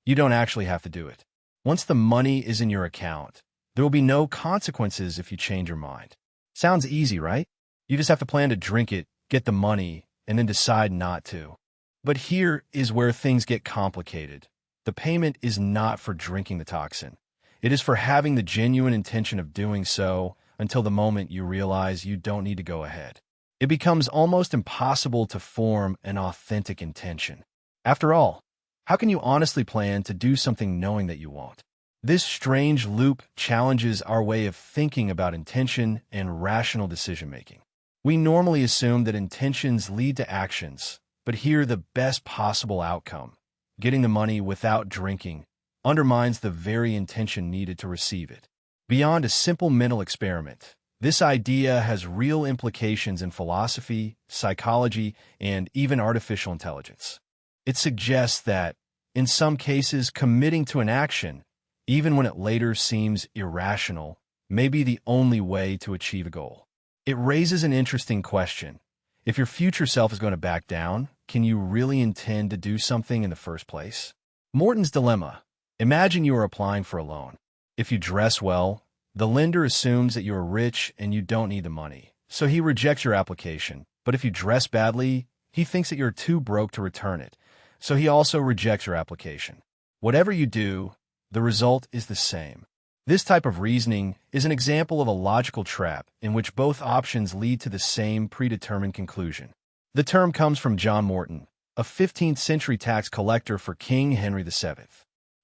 You don't actually have to do it. Once the money is in your account, there will be no consequences if you change your mind. Sounds easy, right? You just have to plan to drink it, get the money, and then decide not to. But here is where things get complicated. The payment is not for drinking the toxin. It is for having the genuine intention of doing so until the moment you realize you don't need to go ahead. It becomes almost impossible to form an authentic intention. After all, how can you honestly plan to do something knowing that you won't? This strange loop challenges our way of thinking about intention and rational decision-making. We normally assume that intentions lead to actions, but here the best possible outcome, getting the money without drinking, undermines the very intention needed to receive it. Beyond a simple mental experiment, this idea has real implications in philosophy, psychology, and even artificial intelligence. It suggests that, in some cases, committing to an action, even when it later seems irrational, may be the only way to achieve a goal. It raises an interesting question. If your future self is going to back down, can you really intend to do something in the first place? Morton's dilemma. Imagine you are applying for a loan. If you dress well, the lender assumes that you are rich and you don't need the money, so he rejects your application. But if you dress badly, he thinks that you're too broke to return it, so he also rejects your application. Whatever you do, the result is the same. This type of reasoning is an example of a logical trap in which both options lead to the same predetermined conclusion. The term comes from John Morton, a 15th century tax collector for King Henry VII.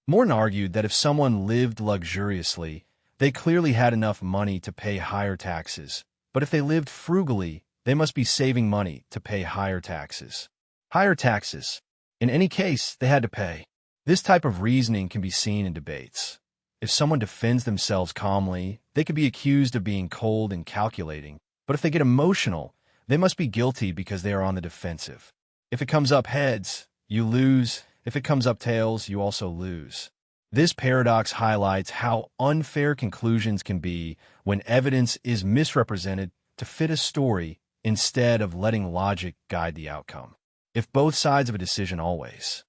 Morton argued that if someone lived luxuriously, they clearly had enough money to pay higher taxes, but if they lived frugally, they must be saving money to pay higher taxes. Higher taxes. In any case, they had to pay. This type of reasoning can be seen in debates. If someone defends themselves calmly, they could be accused of being cold and calculating, but if they get emotional, they must be guilty because they are on the defensive. If it comes up heads, you lose. If it comes up tails, you also lose. This paradox highlights how unfair conclusions can be when evidence is misrepresented to fit a story instead of letting logic guide the outcome. If both sides of a decision always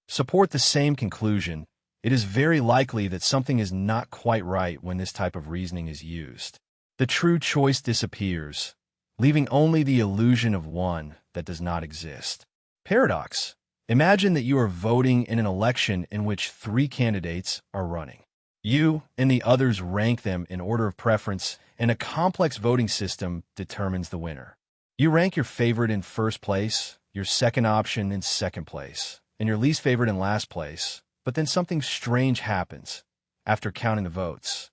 support the same conclusion, it is very likely that something is not quite right when this type of reasoning is used. The true choice disappears, leaving only the illusion of one that does not exist. Paradox. Imagine that you are voting in an election in which 3 candidates are running. You and the others rank them in order of preference, and a complex voting system determines the winner. You rank your favorite in first place, your second option in second place, and your least favorite in last place, but then something strange happens after counting the votes.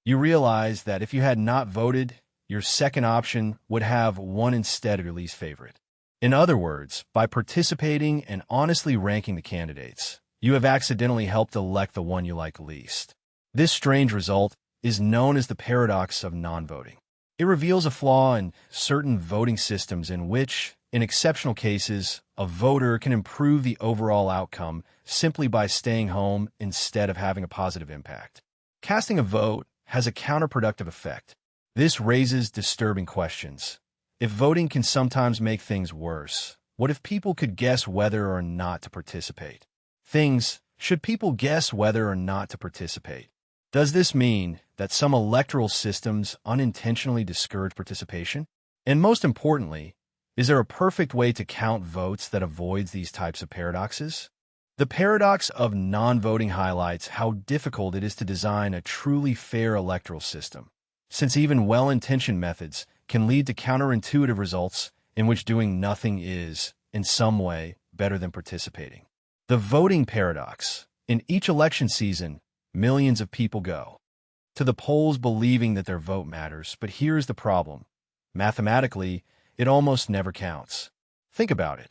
You realize that if you had not voted, your second option would have won instead of your least favorite. In other words, by participating and honestly ranking the candidates, you have accidentally helped elect the one you like least. This strange result is known as the paradox of non-voting. It reveals a flaw in certain voting systems in which, in exceptional cases, a voter can improve the overall outcome simply by staying home instead of having a positive impact. Casting a vote has a counterproductive effect. This raises disturbing questions. If voting can sometimes make things worse, what if people could guess whether or not to participate? Should people guess whether or not to participate? Does this mean that some electoral systems unintentionally discourage participation? And most importantly, is there a perfect way to count votes that avoids these types of paradoxes? The paradox of non-voting highlights how difficult it is to design a truly fair electoral system, since even well-intentioned methods can lead to counterintuitive results in which doing nothing is, in some way, better than participating. The voting paradox. In each election season, millions of people go to the polls believing that their vote matters, but here's the problem. Mathematically, it almost never counts. Think about it.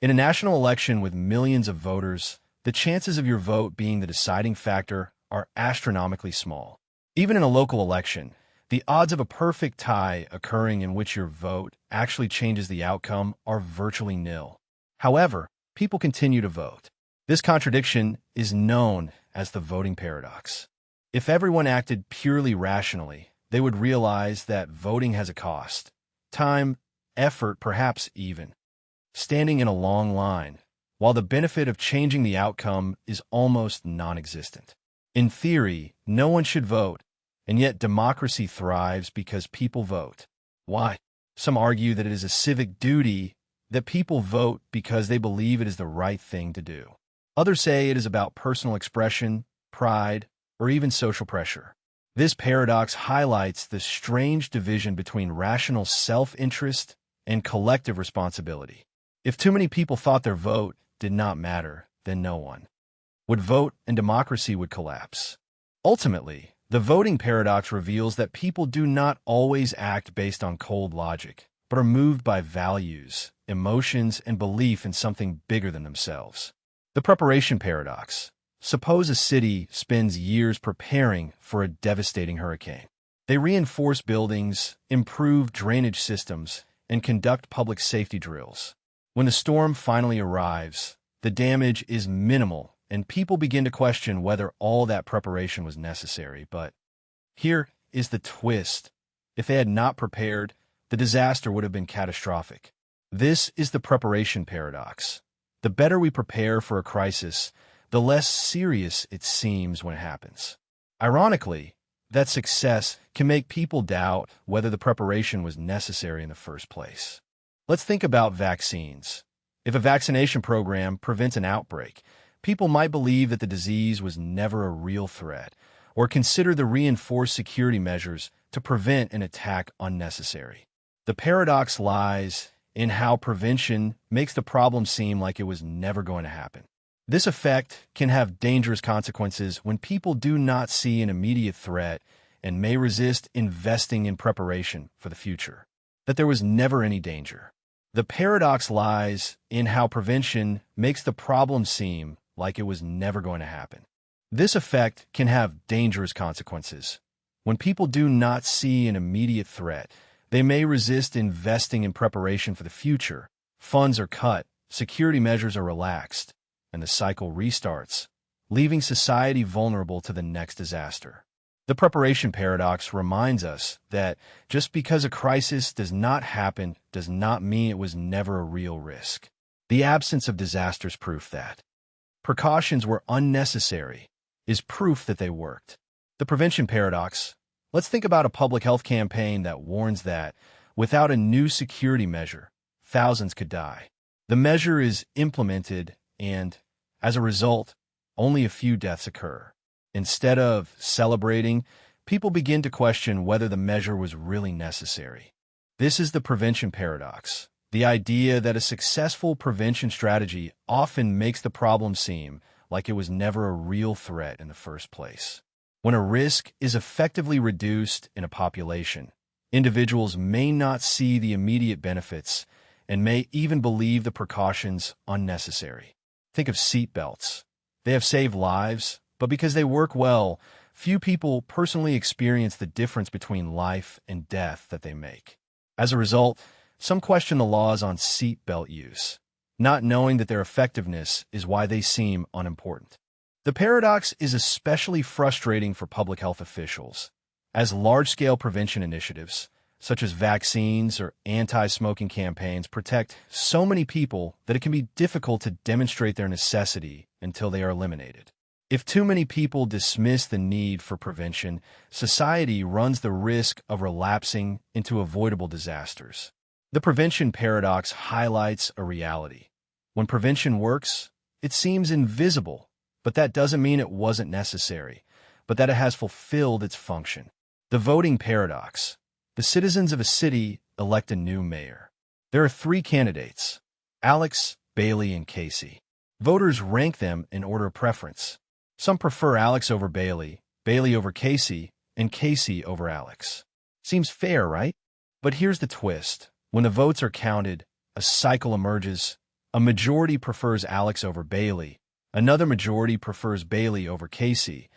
In a national election with millions of voters, the chances of your vote being the deciding factor are astronomically small. Even in a local election, The odds of a perfect tie occurring in which your vote actually changes the outcome are virtually nil. However, people continue to vote. This contradiction is known as the voting paradox. If everyone acted purely rationally, they would realize that voting has a cost. Time, effort, perhaps even standing in a long line, while the benefit of changing the outcome is almost non-existent. In theory, no one should vote, and yet democracy thrives because people vote. Why? Some argue that it is a civic duty, that people vote because they believe it is the right thing to do. Others say it is about personal expression, pride, or even social pressure. This paradox highlights the strange division between rational self-interest and collective responsibility. If too many people thought their vote did not matter, then no one would vote and democracy would collapse. Ultimately, the voting paradox reveals that people do not always act based on cold logic, but are moved by values, emotions, and belief in something bigger than themselves. The preparation paradox. Suppose a city spends years preparing for a devastating hurricane. They reinforce buildings, improve drainage systems, and conduct public safety drills. When the storm finally arrives, the damage is minimal, and people begin to question whether all that preparation was necessary. But here is the twist. If they had not prepared, the disaster would have been catastrophic. This is the preparation paradox. The better we prepare for a crisis, the less serious it seems when it happens. Ironically, that success can make people doubt whether the preparation was necessary in the first place. Let's think about vaccines. If a vaccination program prevents an outbreak, people might believe that the disease was never a real threat, or consider the reinforced security measures to prevent an attack unnecessary. The paradox lies in how prevention makes the problem seem like it was never going to happen. This effect can have dangerous consequences when people do not see an immediate threat and may resist investing in preparation for the future, that there was never any danger. The paradox lies in how prevention makes the problem seem like it was never going to happen. This effect can have dangerous consequences. When people do not see an immediate threat, they may resist investing in preparation for the future. Funds are cut, security measures are relaxed, and the cycle restarts, leaving society vulnerable to the next disaster. The preparation paradox reminds us that just because a crisis does not happen does not mean it was never a real risk. The absence of disasters proof that precautions were unnecessary is proof that they worked. The prevention paradox. Let's think about a public health campaign that warns that without a new security measure, thousands could die. The measure is implemented and, as a result, only a few deaths occur. Instead of celebrating, people begin to question whether the measure was really necessary. This is the prevention paradox, the idea that a successful prevention strategy often makes the problem seem like it was never a real threat in the first place. When a risk is effectively reduced in a population, individuals may not see the immediate benefits and may even believe the precautions unnecessary. Think of seat belts. They have saved lives, but because they work well, few people personally experience the difference between life and death that they make. As a result, some question the laws on seat belt use, not knowing that their effectiveness is why they seem unimportant. The paradox is especially frustrating for public health officials, as large-scale prevention initiatives, such as vaccines or anti-smoking campaigns, protect so many people that it can be difficult to demonstrate their necessity until they are eliminated. If too many people dismiss the need for prevention, society runs the risk of relapsing into avoidable disasters. The prevention paradox highlights a reality. When prevention works, it seems invisible, but that doesn't mean it wasn't necessary, but that it has fulfilled its function. The voting paradox. The citizens of a city elect a new mayor. There are 3 candidates: Alex, Bailey, and Casey. Voters rank them in order of preference. Some prefer Alex over Bailey, Bailey over Casey, and Casey over Alex. Seems fair, right? But here's the twist. When the votes are counted, a cycle emerges. A majority prefers Alex over Bailey, another majority prefers Bailey over Casey,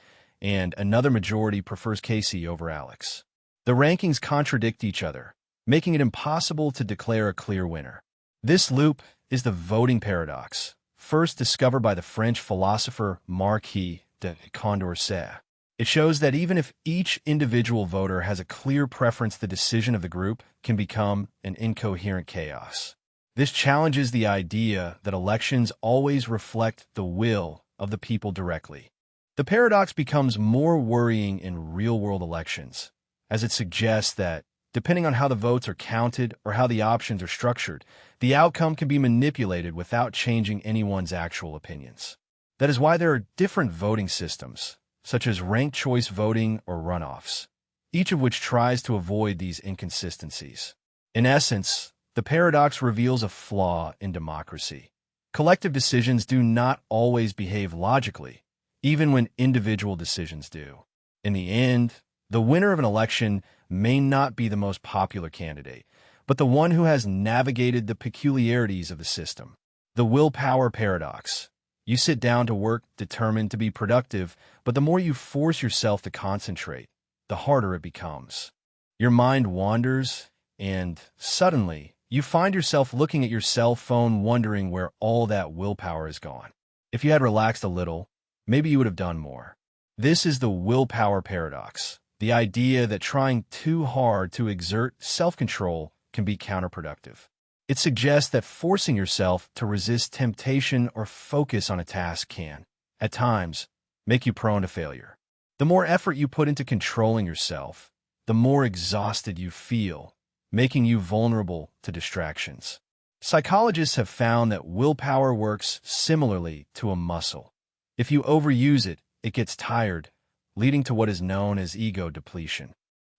and another majority prefers Casey over Alex. The rankings contradict each other, making it impossible to declare a clear winner. This loop is the voting paradox, first discovered by the French philosopher Marquis de Condorcet. It shows that even if each individual voter has a clear preference, the decision of the group can become an incoherent chaos. This challenges the idea that elections always reflect the will of the people directly. The paradox becomes more worrying in real-world elections, as it suggests that, depending on how the votes are counted or how the options are structured, the outcome can be manipulated without changing anyone's actual opinions. That is why there are different voting systems, such as ranked choice voting or runoffs, each of which tries to avoid these inconsistencies. In essence, the paradox reveals a flaw in democracy. Collective decisions do not always behave logically, even when individual decisions do. In the end, the winner of an election may not be the most popular candidate, but the one who has navigated the peculiarities of the system. The willpower paradox. You sit down to work determined to be productive, but the more you force yourself to concentrate, the harder it becomes. Your mind wanders, and suddenly, you find yourself looking at your cell phone wondering where all that willpower is gone. If you had relaxed a little, maybe you would have done more. This is the willpower paradox, the idea that trying too hard to exert self-control can be counterproductive. It suggests that forcing yourself to resist temptation or focus on a task can, at times, make you prone to failure. The more effort you put into controlling yourself, the more exhausted you feel, making you vulnerable to distractions. Psychologists have found that willpower works similarly to a muscle. If you overuse it, it gets tired, leading to what is known as ego depletion.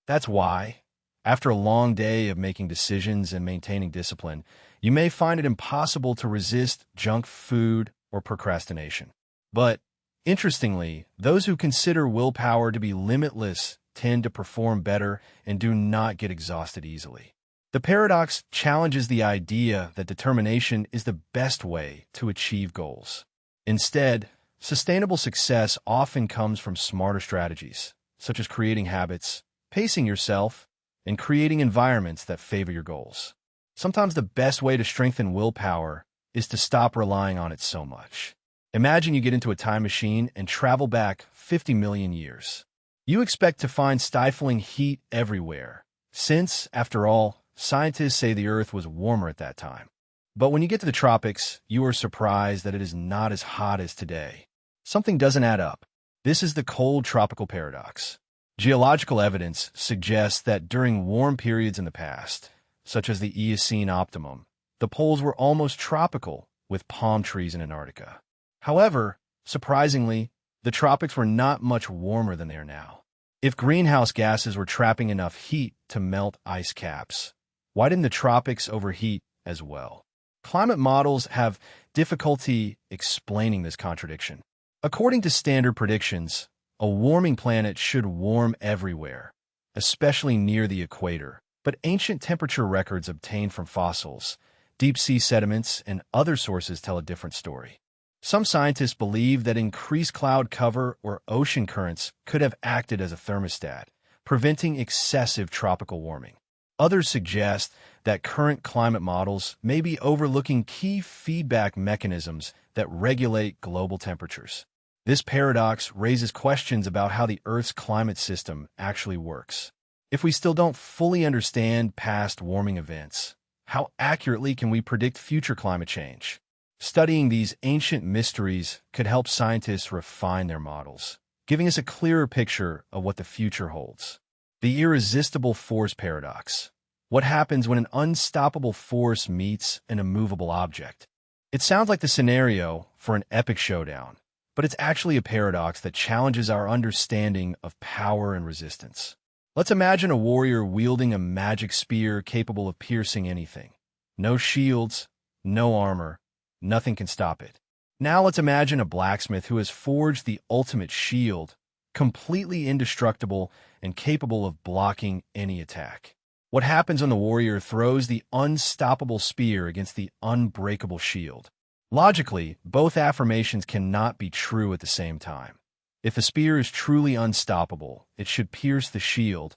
That's why, after a long day of making decisions and maintaining discipline, you may find it impossible to resist junk food or procrastination. But, interestingly, those who consider willpower to be limitless tend to perform better and do not get exhausted easily. The paradox challenges the idea that determination is the best way to achieve goals. Instead, sustainable success often comes from smarter strategies, such as creating habits, pacing yourself, and creating environments that favor your goals. Sometimes the best way to strengthen willpower is to stop relying on it so much. Imagine you get into a time machine and travel back 50 million years. You expect to find stifling heat everywhere, since, after all, scientists say the Earth was warmer at that time. But when you get to the tropics, you are surprised that it is not as hot as today. Something doesn't add up. This is the cold tropical paradox. Geological evidence suggests that during warm periods in the past, such as the Eocene optimum, the poles were almost tropical, with palm trees in Antarctica. However, surprisingly, the tropics were not much warmer than they are now. If greenhouse gases were trapping enough heat to melt ice caps, why didn't the tropics overheat as well? Climate models have difficulty explaining this contradiction. According to standard predictions, a warming planet should warm everywhere, especially near the equator, but ancient temperature records obtained from fossils, deep-sea sediments, and other sources tell a different story. Some scientists believe that increased cloud cover or ocean currents could have acted as a thermostat, preventing excessive tropical warming. Others suggest that current climate models may be overlooking key feedback mechanisms that regulate global temperatures. This paradox raises questions about how the Earth's climate system actually works. If we still don't fully understand past warming events, how accurately can we predict future climate change? Studying these ancient mysteries could help scientists refine their models, giving us a clearer picture of what the future holds. The irresistible force paradox. What happens when an unstoppable force meets an immovable object? It sounds like the scenario for an epic showdown, but it's actually a paradox that challenges our understanding of power and resistance. Let's imagine a warrior wielding a magic spear capable of piercing anything. No shields, no armor, nothing can stop it. Now let's imagine a blacksmith who has forged the ultimate shield, completely indestructible and capable of blocking any attack. What happens when the warrior throws the unstoppable spear against the unbreakable shield? Logically, both affirmations cannot be true at the same time. If a spear is truly unstoppable, it should pierce the shield,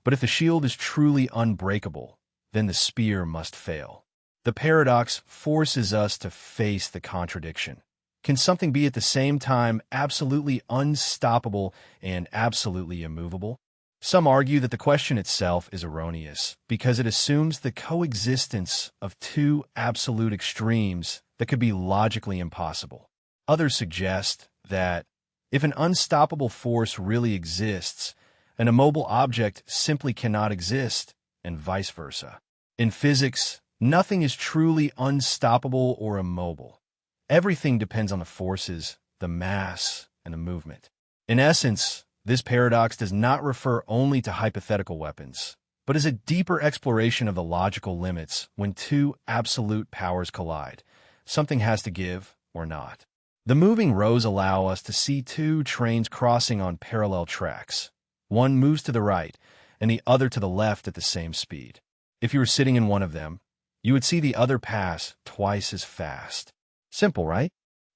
But if the shield is truly unbreakable, then the spear must fail. The paradox forces us to face the contradiction. Can something be at the same time absolutely unstoppable and absolutely immovable? Some argue that the question itself is erroneous because it assumes the coexistence of two absolute extremes that could be logically impossible. Others suggest that if an unstoppable force really exists, an immobile object simply cannot exist, and vice versa. In physics, nothing is truly unstoppable or immobile. Everything depends on the forces, the mass, and the movement. In essence, this paradox does not refer only to hypothetical weapons, but is a deeper exploration of the logical limits when two absolute powers collide. Something has to give or not. The moving rows allow us to see two trains crossing on parallel tracks. One moves to the right, and the other to the left at the same speed. If you were sitting in one of them, you would see the other pass twice as fast. Simple, right?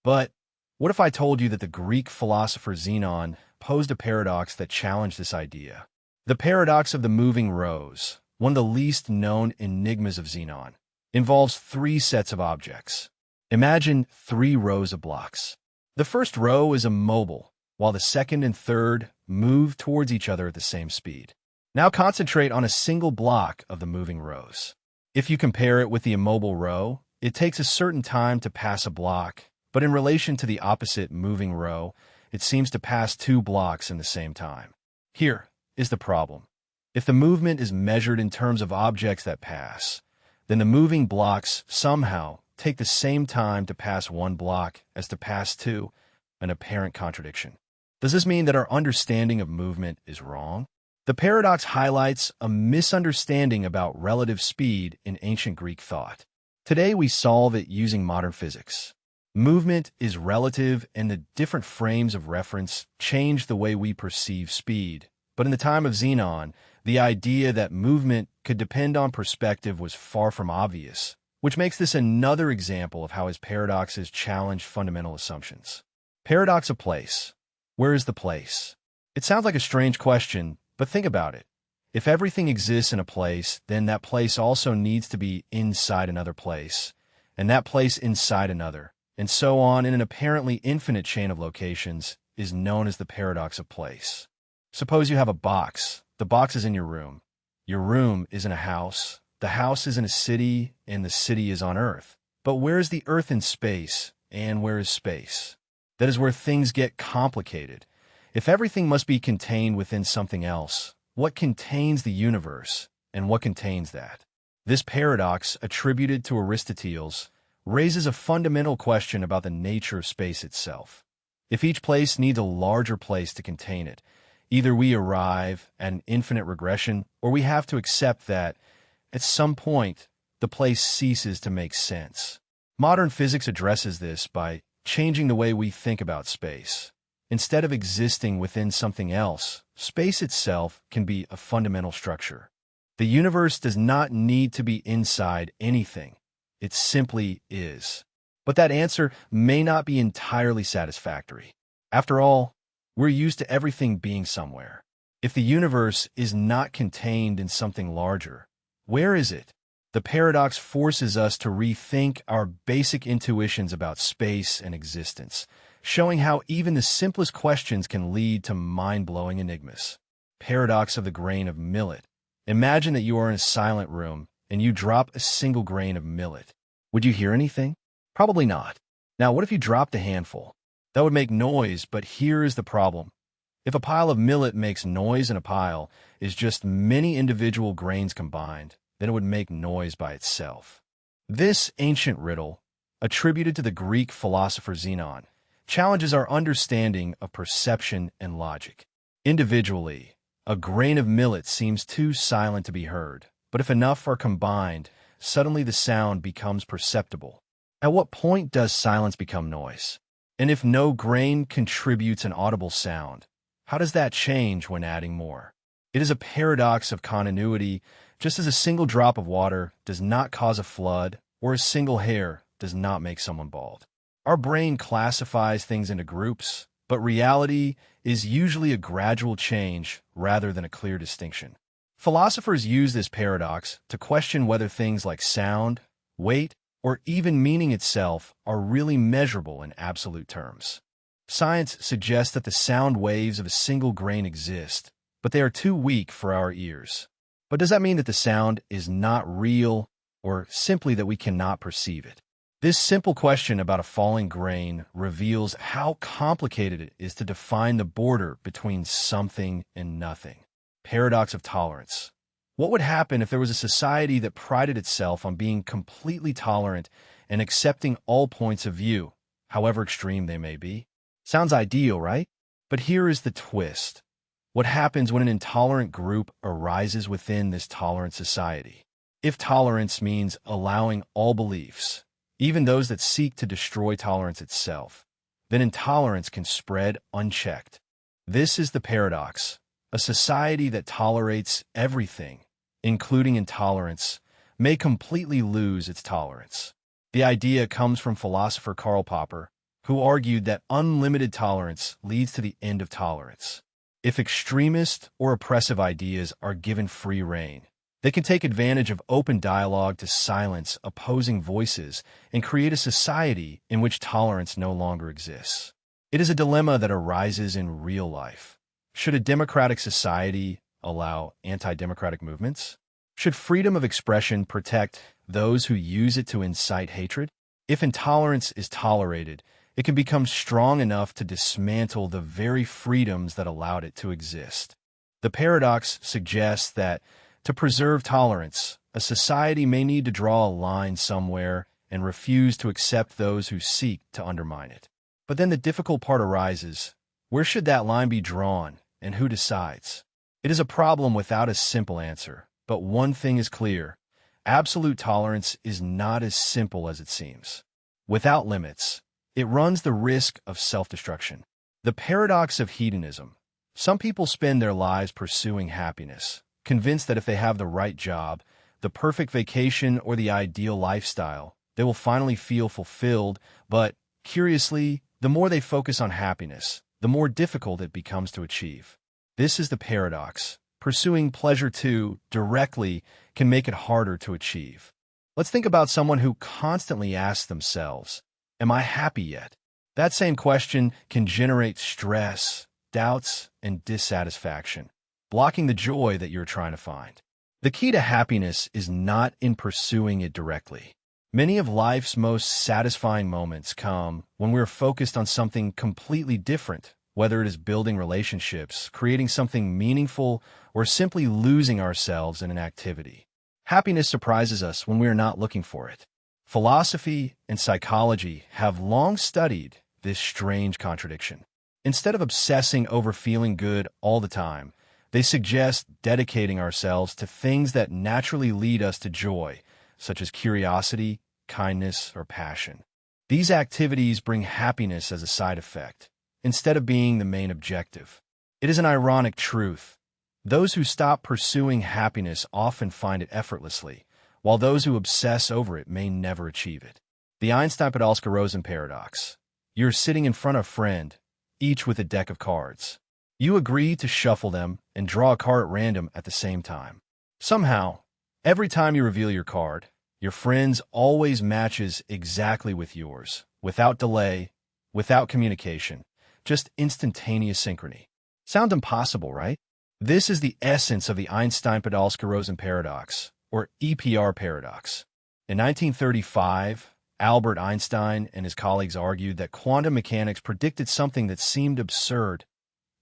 But what if I told you that the Greek philosopher Zenon posed a paradox that challenged this idea? The paradox of the moving rows, one of the least known enigmas of Zenon, involves three sets of objects. Imagine 3 rows of blocks. The first row is immobile, while the second and third move towards each other at the same speed. Now concentrate on a single block of the moving rows. If you compare it with the immobile row, it takes a certain time to pass a block, but in relation to the opposite moving row, it seems to pass 2 blocks in the same time. Here is the problem. If the movement is measured in terms of objects that pass, then the moving blocks somehow take the same time to pass 1 block as to pass 2, an apparent contradiction. Does this mean that our understanding of movement is wrong? The paradox highlights a misunderstanding about relative speed in ancient Greek thought. Today we solve it using modern physics. Movement is relative, and the different frames of reference change the way we perceive speed. But in the time of Zenon, the idea that movement could depend on perspective was far from obvious, which makes this another example of how his paradoxes challenge fundamental assumptions. Paradox of place. Where is the place? It sounds like a strange question, but think about it. If everything exists in a place, then that place also needs to be inside another place, and that place inside another, and so on in an apparently infinite chain of locations, is known as the paradox of place. Suppose you have a box. The box is in your room. Your room is in a house. The house is in a city, and the city is on Earth. But where is the Earth in space, and where is space? That is where things get complicated. If everything must be contained within something else, what contains the universe, and what contains that? This paradox, attributed to Aristoteles, raises a fundamental question about the nature of space itself. If each place needs a larger place to contain it, either we arrive at an infinite regression, or we have to accept that, at some point, the place ceases to make sense. Modern physics addresses this by changing the way we think about space. Instead of existing within something else, space itself can be a fundamental structure. The universe does not need to be inside anything. It simply is. But that answer may not be entirely satisfactory. After all, we're used to everything being somewhere. If the universe is not contained in something larger, where is it? The paradox forces us to rethink our basic intuitions about space and existence, showing how even the simplest questions can lead to mind-blowing enigmas. Paradox of the grain of millet. Imagine that you are in a silent room and you drop a single grain of millet. Would you hear anything? Probably not. Now, what if you dropped a handful? That would make noise, but here is the problem. If a pile of millet makes noise and a pile is just many individual grains combined, then it would make noise by itself. This ancient riddle, attributed to the Greek philosopher Zenon, challenges our understanding of perception and logic. Individually, a grain of millet seems too silent to be heard, but if enough are combined, suddenly the sound becomes perceptible. At what point does silence become noise? And if no grain contributes an audible sound, how does that change when adding more? It is a paradox of continuity, just as a single drop of water does not cause a flood, or a single hair does not make someone bald. Our brain classifies things into groups, but reality is usually a gradual change rather than a clear distinction. Philosophers use this paradox to question whether things like sound, weight, or even meaning itself are really measurable in absolute terms. Science suggests that the sound waves of a single grain exist, but they are too weak for our ears. But does that mean that the sound is not real, or simply that we cannot perceive it? This simple question about a falling grain reveals how complicated it is to define the border between something and nothing. Paradox of tolerance. What would happen if there was a society that prided itself on being completely tolerant and accepting all points of view, however extreme they may be? Sounds ideal, right? But here is the twist. What happens when an intolerant group arises within this tolerant society? If tolerance means allowing all beliefs, even those that seek to destroy tolerance itself, then intolerance can spread unchecked. This is the paradox. A society that tolerates everything, including intolerance, may completely lose its tolerance. The idea comes from philosopher Karl Popper, who argued that unlimited tolerance leads to the end of tolerance. If extremist or oppressive ideas are given free rein, they can take advantage of open dialogue to silence opposing voices and create a society in which tolerance no longer exists. It is a dilemma that arises in real life. Should a democratic society allow anti-democratic movements? Should freedom of expression protect those who use it to incite hatred? If intolerance is tolerated, it can become strong enough to dismantle the very freedoms that allowed it to exist. The paradox suggests that to preserve tolerance, a society may need to draw a line somewhere and refuse to accept those who seek to undermine it. But then the difficult part arises. Where should that line be drawn, and who decides? It is a problem without a simple answer, but one thing is clear. Absolute tolerance is not as simple as it seems. Without limits, it runs the risk of self-destruction. The paradox of hedonism. Some people spend their lives pursuing happiness, convinced that if they have the right job, the perfect vacation, or the ideal lifestyle, they will finally feel fulfilled. But, curiously, the more they focus on happiness, the more difficult it becomes to achieve. This is the paradox. Pursuing pleasure too directly can make it harder to achieve. Let's think about someone who constantly asks themselves, "Am I happy yet?" That same question can generate stress, doubts, and dissatisfaction, blocking the joy that you're trying to find. The key to happiness is not in pursuing it directly. Many of life's most satisfying moments come when we're focused on something completely different, whether it is building relationships, creating something meaningful, or simply losing ourselves in an activity. Happiness surprises us when we are not looking for it. Philosophy and psychology have long studied this strange contradiction. Instead of obsessing over feeling good all the time, they suggest dedicating ourselves to things that naturally lead us to joy, such as curiosity, kindness, or passion. These activities bring happiness as a side effect, instead of being the main objective. It is an ironic truth. Those who stop pursuing happiness often find it effortlessly, while those who obsess over it may never achieve it. The Einstein-Podolsky-Rosen paradox. You're sitting in front of a friend, each with a deck of cards. You agree to shuffle them and draw a card at random at the same time. Somehow, every time you reveal your card, your friend's always matches exactly with yours, without delay, without communication, just instantaneous synchrony. Sounds impossible, right? This is the essence of the Einstein-Podolsky-Rosen paradox, or EPR paradox. In 1935, Albert Einstein and his colleagues argued that quantum mechanics predicted something that seemed absurd.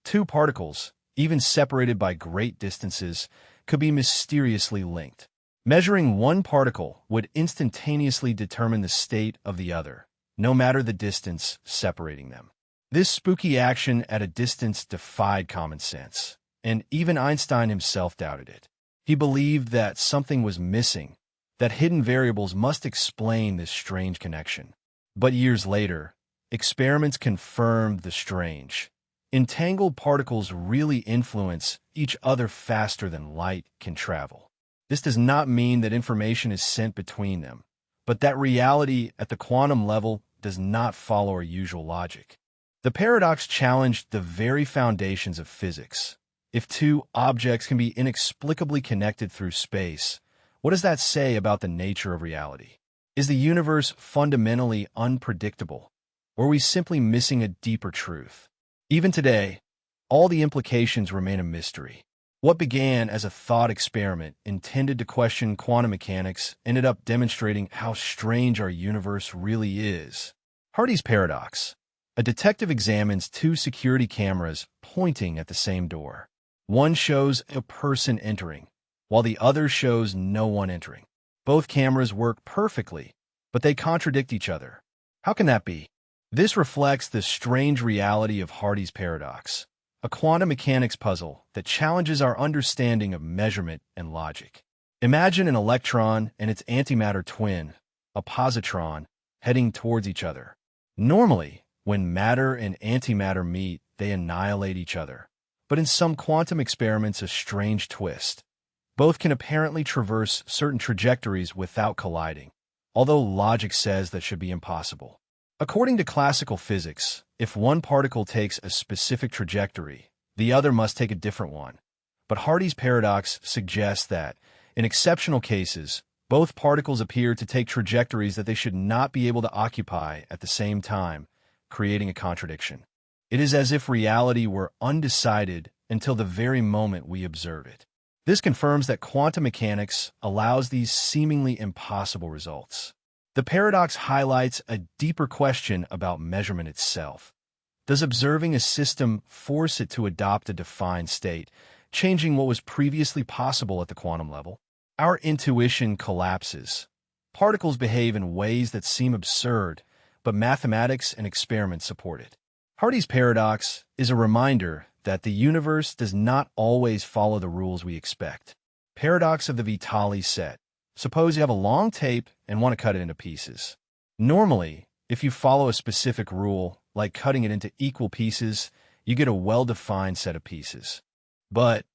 Two particles, even separated by great distances, could be mysteriously linked. Measuring one particle would instantaneously determine the state of the other, no matter the distance separating them. This spooky action at a distance defied common sense, and even Einstein himself doubted it. He believed that something was missing, that hidden variables must explain this strange connection. But years later, experiments confirmed the strange. Entangled particles really influence each other faster than light can travel. This does not mean that information is sent between them, but that reality at the quantum level does not follow our usual logic. The paradox challenged the very foundations of physics. If two objects can be inexplicably connected through space, what does that say about the nature of reality? Is the universe fundamentally unpredictable, or are we simply missing a deeper truth? Even today, all the implications remain a mystery. What began as a thought experiment intended to question quantum mechanics ended up demonstrating how strange our universe really is. Hardy's paradox. A detective examines two security cameras pointing at the same door. One shows a person entering, while the other shows no one entering. Both cameras work perfectly, but they contradict each other. How can that be? This reflects the strange reality of Hardy's paradox, a quantum mechanics puzzle that challenges our understanding of measurement and logic. Imagine an electron and its antimatter twin, a positron, heading towards each other. Normally, when matter and antimatter meet, they annihilate each other. But in some quantum experiments, a strange twist. Both can apparently traverse certain trajectories without colliding, although logic says that should be impossible. According to classical physics, if one particle takes a specific trajectory, the other must take a different one. But Hardy's paradox suggests that, in exceptional cases, both particles appear to take trajectories that they should not be able to occupy at the same time, creating a contradiction. It is as if reality were undecided until the very moment we observe it. This confirms that quantum mechanics allows these seemingly impossible results. The paradox highlights a deeper question about measurement itself. Does observing a system force it to adopt a defined state, changing what was previously possible at the quantum level? Our intuition collapses. Particles behave in ways that seem absurd, but mathematics and experiments support it. Hardy's paradox is a reminder that the universe does not always follow the rules we expect. Paradox of the Vitali set. Suppose you have a long tape and want to cut it into pieces. Normally, if you follow a specific rule, like cutting it into equal pieces, you get a well-defined set of pieces. But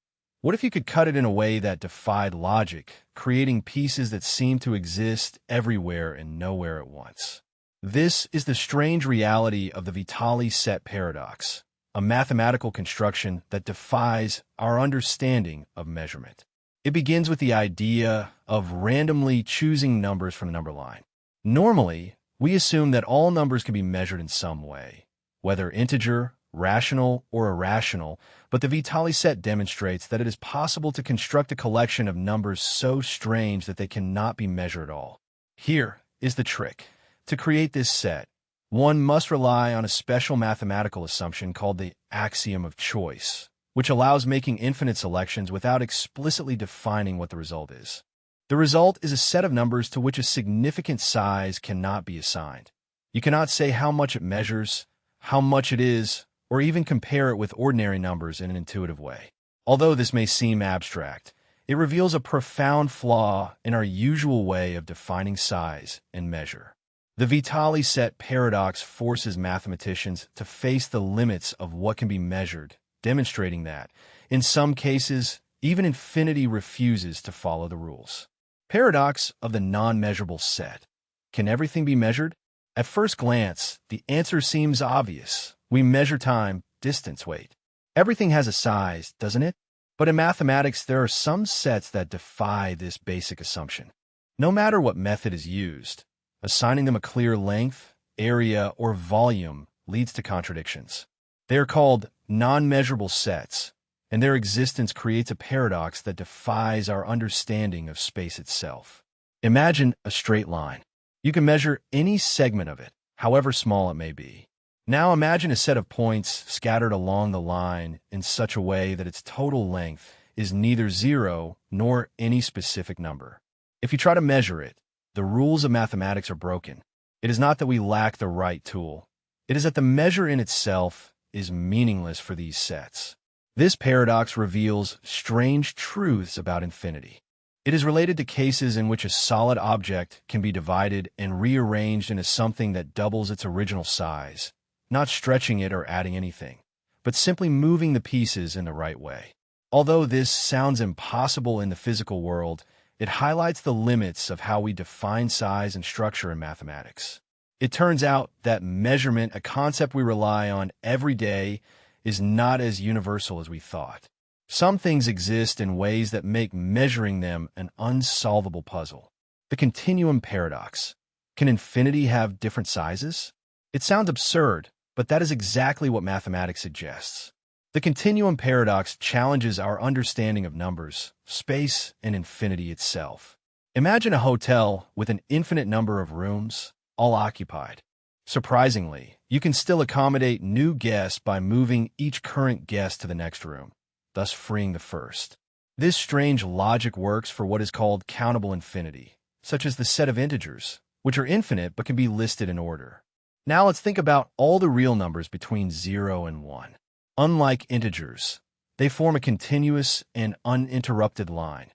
what if you could cut it in a way that defied logic, creating pieces that seem to exist everywhere and nowhere at once? This is the strange reality of the Vitali set paradox, a mathematical construction that defies our understanding of measurement. It begins with the idea of randomly choosing numbers from the number line. Normally, we assume that all numbers can be measured in some way, whether integer, rational, or irrational, but the Vitali set demonstrates that it is possible to construct a collection of numbers so strange that they cannot be measured at all. Here is the trick. To create this set, one must rely on a special mathematical assumption called the axiom of choice, which allows making infinite selections without explicitly defining what the result is. The result is a set of numbers to which a significant size cannot be assigned. You cannot say how much it measures, how much it is, or even compare it with ordinary numbers in an intuitive way. Although this may seem abstract, it reveals a profound flaw in our usual way of defining size and measure. The Vitali set paradox forces mathematicians to face the limits of what can be measured, demonstrating that, in some cases, even infinity refuses to follow the rules. Paradox of the non-measurable set. Can everything be measured? At first glance, the answer seems obvious. We measure time, distance, weight. Everything has a size, doesn't it? But in mathematics, there are some sets that defy this basic assumption. No matter what method is used, assigning them a clear length, area, or volume leads to contradictions. They are called non-measurable sets, and their existence creates a paradox that defies our understanding of space itself. Imagine a straight line. You can measure any segment of it, however small it may be. Now imagine a set of points scattered along the line in such a way that its total length is neither zero nor any specific number. If you try to measure it, the rules of mathematics are broken. It is not that we lack the right tool. It is that the measure in itself is meaningless for these sets. This paradox reveals strange truths about infinity. It is related to cases in which a solid object can be divided and rearranged into something that doubles its original size, not stretching it or adding anything, but simply moving the pieces in the right way. Although this sounds impossible in the physical world, it highlights the limits of how we define size and structure in mathematics. It turns out that measurement, a concept we rely on every day, is not as universal as we thought. Some things exist in ways that make measuring them an unsolvable puzzle. The continuum paradox. Can infinity have different sizes? It sounds absurd, but that is exactly what mathematics suggests. The continuum paradox challenges our understanding of numbers, space, and infinity itself. Imagine a hotel with an infinite number of rooms, all occupied. Surprisingly, you can still accommodate new guests by moving each current guest to the next room, thus freeing the first. This strange logic works for what is called countable infinity, such as the set of integers, which are infinite but can be listed in order. Now let's think about all the real numbers between 0 and 1. Unlike integers, they form a continuous and uninterrupted line.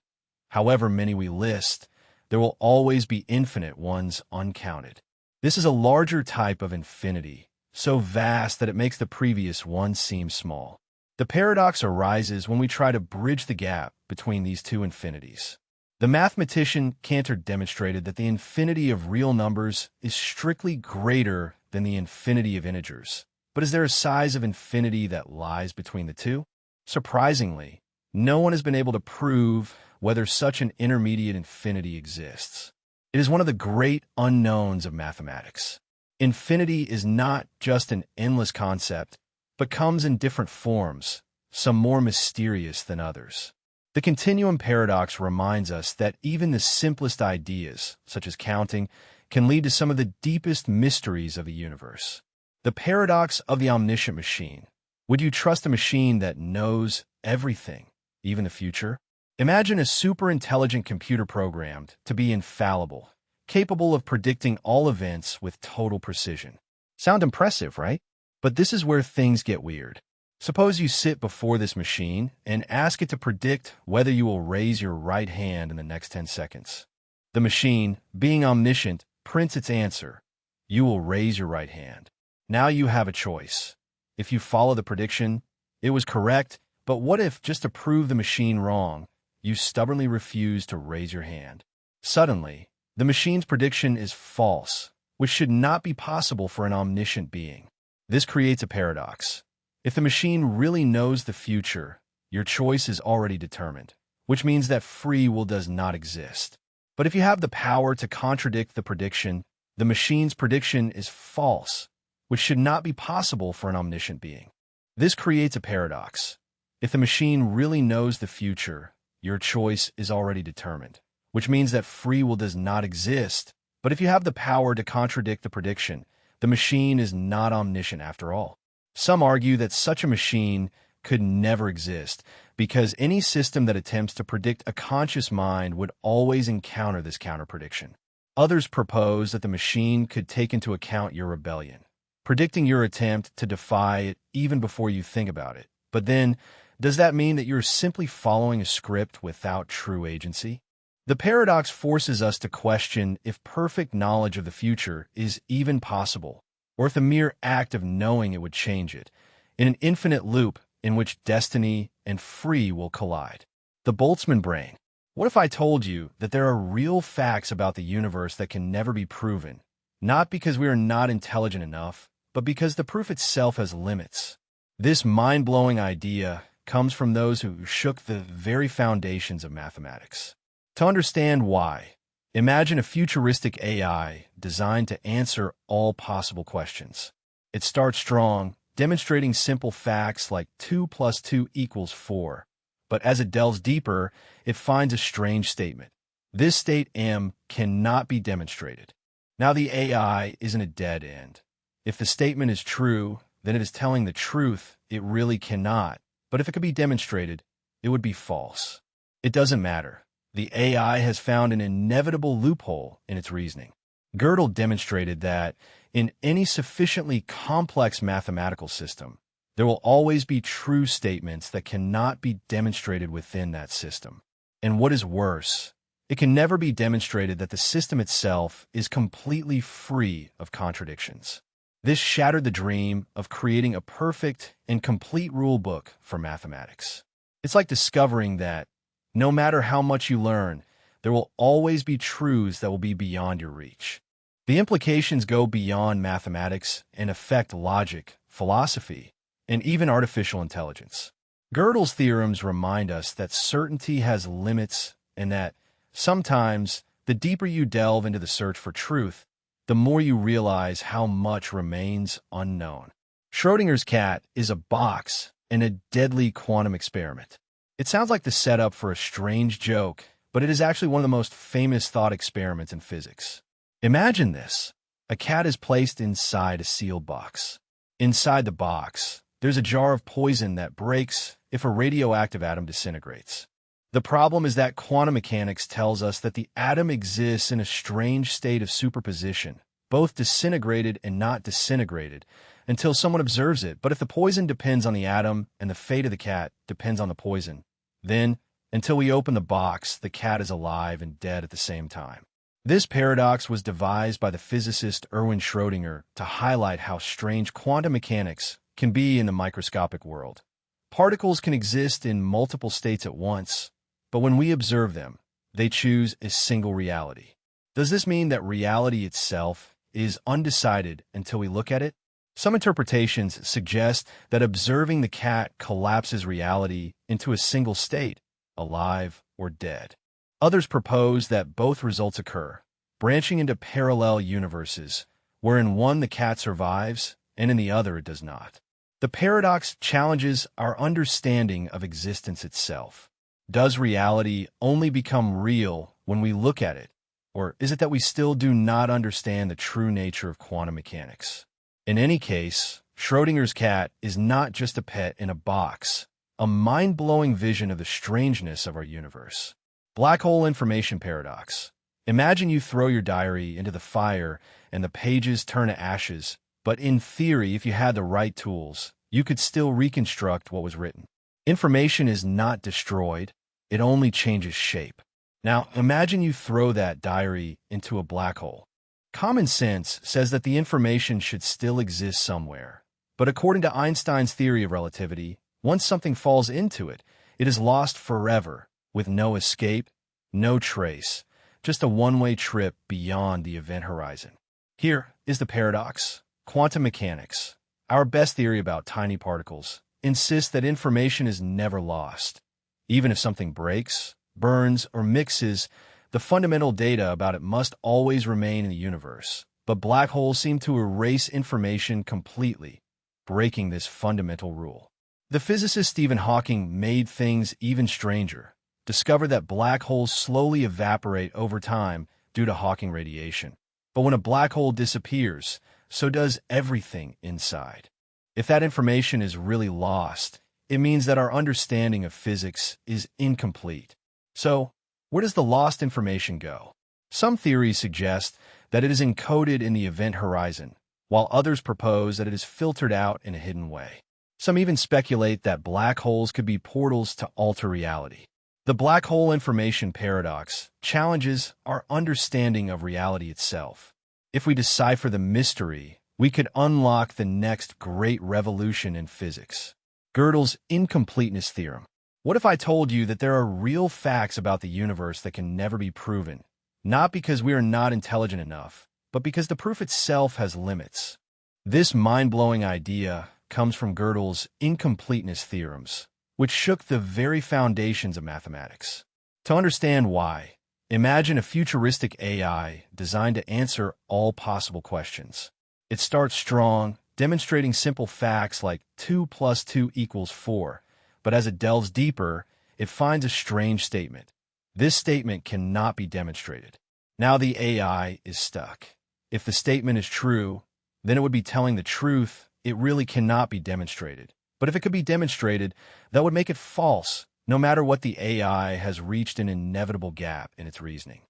However many we list, there will always be infinite ones uncounted. This is a larger type of infinity, so vast that it makes the previous one seem small. The paradox arises when we try to bridge the gap between these two infinities. The mathematician Cantor demonstrated that the infinity of real numbers is strictly greater than the infinity of integers. But is there a size of infinity that lies between the two? Surprisingly, no one has been able to prove whether such an intermediate infinity exists. It is one of the great unknowns of mathematics. Infinity is not just an endless concept, but comes in different forms, some more mysterious than others. The continuum paradox reminds us that even the simplest ideas, such as counting, can lead to some of the deepest mysteries of the universe. The paradox of the omniscient machine. Would you trust a machine that knows everything, even the future? Imagine a super-intelligent computer programmed to be infallible, capable of predicting all events with total precision. Sound impressive, right? But this is where things get weird. Suppose you sit before this machine and ask it to predict whether you will raise your right hand in the next 10 seconds. The machine, being omniscient, prints its answer. You will raise your right hand. Now you have a choice. If you follow the prediction, it was correct, but what if, just to prove the machine wrong, you stubbornly refuse to raise your hand? Suddenly, the machine's prediction is false, which should not be possible for an omniscient being. This creates a paradox. If the machine really knows the future, your choice is already determined, which means that free will does not exist. But if you have the power to contradict the prediction, the machine's prediction is false, which should not be possible for an omniscient being. This creates a paradox. If the machine really knows the future, your choice is already determined, which means that free will does not exist. But if you have the power to contradict the prediction, the machine is not omniscient after all. Some argue that such a machine could never exist because any system that attempts to predict a conscious mind would always encounter this counter-prediction. Others propose that the machine could take into account your rebellion, predicting your attempt to defy it even before you think about it. But then, does that mean that you're simply following a script without true agency? The paradox forces us to question if perfect knowledge of the future is even possible, or if the mere act of knowing it would change it, in an infinite loop in which destiny and free will collide. The Boltzmann brain. What if I told you that there are real facts about the universe that can never be proven, not because we are not intelligent enough, but because the proof itself has limits? This mind-blowing idea comes from those who shook the very foundations of mathematics. To understand why, imagine a futuristic AI designed to answer all possible questions. It starts strong, demonstrating simple facts like 2 plus 2 equals 4. But as it delves deeper, it finds a strange statement. This state M cannot be demonstrated. Now the AI isn't a dead end. If the statement is true, then it is telling the truth. It really cannot. But if it could be demonstrated, it would be false. It doesn't matter. The AI has found an inevitable loophole in its reasoning. Gödel demonstrated that in any sufficiently complex mathematical system, there will always be true statements that cannot be demonstrated within that system. And what is worse, it can never be demonstrated that the system itself is completely free of contradictions. This shattered the dream of creating a perfect and complete rule book for mathematics. It's like discovering that no matter how much you learn, there will always be truths that will be beyond your reach. The implications go beyond mathematics and affect logic, philosophy, and even artificial intelligence. Gödel's theorems remind us that certainty has limits and that sometimes the deeper you delve into the search for truth, the more you realize how much remains unknown. Schrödinger's cat is a box and a deadly quantum experiment. It sounds like the setup for a strange joke, but it is actually one of the most famous thought experiments in physics. Imagine this. A cat is placed inside a sealed box. Inside the box, there's a jar of poison that breaks if a radioactive atom disintegrates. The problem is that quantum mechanics tells us that the atom exists in a strange state of superposition, both disintegrated and not disintegrated, until someone observes it. But if the poison depends on the atom and the fate of the cat depends on the poison, then, until we open the box, the cat is alive and dead at the same time. This paradox was devised by the physicist Erwin Schrödinger to highlight how strange quantum mechanics can be in the microscopic world. Particles can exist in multiple states at once, but when we observe them, they choose a single reality. Does this mean that reality itself is undecided until we look at it? Some interpretations suggest that observing the cat collapses reality into a single state, alive or dead. Others propose that both results occur, branching into parallel universes, where in one the cat survives and in the other it does not. The paradox challenges our understanding of existence itself. Does reality only become real when we look at it, or is it that we still do not understand the true nature of quantum mechanics? In any case, Schrödinger's cat is not just a pet in a box, a mind-blowing vision of the strangeness of our universe. Black hole information paradox. Imagine you throw your diary into the fire and the pages turn to ashes, but in theory, if you had the right tools, you could still reconstruct what was written. Information is not destroyed, it only changes shape. Now, imagine you throw that diary into a black hole. Common sense says that the information should still exist somewhere, but according to Einstein's theory of relativity, once something falls into it, it is lost forever, with no escape, no trace, just a one-way trip beyond the event horizon. Here is the paradox. Quantum mechanics, our best theory about tiny particles, insists that information is never lost. Even if something breaks, burns, or mixes, the fundamental data about it must always remain in the universe. But black holes seem to erase information completely, breaking this fundamental rule. The physicist Stephen Hawking made things even stranger. Discovered that black holes slowly evaporate over time due to Hawking radiation. But when a black hole disappears, so does everything inside. If that information is really lost, it means that our understanding of physics is incomplete. So, where does the lost information go? Some theories suggest that it is encoded in the event horizon, while others propose that it is filtered out in a hidden way. Some even speculate that black holes could be portals to alter reality. The black hole information paradox challenges our understanding of reality itself. If we decipher the mystery, we could unlock the next great revolution in physics. Gödel's incompleteness theorem. What if I told you that there are real facts about the universe that can never be proven, not because we are not intelligent enough, but because the proof itself has limits? This mind-blowing idea comes from Gödel's incompleteness theorems, which shook the very foundations of mathematics. To understand why, imagine a futuristic AI designed to answer all possible questions. It starts strong, demonstrating simple facts like 2 plus 2 equals 4, but as it delves deeper, it finds a strange statement. This statement cannot be demonstrated. Now the AI is stuck. If the statement is true, then it would be telling the truth. It really cannot be demonstrated. But if it could be demonstrated, that would make it false, no matter what. The AI has reached an inevitable gap in its reasoning.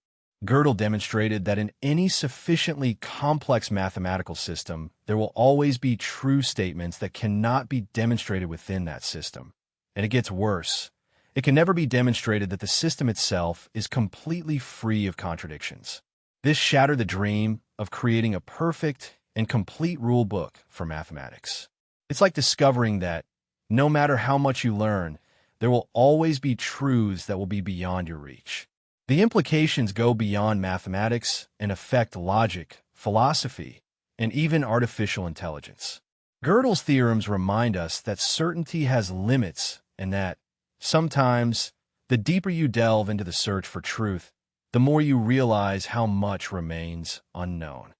Gödel demonstrated that in any sufficiently complex mathematical system, there will always be true statements that cannot be demonstrated within that system. And it gets worse. It can never be demonstrated that the system itself is completely free of contradictions. This shattered the dream of creating a perfect and complete rule book for mathematics. It's like discovering that, no matter how much you learn, there will always be truths that will be beyond your reach. The implications go beyond mathematics and affect logic, philosophy, and even artificial intelligence. Gödel's theorems remind us that certainty has limits and that, sometimes, the deeper you delve into the search for truth, the more you realize how much remains unknown.